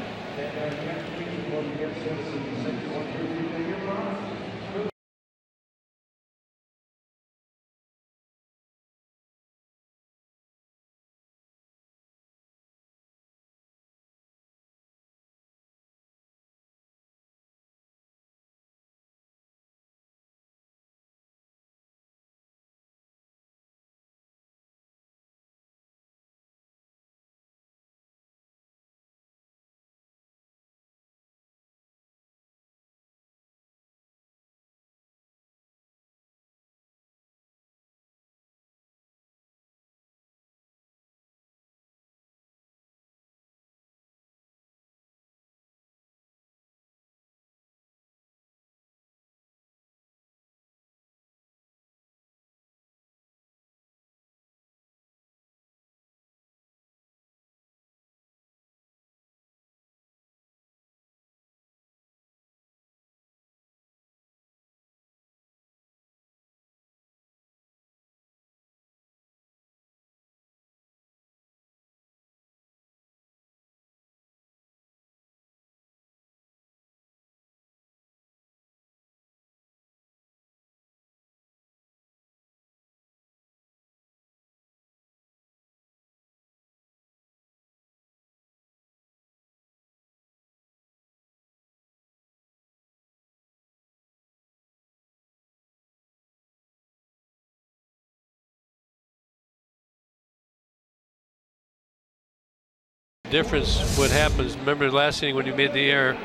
difference what happens. Remember the last inning when he made the error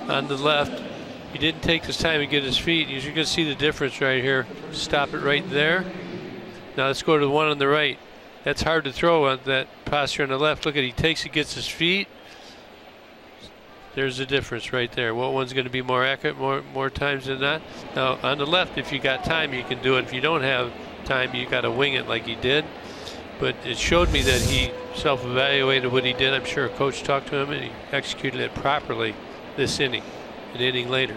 on the left, he didn't take his time to get his feet. You're going to see the difference right here. Stop it right there. Now let's go to the one on the right. That's hard to throw on that posture on the left. Look at, he takes it, gets his feet. There's the difference right there. What one's going to be more accurate more times than not? Now on the left, if you got time, you can do it. If you don't have time, you got to wing it like he did. But it showed me that he self-evaluated what he did. I'm sure a coach talked to him and he executed it properly this inning, an inning later.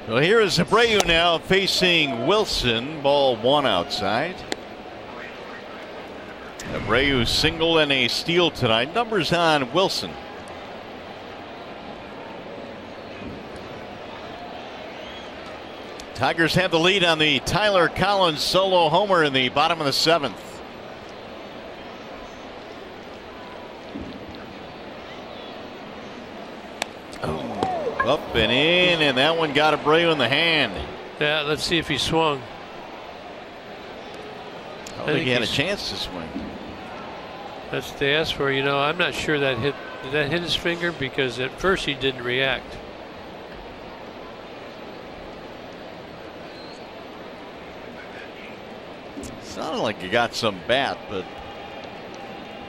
Well, here is Abreu now facing Wilson. Ball one outside. Abreu single and a steal tonight. Numbers on Wilson. Tigers have the lead on the Tyler Collins solo homer in the bottom of the 7th. Up and in, and that one got Abreu in the hand. Yeah, let's see if he swung. I don't think he had a chance to swing. That's what they asked for. You know, I'm not sure that hit. Did that hit his finger? Because at first he didn't react. Sounded like he got some bat, but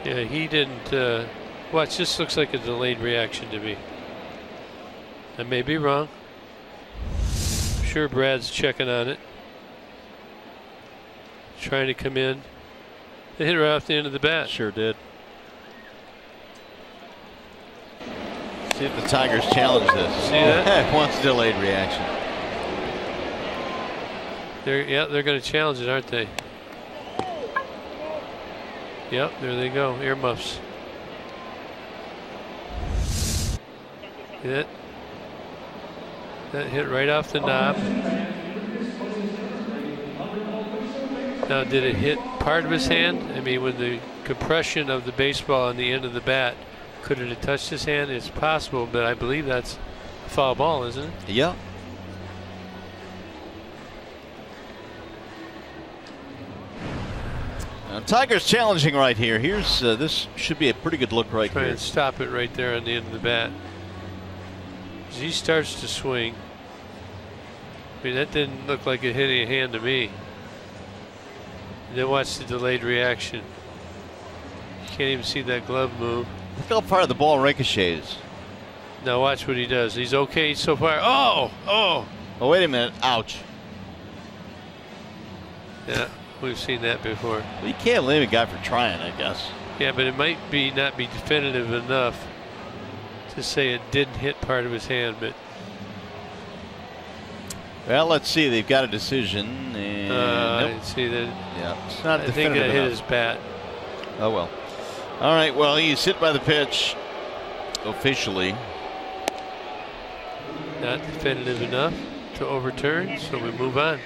yeah, he didn't. Watch, this looks like a delayed reaction to me. I may be wrong. I'm sure Brad's checking on it. Trying to come in. They hit it right off the end of the bat. Sure did. See if the Tigers challenge this. See that? Once delayed reaction. They're going to challenge it, aren't they? Yep, there they go. Earmuffs. See that? That hit right off the knob. Now, did it hit part of his hand? I mean, with the compression of the baseball on the end of the bat, could it have touched his hand? It's possible, but I believe that's a foul ball, isn't it? Yeah. Now, Tigers challenging right here. Here's this should be a pretty good look right Try here. and stop it right there on the end of the bat. As he starts to swing. I mean, that didn't look like it hit a hand to me. And then watch the delayed reaction. You can't even see that glove move. Look how far the ball ricochets. Now watch what he does. He's okay so far. Oh! Oh, wait a minute. Ouch. Yeah, we've seen that before. Well, you can't blame a guy for trying, I guess. Yeah, but it might be not be definitive enough to say it didn't hit part of his hand, but well, let's see. They've got a decision. And nope. I see that. Yeah, it's not I think definitive that hit enough. his bat. Oh well. All right. Well, he's hit by the pitch officially. Not definitive enough to overturn, so we move on.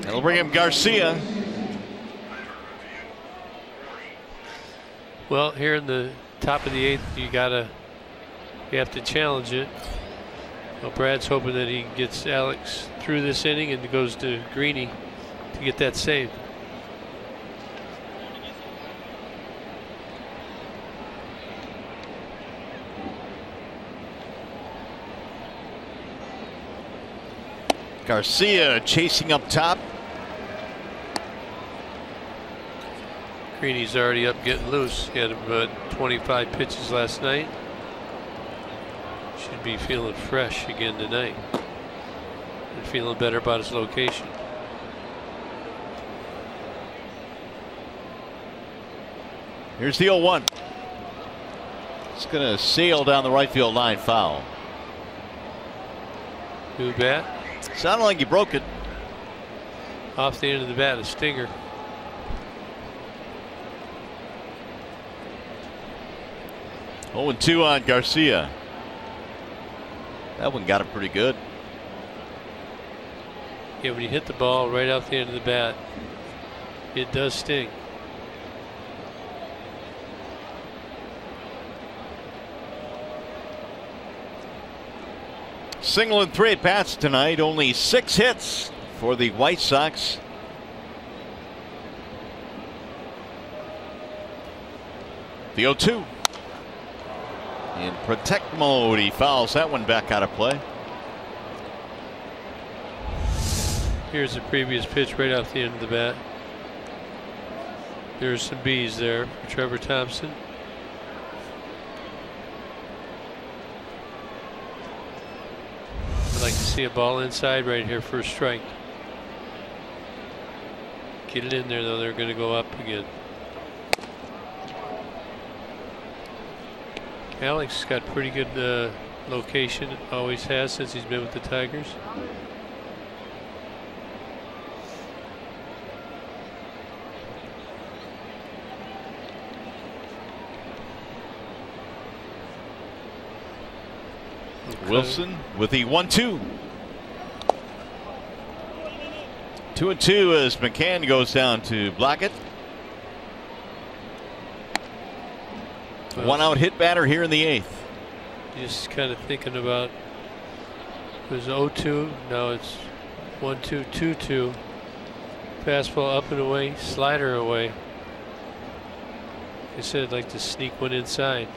That'll bring him Garcia. Well, here in the top of the 8th, you have to challenge it. Well, Brad's hoping that he gets Alex through this inning and goes to Greeny to get that saved. Garcia chasing up top. Greeny's already up getting loose. He had about 25 pitches last night. Should be feeling fresh again tonight and feeling better about his location. Here's the 0-1. It's going to sail down the right field line, foul. New bat. Sounded like he broke it. Off the end of the bat, a stinger. Oh, and 2 on Garcia. That one got him pretty good. Yeah, when you hit the ball right off the end of the bat, it does sting. Single and 3 at bats tonight. Only 6 hits for the White Sox. The 0-2. In protect mode, he fouls that one back out of play. Here's the previous pitch right off the end of the bat. There's some B's there for Trevor Thompson. I'd like to see a ball inside right here for a strike. Get it in there, though. They're going to go up again. Alex has got pretty good location. Always has since he's been with the Tigers. Wilson with the 1-2. 2-2 as McCann goes down to block it. Well, one out hit batter here in the 8th. Just kind of thinking about it was 0-2. Now it's 1-2, 2-2. Fastball up and away, slider away. Like I said, I'd like to sneak one inside.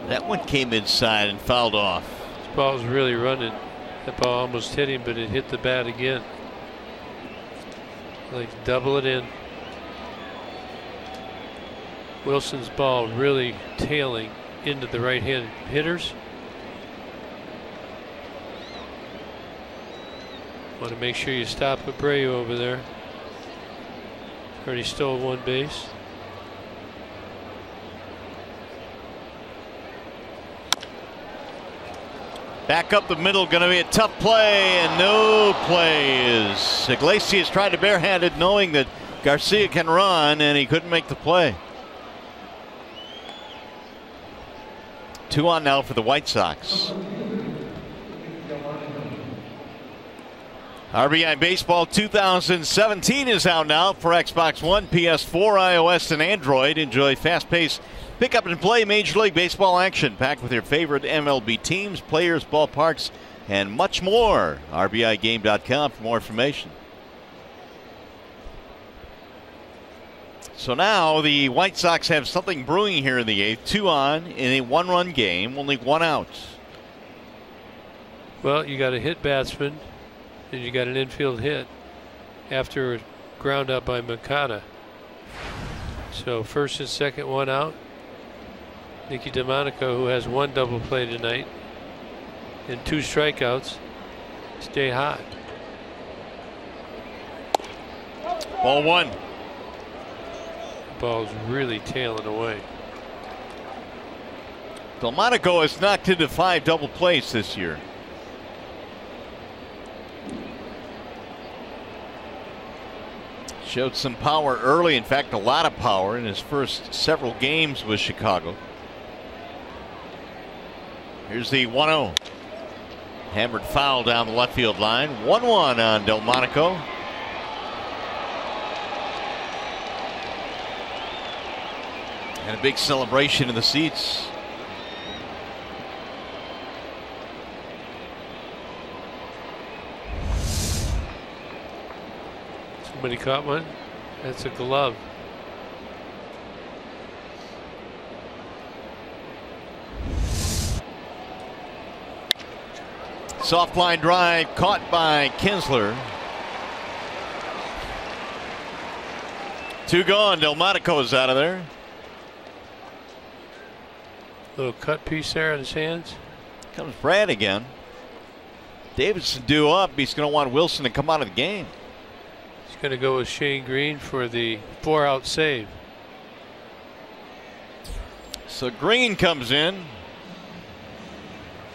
That one came inside and fouled off. This ball was really running. That ball almost hit him, but it hit the bat again. Like double it in. Wilson's ball really tailing into the right-hand hitters. Want to make sure you stop Abreu over there. Already stole one base. Back up the middle, going to be a tough play, and no play is Iglesias tried to barehanded, knowing that Garcia can run, and he couldn't make the play. 2 on now for the White Sox. RBI Baseball 2017 is out now for Xbox One, PS4, iOS, and Android. Enjoy fast-paced pick up and play Major League Baseball action packed with your favorite MLB teams, players, ballparks, and much more. RBIGame.com for more information. So now the White Sox have something brewing here in the 8th. 2 on in a 1-run game, only 1 out. Well, you got a hit batsman, and you got an infield hit after a ground out by Makata. So first and second, 1 out. Nicky DeMonico, who has 1 double play tonight and 2 strikeouts, stay hot. Ball 1. Ball's really tailing away. Delmonico has knocked into 5 double plays this year. Showed some power early, in fact a lot of power in his first several games with Chicago. Here's the 1-0. Hammered foul down the left field line. 1-1 on Delmonico. And a big celebration in the seats. Somebody caught one. That's a glove. Soft line drive caught by Kinsler. 2 gone. Delmonico's out of there. Little cut piece there in his hands. Comes Brad again. Davidson due up. He's going to want Wilson to come out of the game. He's going to go with Shane Green for the 4-out save. So Green comes in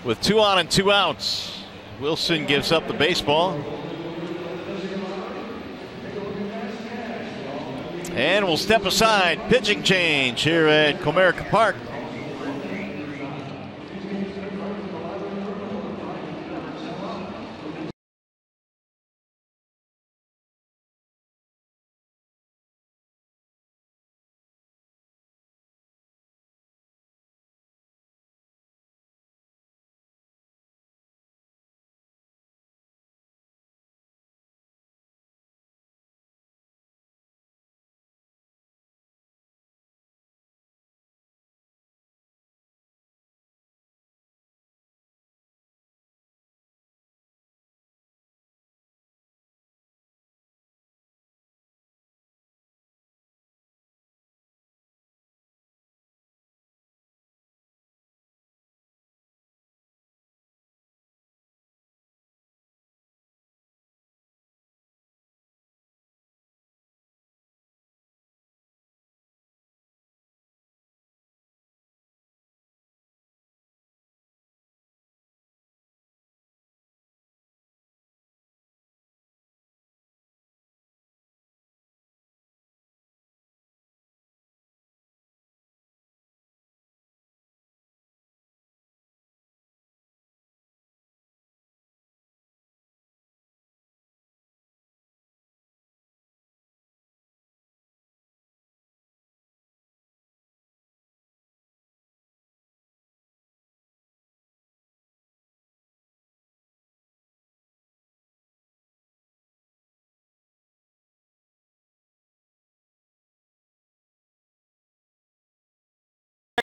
with 2 on and 2 outs. Wilson gives up the baseball. And we'll step aside. Pitching change here at Comerica Park.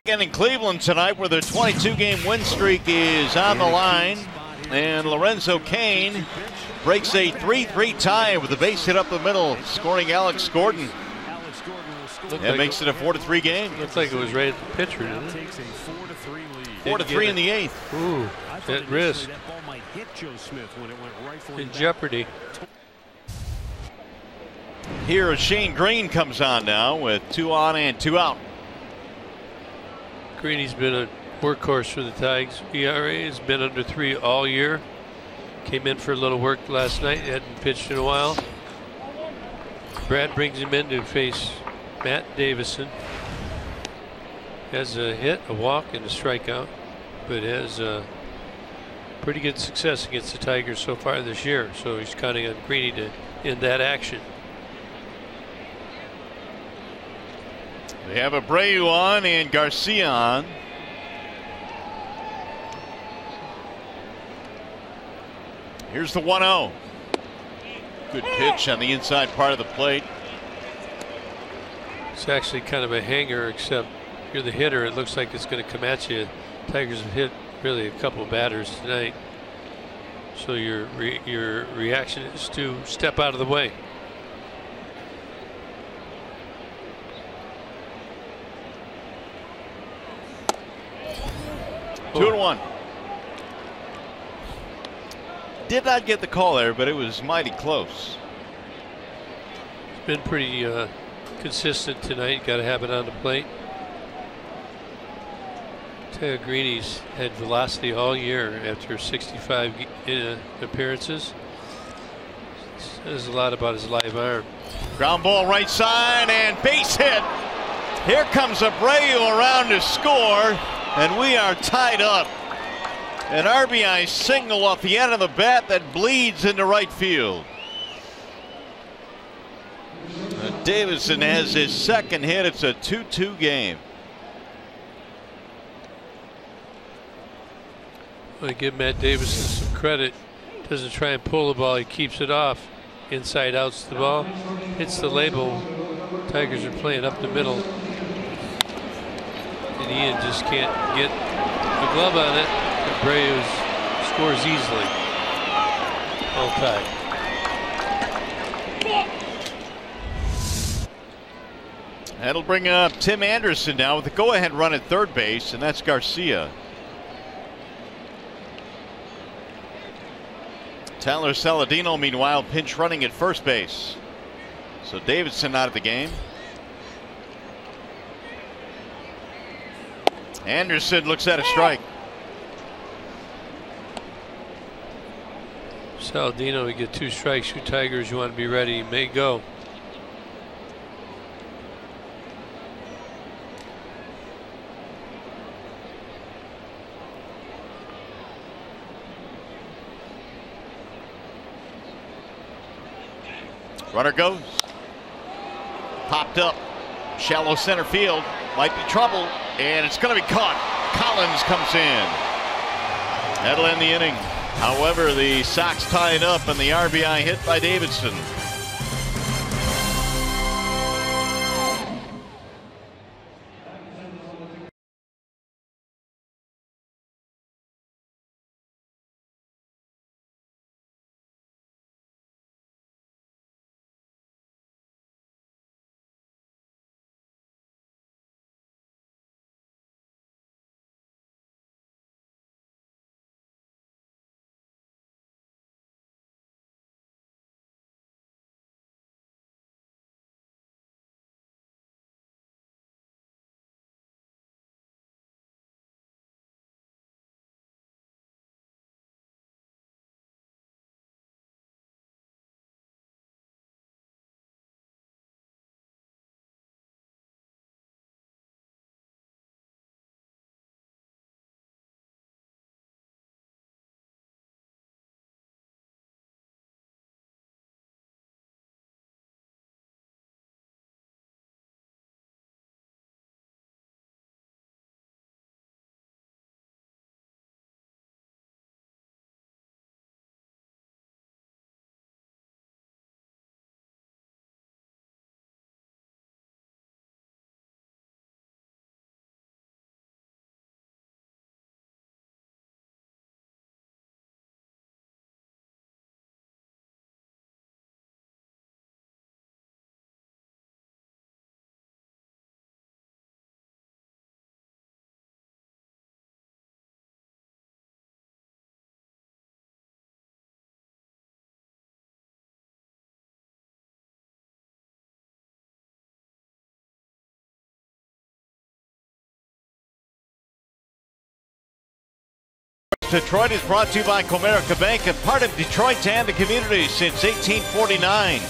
weekend in Cleveland tonight where their 22-game win streak is on the line. And Lorenzo Cain breaks a 3-3 tie with a base hit up the middle, scoring Alex Gordon. That makes it a 4-3 game. Looks like it was right at the pitcher, didn't it? 4-3 in the eighth. Ooh, at risk. In jeopardy. Here, Shane Green comes on now with 2 on and 2 out. Greeny's been a workhorse for the Tigers. ERA has been under 3 all year. Came in for a little work last night. Hadn't pitched in a while. Brad brings him in to face Matt Davison. Has a hit, a walk, and a strikeout, but has pretty good success against the Tigers so far this year. So he's counting on Greeny to end that action. They have Abreu on and Garcia on. Here's the 1-0. Good pitch on the inside part of the plate. It's actually kind of a hanger, except you're the hitter. It looks like it's going to come at you. Tigers have hit really a couple of batters tonight. So your reaction is to step out of the way. Oh. 2-1. Did not get the call there, but it was mighty close. It's been pretty consistent tonight. Got to have it on the plate. Teo Greeny's had velocity all year after 65 appearances. Says a lot about his live arm. Ground ball right side and base hit. Here comes Abreu around to score, and we are tied up. An RBI single off the end of the bat that bleeds into right field. Davison has his second hit. It's a 2-2 game. I give Matt Davison some credit. Doesn't try and pull the ball. He keeps it off. Inside outs the ball. Hits the label. Tigers are playing up the middle. And Ian just can't get the glove on it. Abreu scores easily. All tied. That'll bring up Tim Anderson now with the go-ahead run at third base, and that's Garcia. Tyler Saladino, meanwhile, pinch running at first base. So Davidson out of the game. Anderson looks at a strike. Saladino, we get 2 strikes. You Tigers, you want to be ready. May go. Runner goes. Popped up. Shallow center field. Might be trouble. And it's going to be caught. Collins comes in. That'll end the inning. However, the Sox tie it up and the RBI hit by Davidson. Detroit is brought to you by Comerica Bank, a part of Detroit and the community since 1849.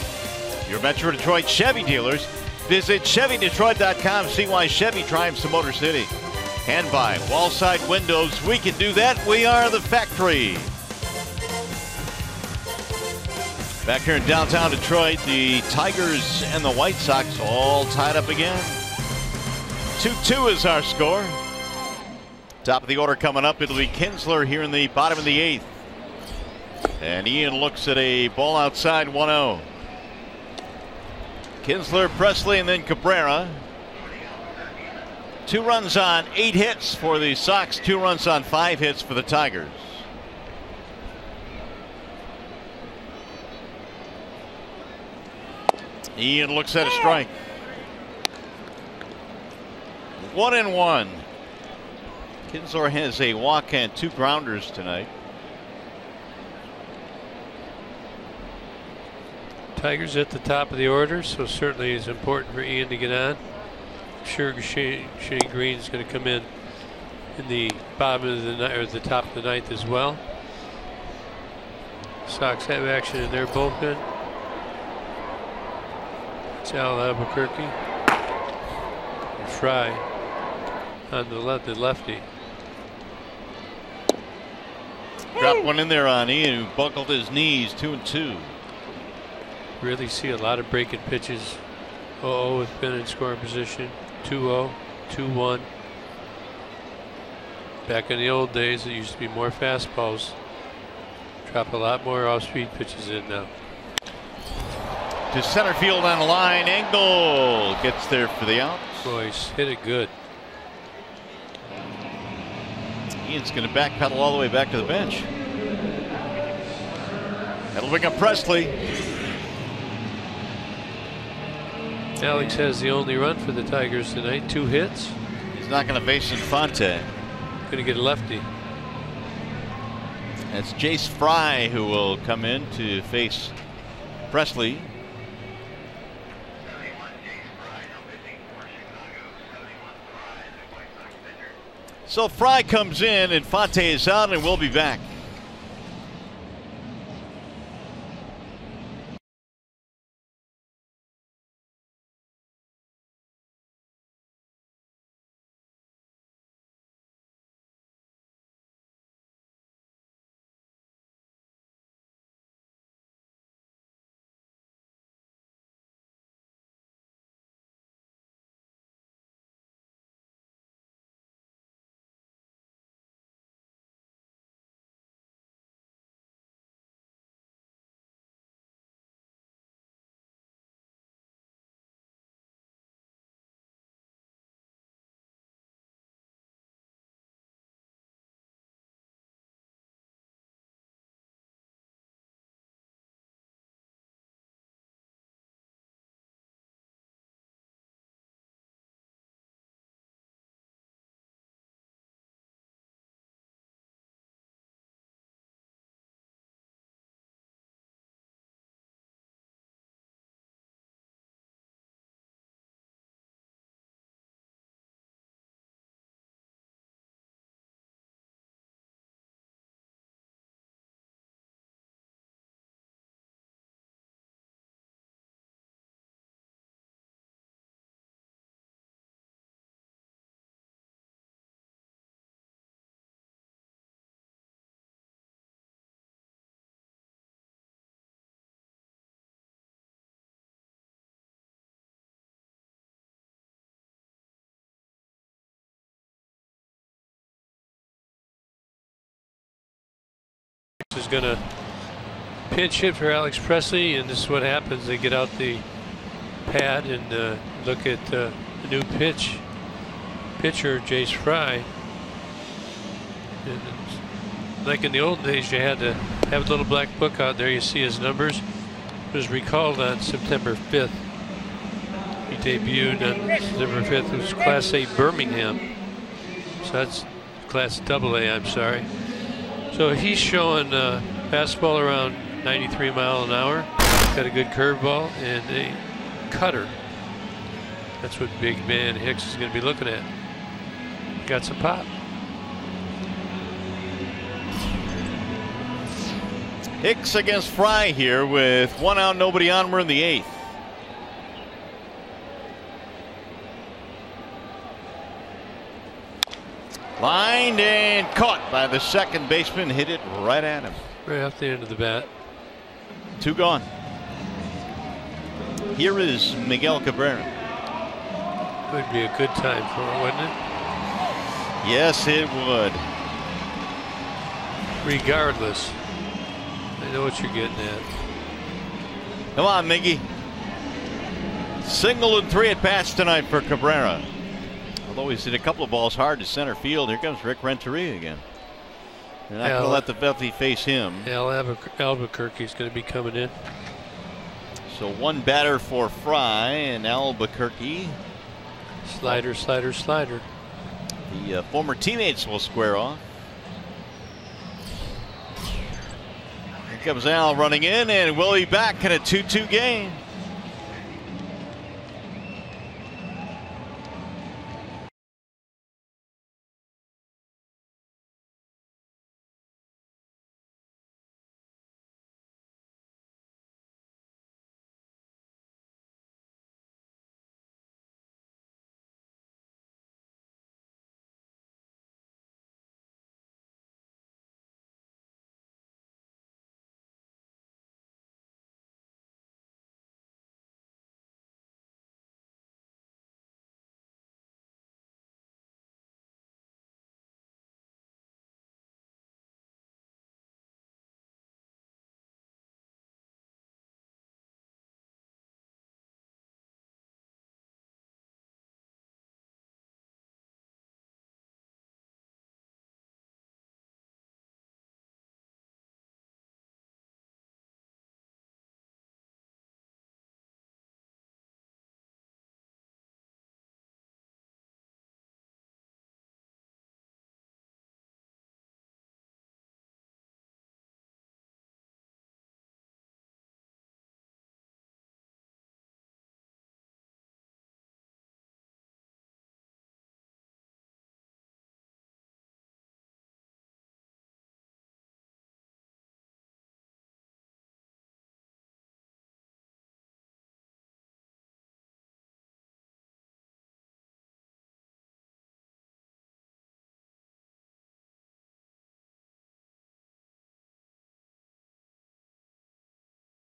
Your Metro Detroit Chevy dealers. Visit ChevyDetroit.com. See why Chevy triumphs the Motor City. And by Wallside Windows. We can do that. We are the factory. Back here in downtown Detroit, the Tigers and the White Sox all tied up again. 2-2 is our score. Top of the order coming up. It'll be Kinsler here in the bottom of the 8th. And Ian looks at a ball outside 1-0. Kinsler, Presley, and then Cabrera. 2 runs on 8 hits for the Sox. 2 runs on 5 hits for the Tigers. Ian looks at a strike. 1-1. Kinsler has a walk and 2 grounders tonight. Tigers at the top of the order, so certainly it's important for Ian to get on. I'm sure Shane Green's going to come in the bottom of the ninth, or the top of the 9th as well. Sox have action in their bullpen. It's Al Albuquerque. And Fry on the lefty. Dropped one in there on Ian, who buckled his knees. 2-2. Really see a lot of breaking pitches. 0-0 with been in scoring position. 2-0, 2-1. Back in the old days, it used to be more fastballs. Drop a lot more off-speed pitches in now. To center field on the line. Engel gets there for the out. Boy, he's hit it good. Ian's going to backpedal all the way back to the bench. That'll bring up Presley. Alex has the only run for the Tigers tonight. 2 hits. He's not going to face Infante. Going to get a lefty. That's Jace Fry who will come in to face Presley. So Fry comes in, Infante is out, and we'll be back. Is going to pinch hit for Alex Presley, and this is what happens. They get out the pad and look at the new pitcher, Jace Fry. And like in the old days, you had to have a little black book out there. You see his numbers. It was recalled on September 5th. He debuted on September 5th. It was Class A Birmingham. So that's Class AA, I'm sorry. So he's showing fastball around 93 mile an hour. Got a good curveball and a cutter. That's what big man Hicks is going to be looking at. Got some pop. Hicks against Fry here with 1 out, nobody on. We're in the 8th. Lined and caught by the second baseman. Hit it right at him. Right off the end of the bat. 2 gone. Here is Miguel Cabrera. Would be a good time for it, wouldn't it? Yes, it would. Regardless, I know what you're getting at. Come on, Miggy. Single and 3 at bats tonight for Cabrera. Although he's hit a couple of balls hard to center field. Here comes Rick Renteria again. They're not going to let the lefty face him. Albuquerque's going to be coming in. So 1 batter for Fry and Albuquerque. Slider, slider, slider. The former teammates will square off. Here comes Al running in, and we'll be back in a 2-2 game.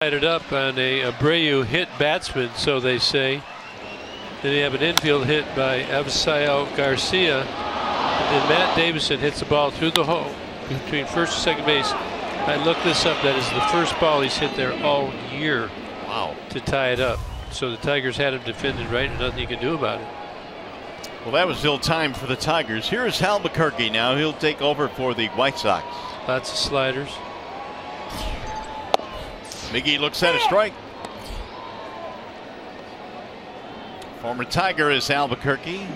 It up on a Abreu hit batsman, so they say. Then you have an infield hit by Avisail Garcia. And then Matt Davison hits the ball through the hole between first and second base. I looked this up. That is the first ball he's hit there all year. Wow. To tie it up. So the Tigers had him defended right, and nothing you can do about it. Well, that was ill time for the Tigers. Here's Albuquerque now. He'll take over for the White Sox. Lots of sliders. Miggy looks at a strike. Former Tiger is Albuquerque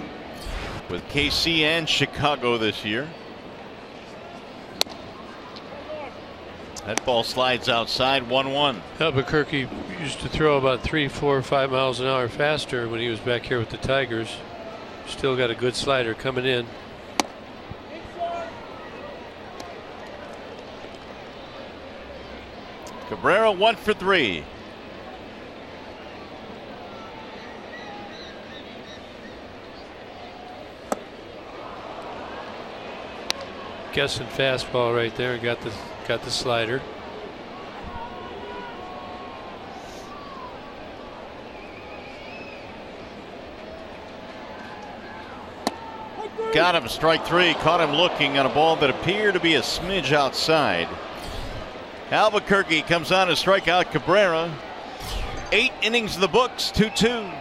with KC and Chicago this year. That ball slides outside, 1-1. Albuquerque used to throw about 3, 4, 5 miles an hour faster when he was back here with the Tigers. Still got a good slider coming in. Cabrera 1 for 3. Guessing fastball right there, and got the slider. Got him, strike 3. Caught him looking on a ball that appeared to be a smidge outside. Albuquerque comes on to strike out Cabrera. 8 innings in the books, 2-2.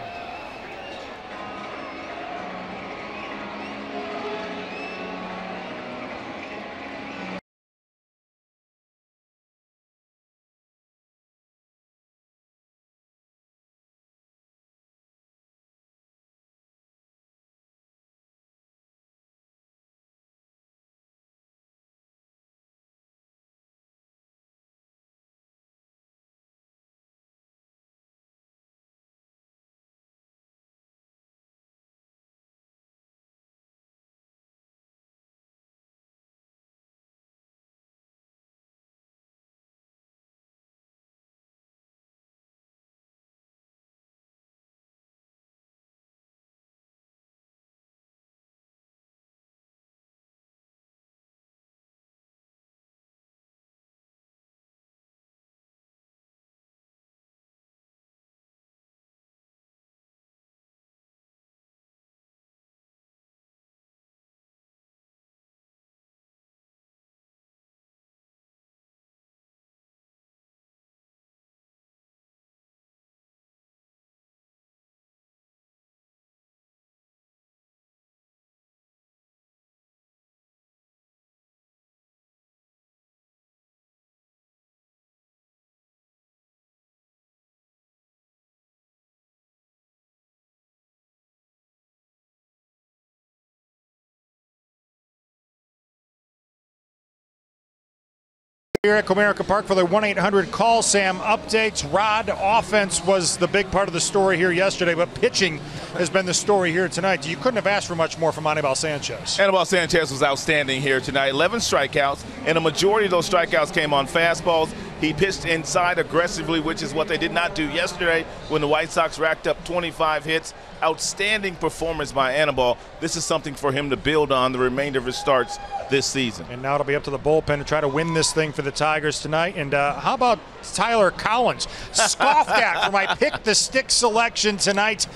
Here at Comerica Park for the 1-800 call Sam updates. Rod, offense was the big part of the story here yesterday, but pitching has been the story here tonight. You couldn't have asked for much more from Anibal Sanchez. Anibal Sanchez was outstanding here tonight. 11 strikeouts, and a majority of those strikeouts came on fastballs. He pitched inside aggressively, which is what they did not do yesterday when the White Sox racked up 25 hits. Outstanding performance by Anibal. This is something for him to build on the remainder of his starts this season. And now it'll be up to the bullpen to try to win this thing for the Tigers tonight. And how about Tyler Collins? Scoffed at for my pick the stick selection tonight.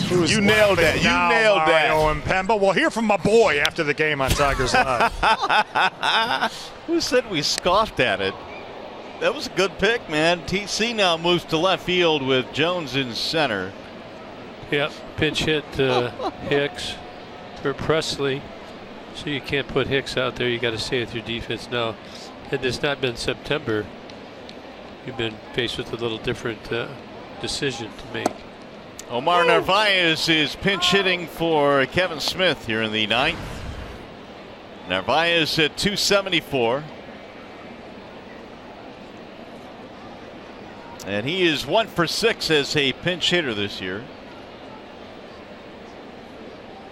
You nailed that. You nailed that. Mario and Pemba. We'll hear from my boy after the game on Tigers Live. Who said we scoffed at it? That was a good pick, man. TC now moves to left field with Jones in center. Yep, pinch hit Hicks for Presley. So you can't put Hicks out there. You got to stay with your defense now. Had this not been September, you've been faced with a little different decision to make. Omar Narvaez is pinch hitting for Kevin Smith here in the ninth. Narvaez at 274. And he is 1 for 6 as a pinch hitter this year.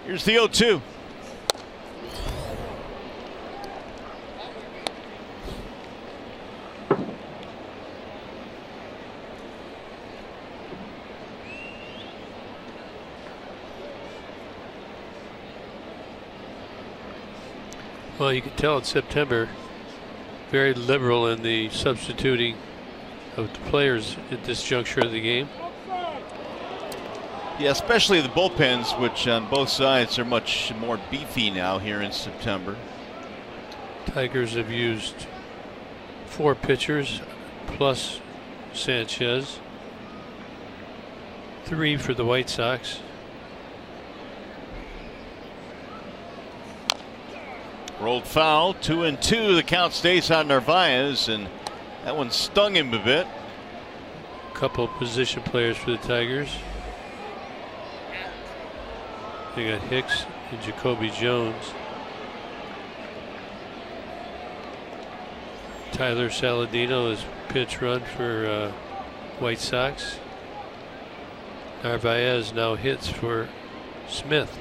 Here's the 0-2. Well, you can tell it's September. Very liberal in the substituting of the players at this juncture of the game. Yeah, especially the bullpens, which on both sides are much more beefy now here in September. Tigers have used 4 pitchers plus Sanchez. 3 for the White Sox. Rolled foul, 2-2. The count stays on Narvaez, and that one stung him a bit. Couple position players for the Tigers. They got Hicks and Jacoby Jones. Tyler Saladino is pitch run for White Sox. Narvaez now hits for Smith.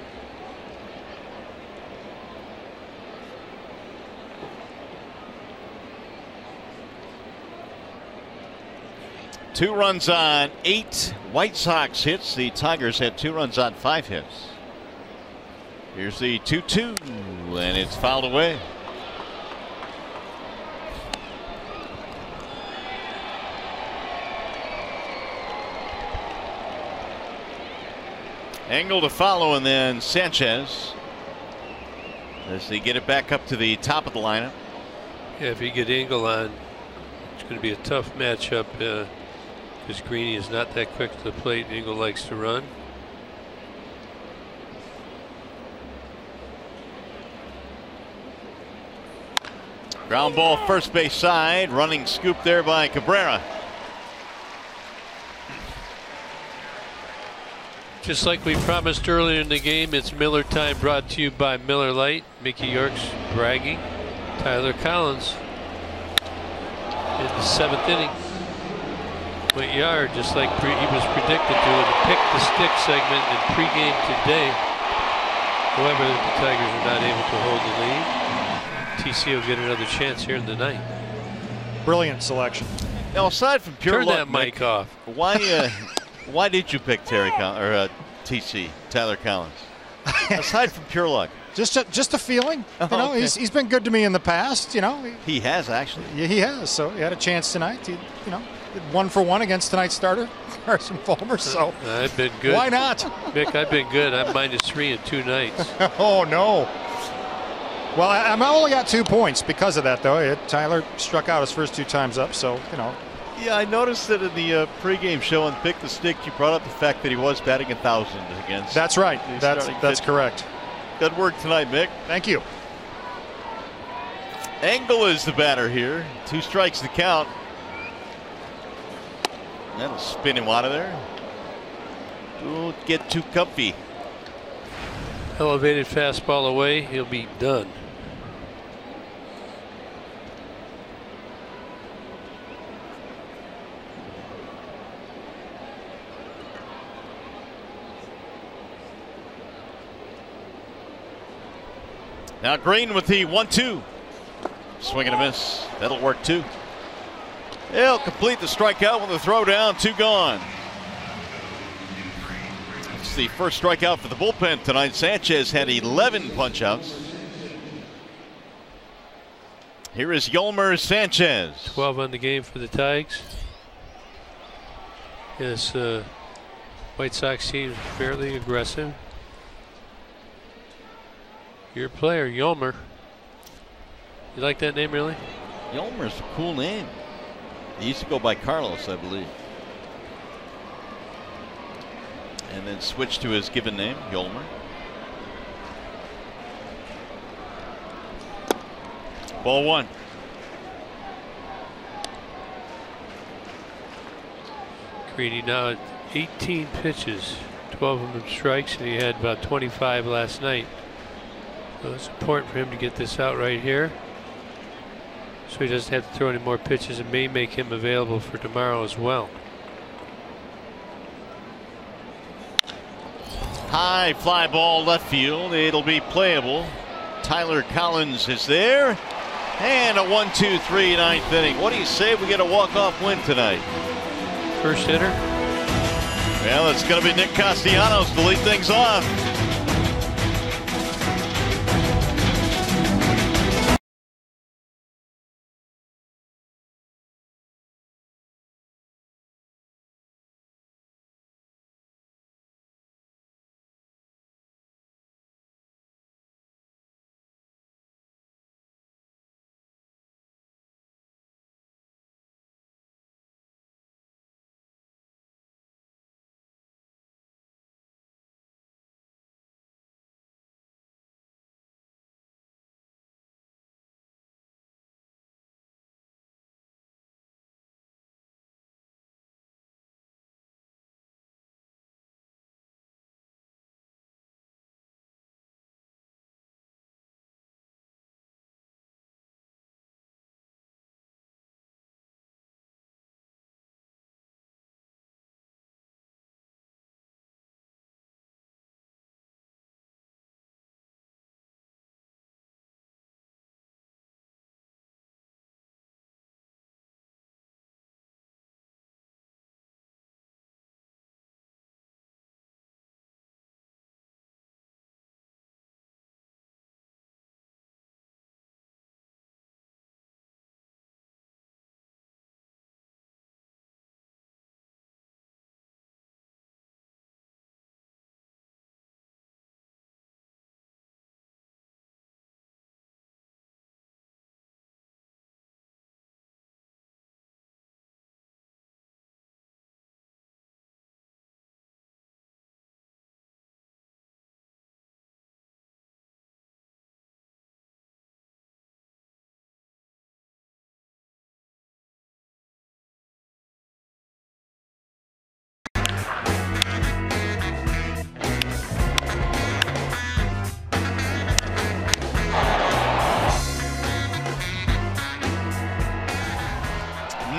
Two runs on 8 White Sox hits. The Tigers had 2 runs on 5 hits. Here's the 2-2, and it's fouled away. Engel to follow, and then Sanchez as they get it back up to the top of the lineup. Yeah, if you get Engel on, it's going to be a tough matchup because Greeny is not that quick to the plate. Engel likes to run. Ground ball first base side, running scoop there by Cabrera. Just like we promised earlier in the game, it's Miller time, brought to you by Miller Lite. Mickey York's bragging. Tyler Collins in the 7th inning. Went yard just like he was predicted to in the pick the stick segment in pregame today. However, the Tigers are not able to hold the lead. TC will get another chance here in the ninth. Brilliant selection. Now, aside from pure Turn luck, that mic off. Why did you pick TC, Tyler Collins? Aside from pure luck. Just a feeling. You know, okay. he's been good to me in the past. You know, He has actually. Yeah, he has. So he had a chance tonight. He, you know, did 1 for 1 against tonight's starter, Carson Fulmer. So I've been good. Why not? Mick, I've been good. I'm -3 in 2 nights. Oh no. Well, I'm only got 2 points because of that, though. Tyler struck out his first 2 times up, so you know. Yeah, I noticed that in the pregame show on Pick the Stick, you brought up the fact that he was batting 1,000 against. That's right. That's correct. Good work tonight, Mick. Thank you. Engel is the batter here. 2 strikes to count. That'll spin him out of there. Don't get too comfy. Elevated fastball away. He'll be done. Now Green with the 1-2. Swing and a miss. That'll work too. He'll complete the strikeout with a throw down, 2 gone. It's the first strikeout for the bullpen tonight. Sanchez had 11 punch-outs. Here is Yolmer Sanchez. 12 on the game for the Tigers. This White Sox team is fairly aggressive. Your player, Yolmer. You like that name, really? Yolmer's a cool name. He used to go by Carlos, I believe. And then switched to his given name, Yolmer. Ball 1. Greedy now at 18 pitches, 12 of them strikes, and he had about 25 last night. So it's important for him to get this out right here, so he doesn't have to throw any more pitches. It may make him available for tomorrow as well. High fly ball left field. It'll be playable. Tyler Collins is there. And a 1-2-3 ninth inning. What do you say we get a walk-off win tonight? First hitter? Well, it's going to be Nick Castellanos to lead things off.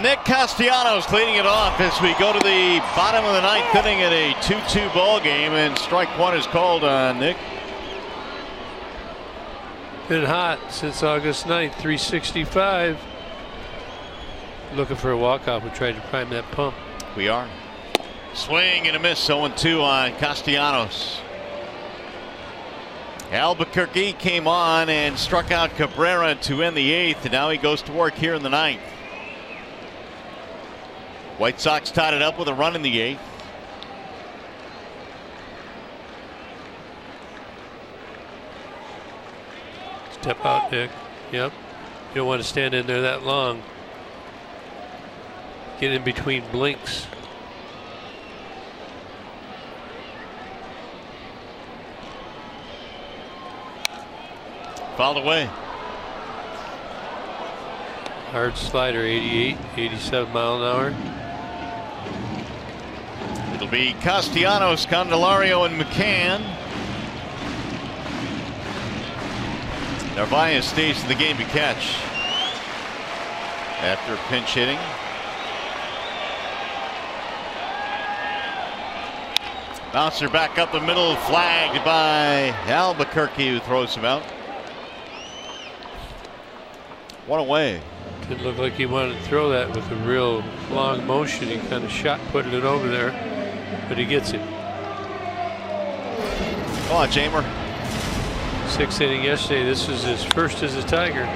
Nick Castellanos cleaning it off as we go to the bottom of the ninth inning at a 2-2 ball game, and strike 1 is called on Nick. Been hot since August 9th, 365. Looking for a walk-off. We tried to prime that pump. We are. Swing and a miss, 0-2 on Castellanos. Albuquerque came on and struck out Cabrera to end the 8th, and now he goes to work here in the 9th. White Sox tied it up with a run in the 8th. Step out, Nick. Yep. You don't want to stand in there that long. Get in between blinks. Fouled away. Hard slider, 88, 87 mile an hour. It'll be Castellanos, Candelario, and McCann. Narvaez stays in the game to catch after pinch hitting. Bouncer back up the middle, flagged by Albuquerque, who throws him out. One away. Didn't look like he wanted to throw that with a real long motion. He kind of shot putting it over there, but he gets it. Come on, Jamer. 6th inning yesterday. This is his first as a Tiger.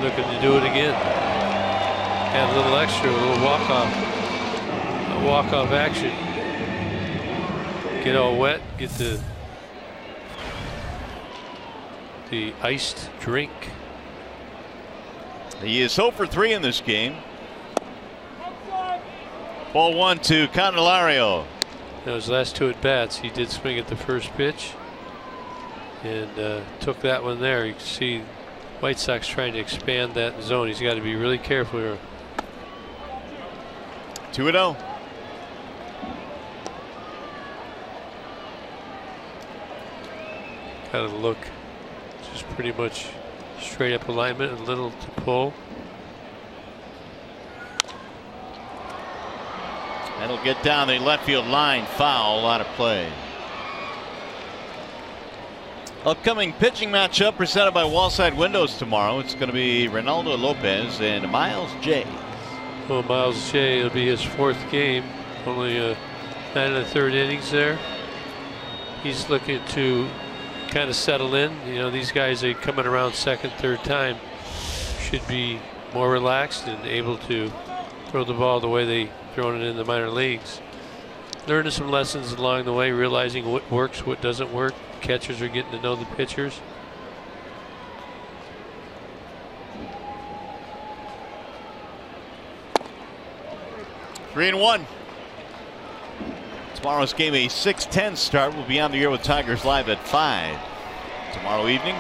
Looking to do it again. Add a little extra, a little walk-off action. Get all wet, get the iced drink. He is 0 for 3 in this game. Ball 1 to Candelario. Those last 2 at bats, he did swing at the first pitch and took that one there. You can see White Sox trying to expand that zone. He's got to be really careful here. 2-0. Got to look just pretty much straight up alignment, a little to pull. That'll get down the left field line, foul, out of play. Upcoming pitching matchup presented by Wallside Windows tomorrow. It's going to be Ronaldo Lopez and Miles J. Well, Miles J, it'll be his 4th game. Only 9 1/3 innings there. He's looking to kind of settle in. You know, these guys are coming around 2nd, 3rd time. Should be more relaxed and able to throw the ball the way they thrown it in the minor leagues. Learning some lessons along the way, realizing what works, what doesn't work. Catchers are getting to know the pitchers. Three and 1. Tomorrow's game, a 6:10 start. We'll be on the air with Tigers Live at 5 tomorrow evening.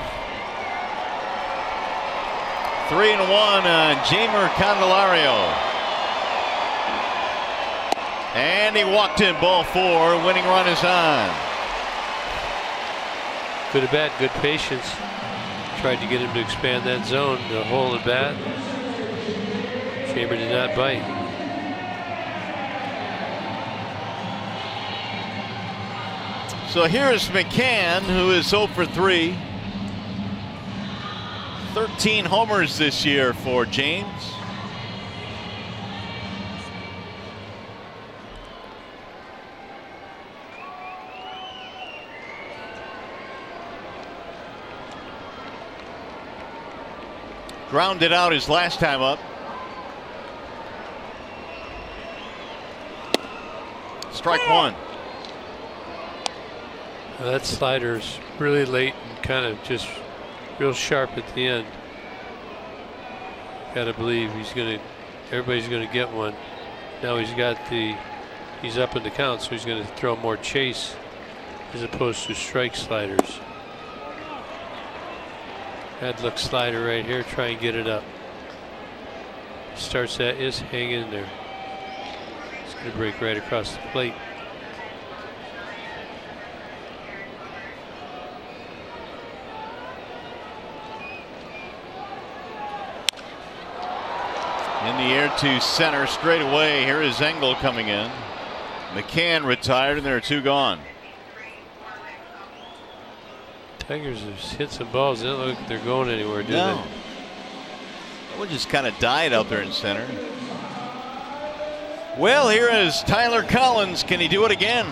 3 and 1 on Jamer Candelario. And he walked in, ball 4. Winning run is on. Good at bat, good patience. Tried to get him to expand that zone, the hole at bat. Jamer did not bite. So here's McCann, who is 0 for 3. 13 homers this year for James. Grounded out his last time up. Strike 1. That slider's really late and kind of just real sharp at the end. Got to believe everybody's gonna get one. Now he's up in the count, so he's gonna throw more chase as opposed to strike sliders. That look slider right here, try and get it up. Starts that, is hang in there. It's gonna break right across the plate. In the air to center, straight away. Here is Engel coming in. McCann retired, and there are 2 gone. Tigers have hit some balls. They don't look like they're going anywhere, do No. they? That one just kind of died out there in center. Well, here is Tyler Collins. Can he do it again?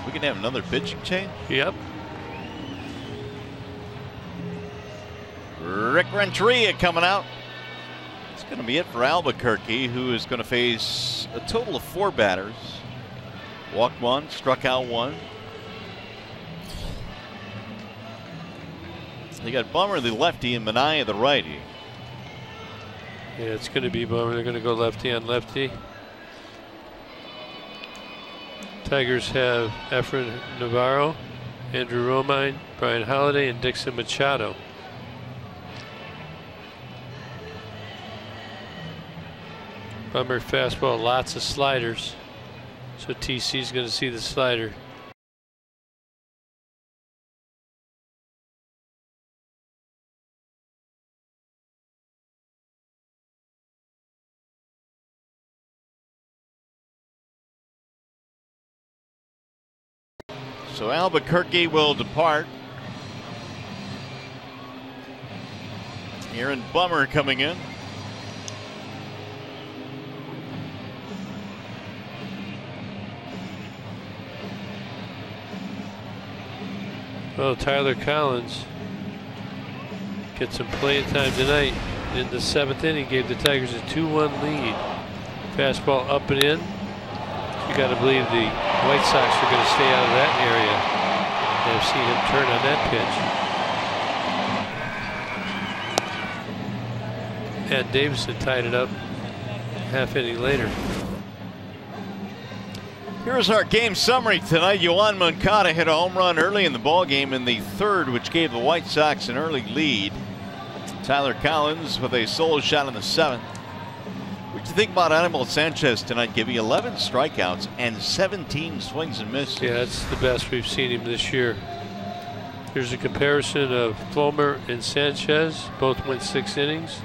We can have another pitching change. Yep. Rick Renteria coming out. It's going to be it for Albuquerque, who is going to face a total of 4 batters. Walked 1, struck out 1. They got Bummer, the lefty, and Minaya, the righty. Yeah, it's going to be Bummer. They're going to go lefty on lefty. Tigers have Efren Navarro, Andrew Romine, Brian Holiday, and Dixon Machado. Bummer fastball, lots of sliders. So TC's going to see the slider. So Albuquerque will depart. Aaron Bummer coming in. Well, Tyler Collins gets some playing time tonight. In the 7th inning, gave the Tigers a 2-1 lead. Fastball up and in. You got to believe the White Sox are going to stay out of that area. I've seen him turn on that pitch. And Davison tied it up half inning later. Here's our game summary tonight. Yoan Moncada hit a home run early in the ballgame in the 3rd, which gave the White Sox an early lead. Tyler Collins with a solo shot in the 7th. What do you think about Anibal Sanchez tonight, giving 11 strikeouts and 17 swings and misses? Yeah, that's the best we've seen him this year. Here's a comparison of Fulmer and Sanchez. Both went 6 innings.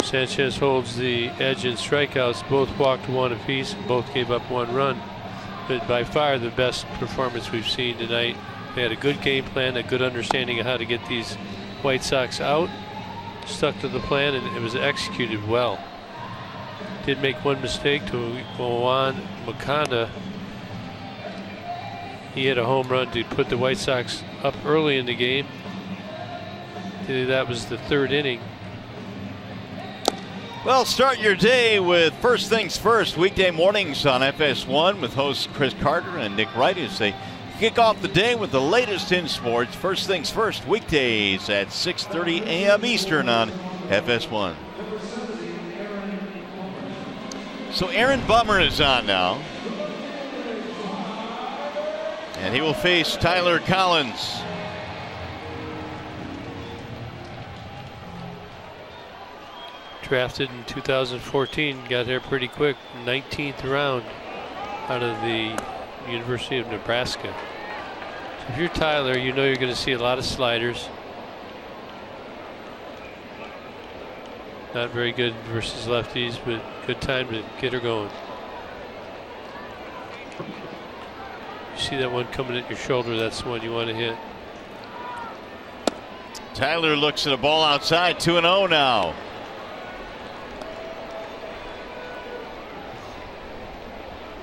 Sanchez holds the edge in strikeouts. Both walked 1 apiece. Both gave up 1 run. But by far the best performance we've seen tonight. They had a good game plan, a good understanding of how to get these White Sox out. Stuck to the plan, and it was executed well. Did make one mistake to Yoan Moncada. He hit a home run to put the White Sox up early in the game. That was the 3rd inning. Well, start your day with First Things First, weekday mornings on FS1 with hosts Chris Carter and Nick Wright as they kick off the day with the latest in sports. First Things First, weekdays at 6:30 a.m. Eastern on FS1. So Aaron Bummer is on now. And he will face Tyler Collins. Drafted in 2014, got there pretty quick, 19th round out of the University of Nebraska. So if you're Tyler, you know you're going to see a lot of sliders. Not very good versus lefties, but good time to get her going. You see that one coming at your shoulder, that's the one you want to hit. Tyler looks at a ball outside, 2-0 now.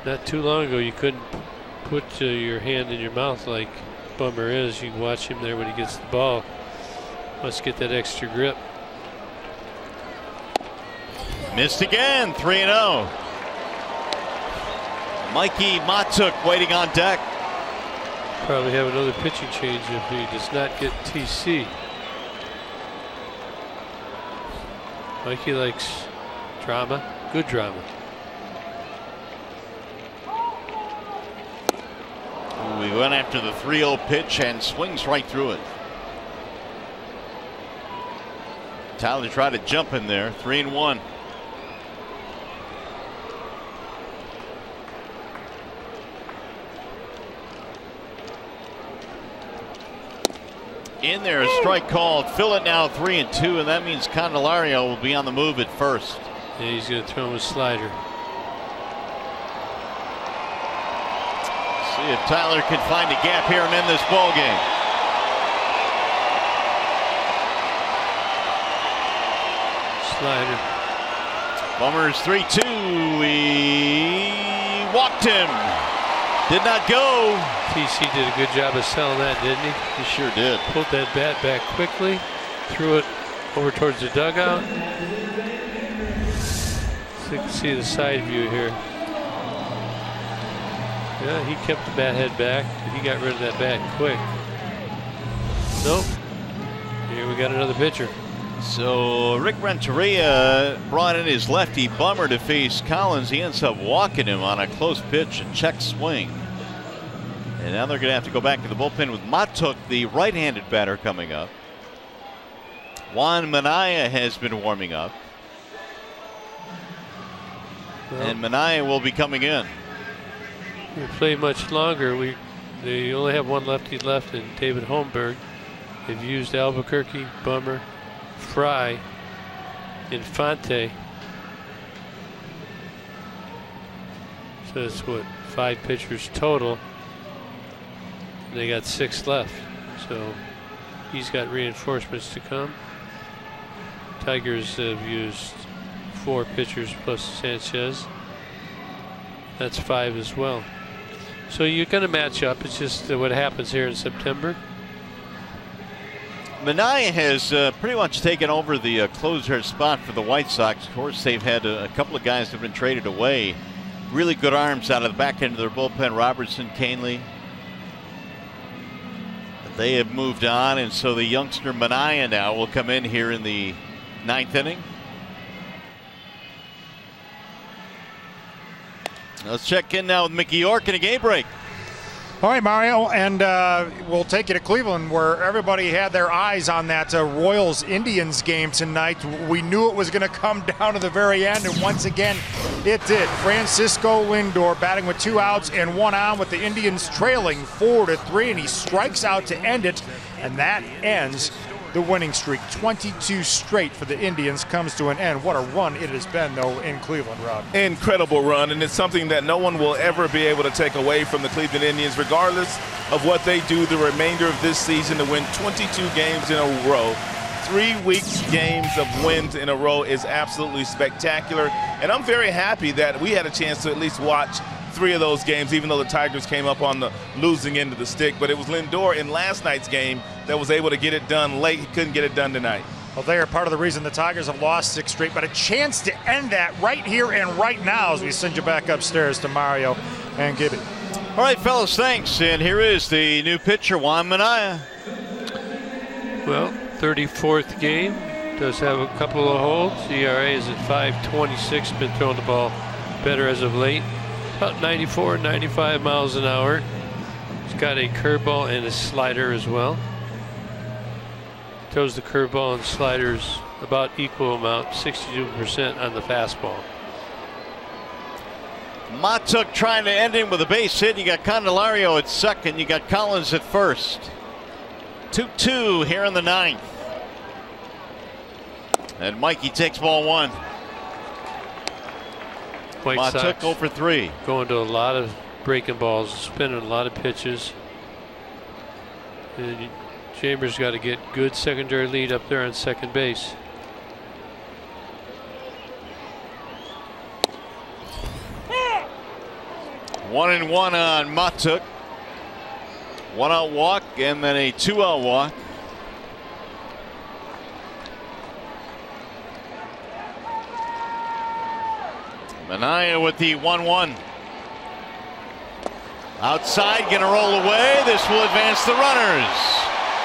Not too long ago, you couldn't put your hand in your mouth like Bummer is. You can watch him there when he gets the ball. Must get that extra grip. Missed again, 3-0. Mikey Matuk waiting on deck. Probably have another pitching change if he does not get TC. Mikey likes drama, good drama. We went after the 3-0 pitch and swings right through it. Tyler tried to jump in there, 3-1. In there, a strike called. Fill it now, 3-2, and that means Candelario will be on the move at first. Yeah, he's going to throw him a slider. See if Tyler can find a gap here and end this ball game. Slider. Bummer's 3-2. He walked him. Did not go. TC did a good job of selling that, didn't he? He sure did. Pulled that bat back quickly, threw it over towards the dugout. So you can see the side view here. Yeah, he kept the bat head back. He got rid of that bat quick. Nope. Here we got another pitcher. So Rick Renteria brought in his lefty Bummer to face Collins. He ends up walking him on a close pitch, a check swing. And now they're going to have to go back to the bullpen with Matuk, the right-handed batter, coming up. Juan Minaya has been warming up. Well, And Minaya will be coming in. we play much longer. They only have one lefty left in David Holmberg. They've used Albuquerque, Bummer, Fry, Infante. So that's what, 5 pitchers total. They got 6 left, so he's got reinforcements to come. Tigers have used 4 pitchers plus Sanchez. That's 5 as well. So you're going to match up. It's just what happens here in September. Minaya has pretty much taken over the closer spot for the White Sox. Of course, they've had a couple of guys that have been traded away. Really good arms out of the back end of their bullpen. Robertson, Canely. They have moved on, and so the youngster Minaya now will come in here in the 9th inning. Let's check in now with Mickey York in a game break. All right, Mario, and we'll take you to Cleveland, where everybody had their eyes on that Royals-Indians game tonight. We knew it was going to come down to the very end, and once again, it did. Francisco Lindor batting with 2 outs and 1 on, with the Indians trailing 4-3, and he strikes out to end it, and that ends the winning streak. 22 straight for the Indians comes to an end. What a run it has been, though, in Cleveland, Rod. Incredible run, and it's something that no one will ever be able to take away from the Cleveland Indians, regardless of what they do the remainder of this season. To win 22 games in a row, 3 weeks games of wins in a row, is absolutely spectacular. And I'm very happy that we had a chance to at least watch 3 of those games, even though the Tigers came up on the losing end of the stick. But it was Lindor in last night's game that was able to get it done late. He couldn't get it done tonight. Well, they are part of the reason the Tigers have lost 6 straight, but a chance to end that right here and right now as we send you back upstairs to Mario and Gibby. All right, fellas, thanks. And here is the new pitcher, Juan Minaya. Well, 34th game. Does have a couple of holds. ERA is at 5.26. Been throwing the ball better as of late. About 94, 95 miles an hour. He's got a curveball and a slider as well. Throws the curveball and sliders about equal amount, 62% on the fastball. Matuk trying to end him with a base hit. You got Candelario at second. You got Collins at first. 2-2 here in the 9th. And Mikey takes ball 1. Matuk 0 for 3. Going to a lot of breaking balls, spinning a lot of pitches. And Chambers got to get good secondary lead up there on second base. One and one on Matuk. 1 out walk and then a 2 out walk. Minaya with the 1-1. Outside, gonna roll away. This will advance the runners.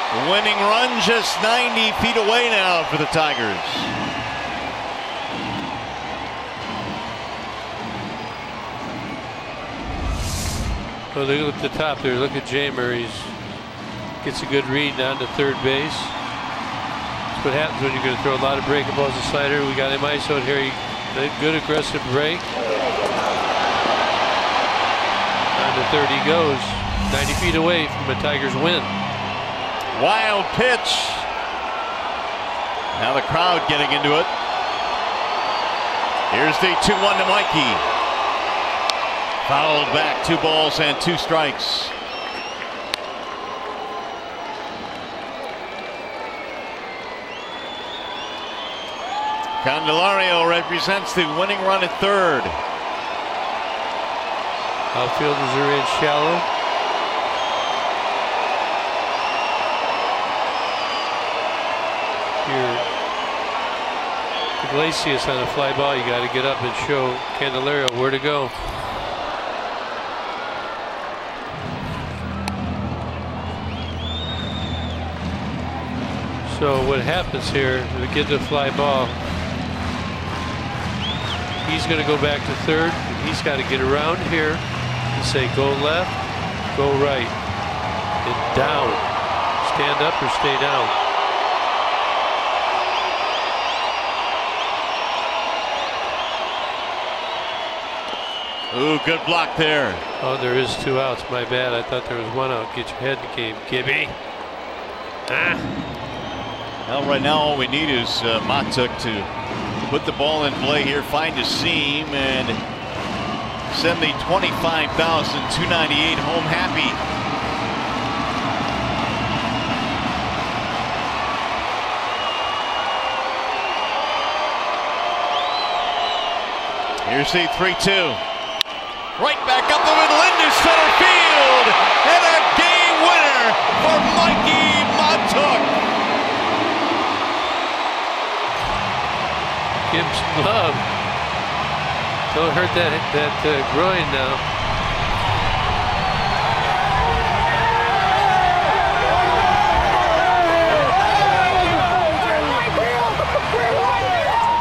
The winning run just 90 feet away now for the Tigers. Well, look at the top there. Look at Jamer. He gets a good read down to third base. That's what happens when you're going to throw a lot of breaking balls and slider. We got him ISO'd here. Good aggressive break. On to third he goes. 90 feet away from a Tigers win. Wild pitch. Now the crowd getting into it. Here's the 2-1 to Mikey. Fouled back, 2 balls and 2 strikes. Candelario represents the winning run at third. Outfielders are in shallow. Here, Iglesias on a fly ball. You got to get up and show Candelario where to go. So what happens here, we get the fly ball. He's going to go back to third. He's got to get around here and say go left, go right, and down. Stand up or stay down. Ooh, good block there. Oh, there is 2 outs. My bad. I thought there was 1 out. Get your head in the game, Gibby. Well, right now all we need is Matuk to put the ball in play here, find a seam, and send the 25,298 home happy. Here's the 3-2. Right back up the middle into center field. And a game winner for Mikey Matuk. Give him some love. Don't hurt that groin now.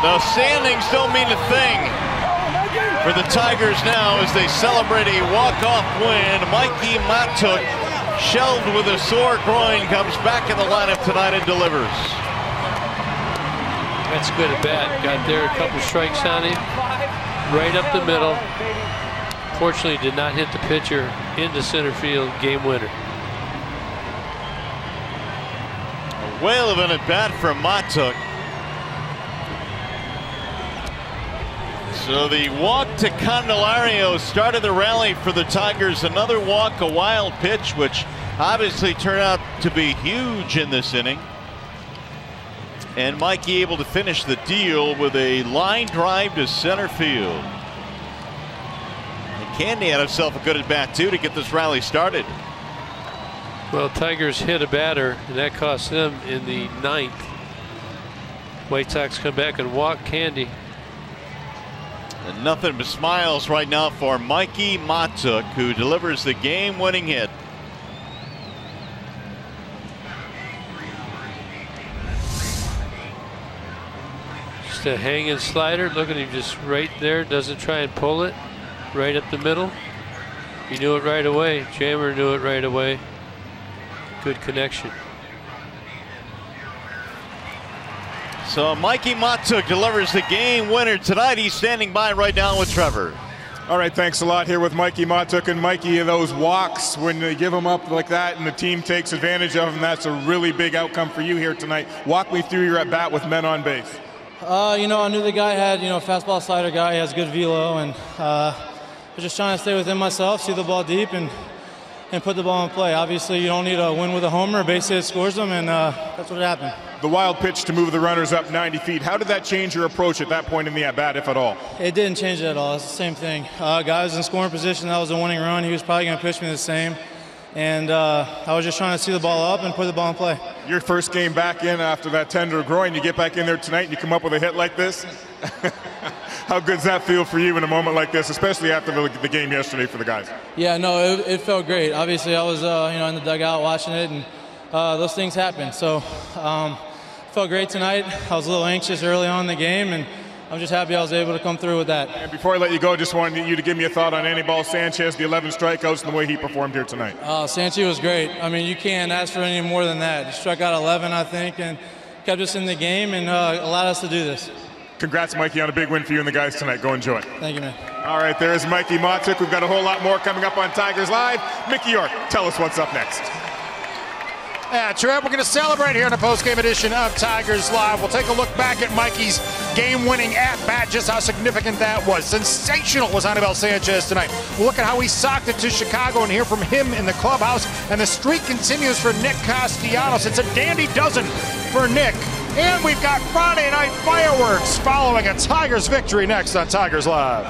The standings don't mean a thing for the Tigers now as they celebrate a walk-off win. Mikey Matuk, shelved with a sore groin, comes back in the lineup tonight and delivers. That's good at bat. Got there a couple strikes on him. Right up the middle. Fortunately, did not hit the pitcher into center field. Game winner. A whale of an at-bat from Matuk. So the walk to Candelario started the rally for the Tigers. Another walk, a wild pitch, which obviously turned out to be huge in this inning. And Mikey able to finish the deal with a line drive to center field. And Candy had himself a good at bat too to get this rally started. Well, Tigers hit a batter, and that cost them in the 9th. White Sox come back and walk Candy. And nothing but smiles right now for Mikey Matuk, who delivers the game-winning hit. Just a hanging slider. Look at him just right there. Doesn't try and pull it. Right up the middle. He knew it right away. Jammer knew it right away. Good connection. So Mikey Matuk delivers the game winner tonight. He's standing by right now with Trevor. All right, thanks a lot here with Mikey Matuk. And Mikey, those walks, when they give them up like that and the team takes advantage of them, that's a really big outcome for you here tonight. Walk me through your at-bat with men on base. I knew the guy had, fastball slider guy. He has good velo, and I was just trying to stay within myself, see the ball deep, and put the ball in play. Obviously, you don't need a win with a homer. Base hit scores them, and that's what happened. The wild pitch to move the runners up 90 feet. How did that change your approach at that point in the at-bat, if at all? It didn't change it at all. It's the same thing. Guy was in scoring position. That was a winning run. He was probably going to pitch me the same. And I was just trying to see the ball up and put the ball in play. Your first game back in after that tender groin. You get back in there tonight and you come up with a hit like this? How good does that feel for you in a moment like this, especially after the game yesterday for the guys? Yeah, no, it felt great. Obviously, I was in the dugout watching it, and those things happen. So felt great tonight. I was a little anxious early on in the game, and I'm just happy I was able to come through with that. And before I let you go, just wanted you to give me a thought on Anibal Sanchez, the 11 strikeouts, and the way he performed here tonight. Sanchez was great. I mean, you can't ask for any more than that. He struck out 11, I think, and kept us in the game and allowed us to do this. Congrats, Mikey, on a big win for you and the guys tonight. Go enjoy. Thank you, man. All right, there's Mikey Matuk. We've got a whole lot more coming up on Tigers Live. Mickey York, tell us what's up next. Yeah, Trev, we're going to celebrate here in the post-game edition of Tigers Live. We'll take a look back at Mikey's game-winning at-bat, just how significant that was. Sensational was Anibal Sanchez tonight. We'll look at how he socked it to Chicago and hear from him in the clubhouse. And the streak continues for Nick Castellanos. It's a dandy dozen for Nick. And we've got Friday night fireworks following a Tigers victory next on Tigers Live.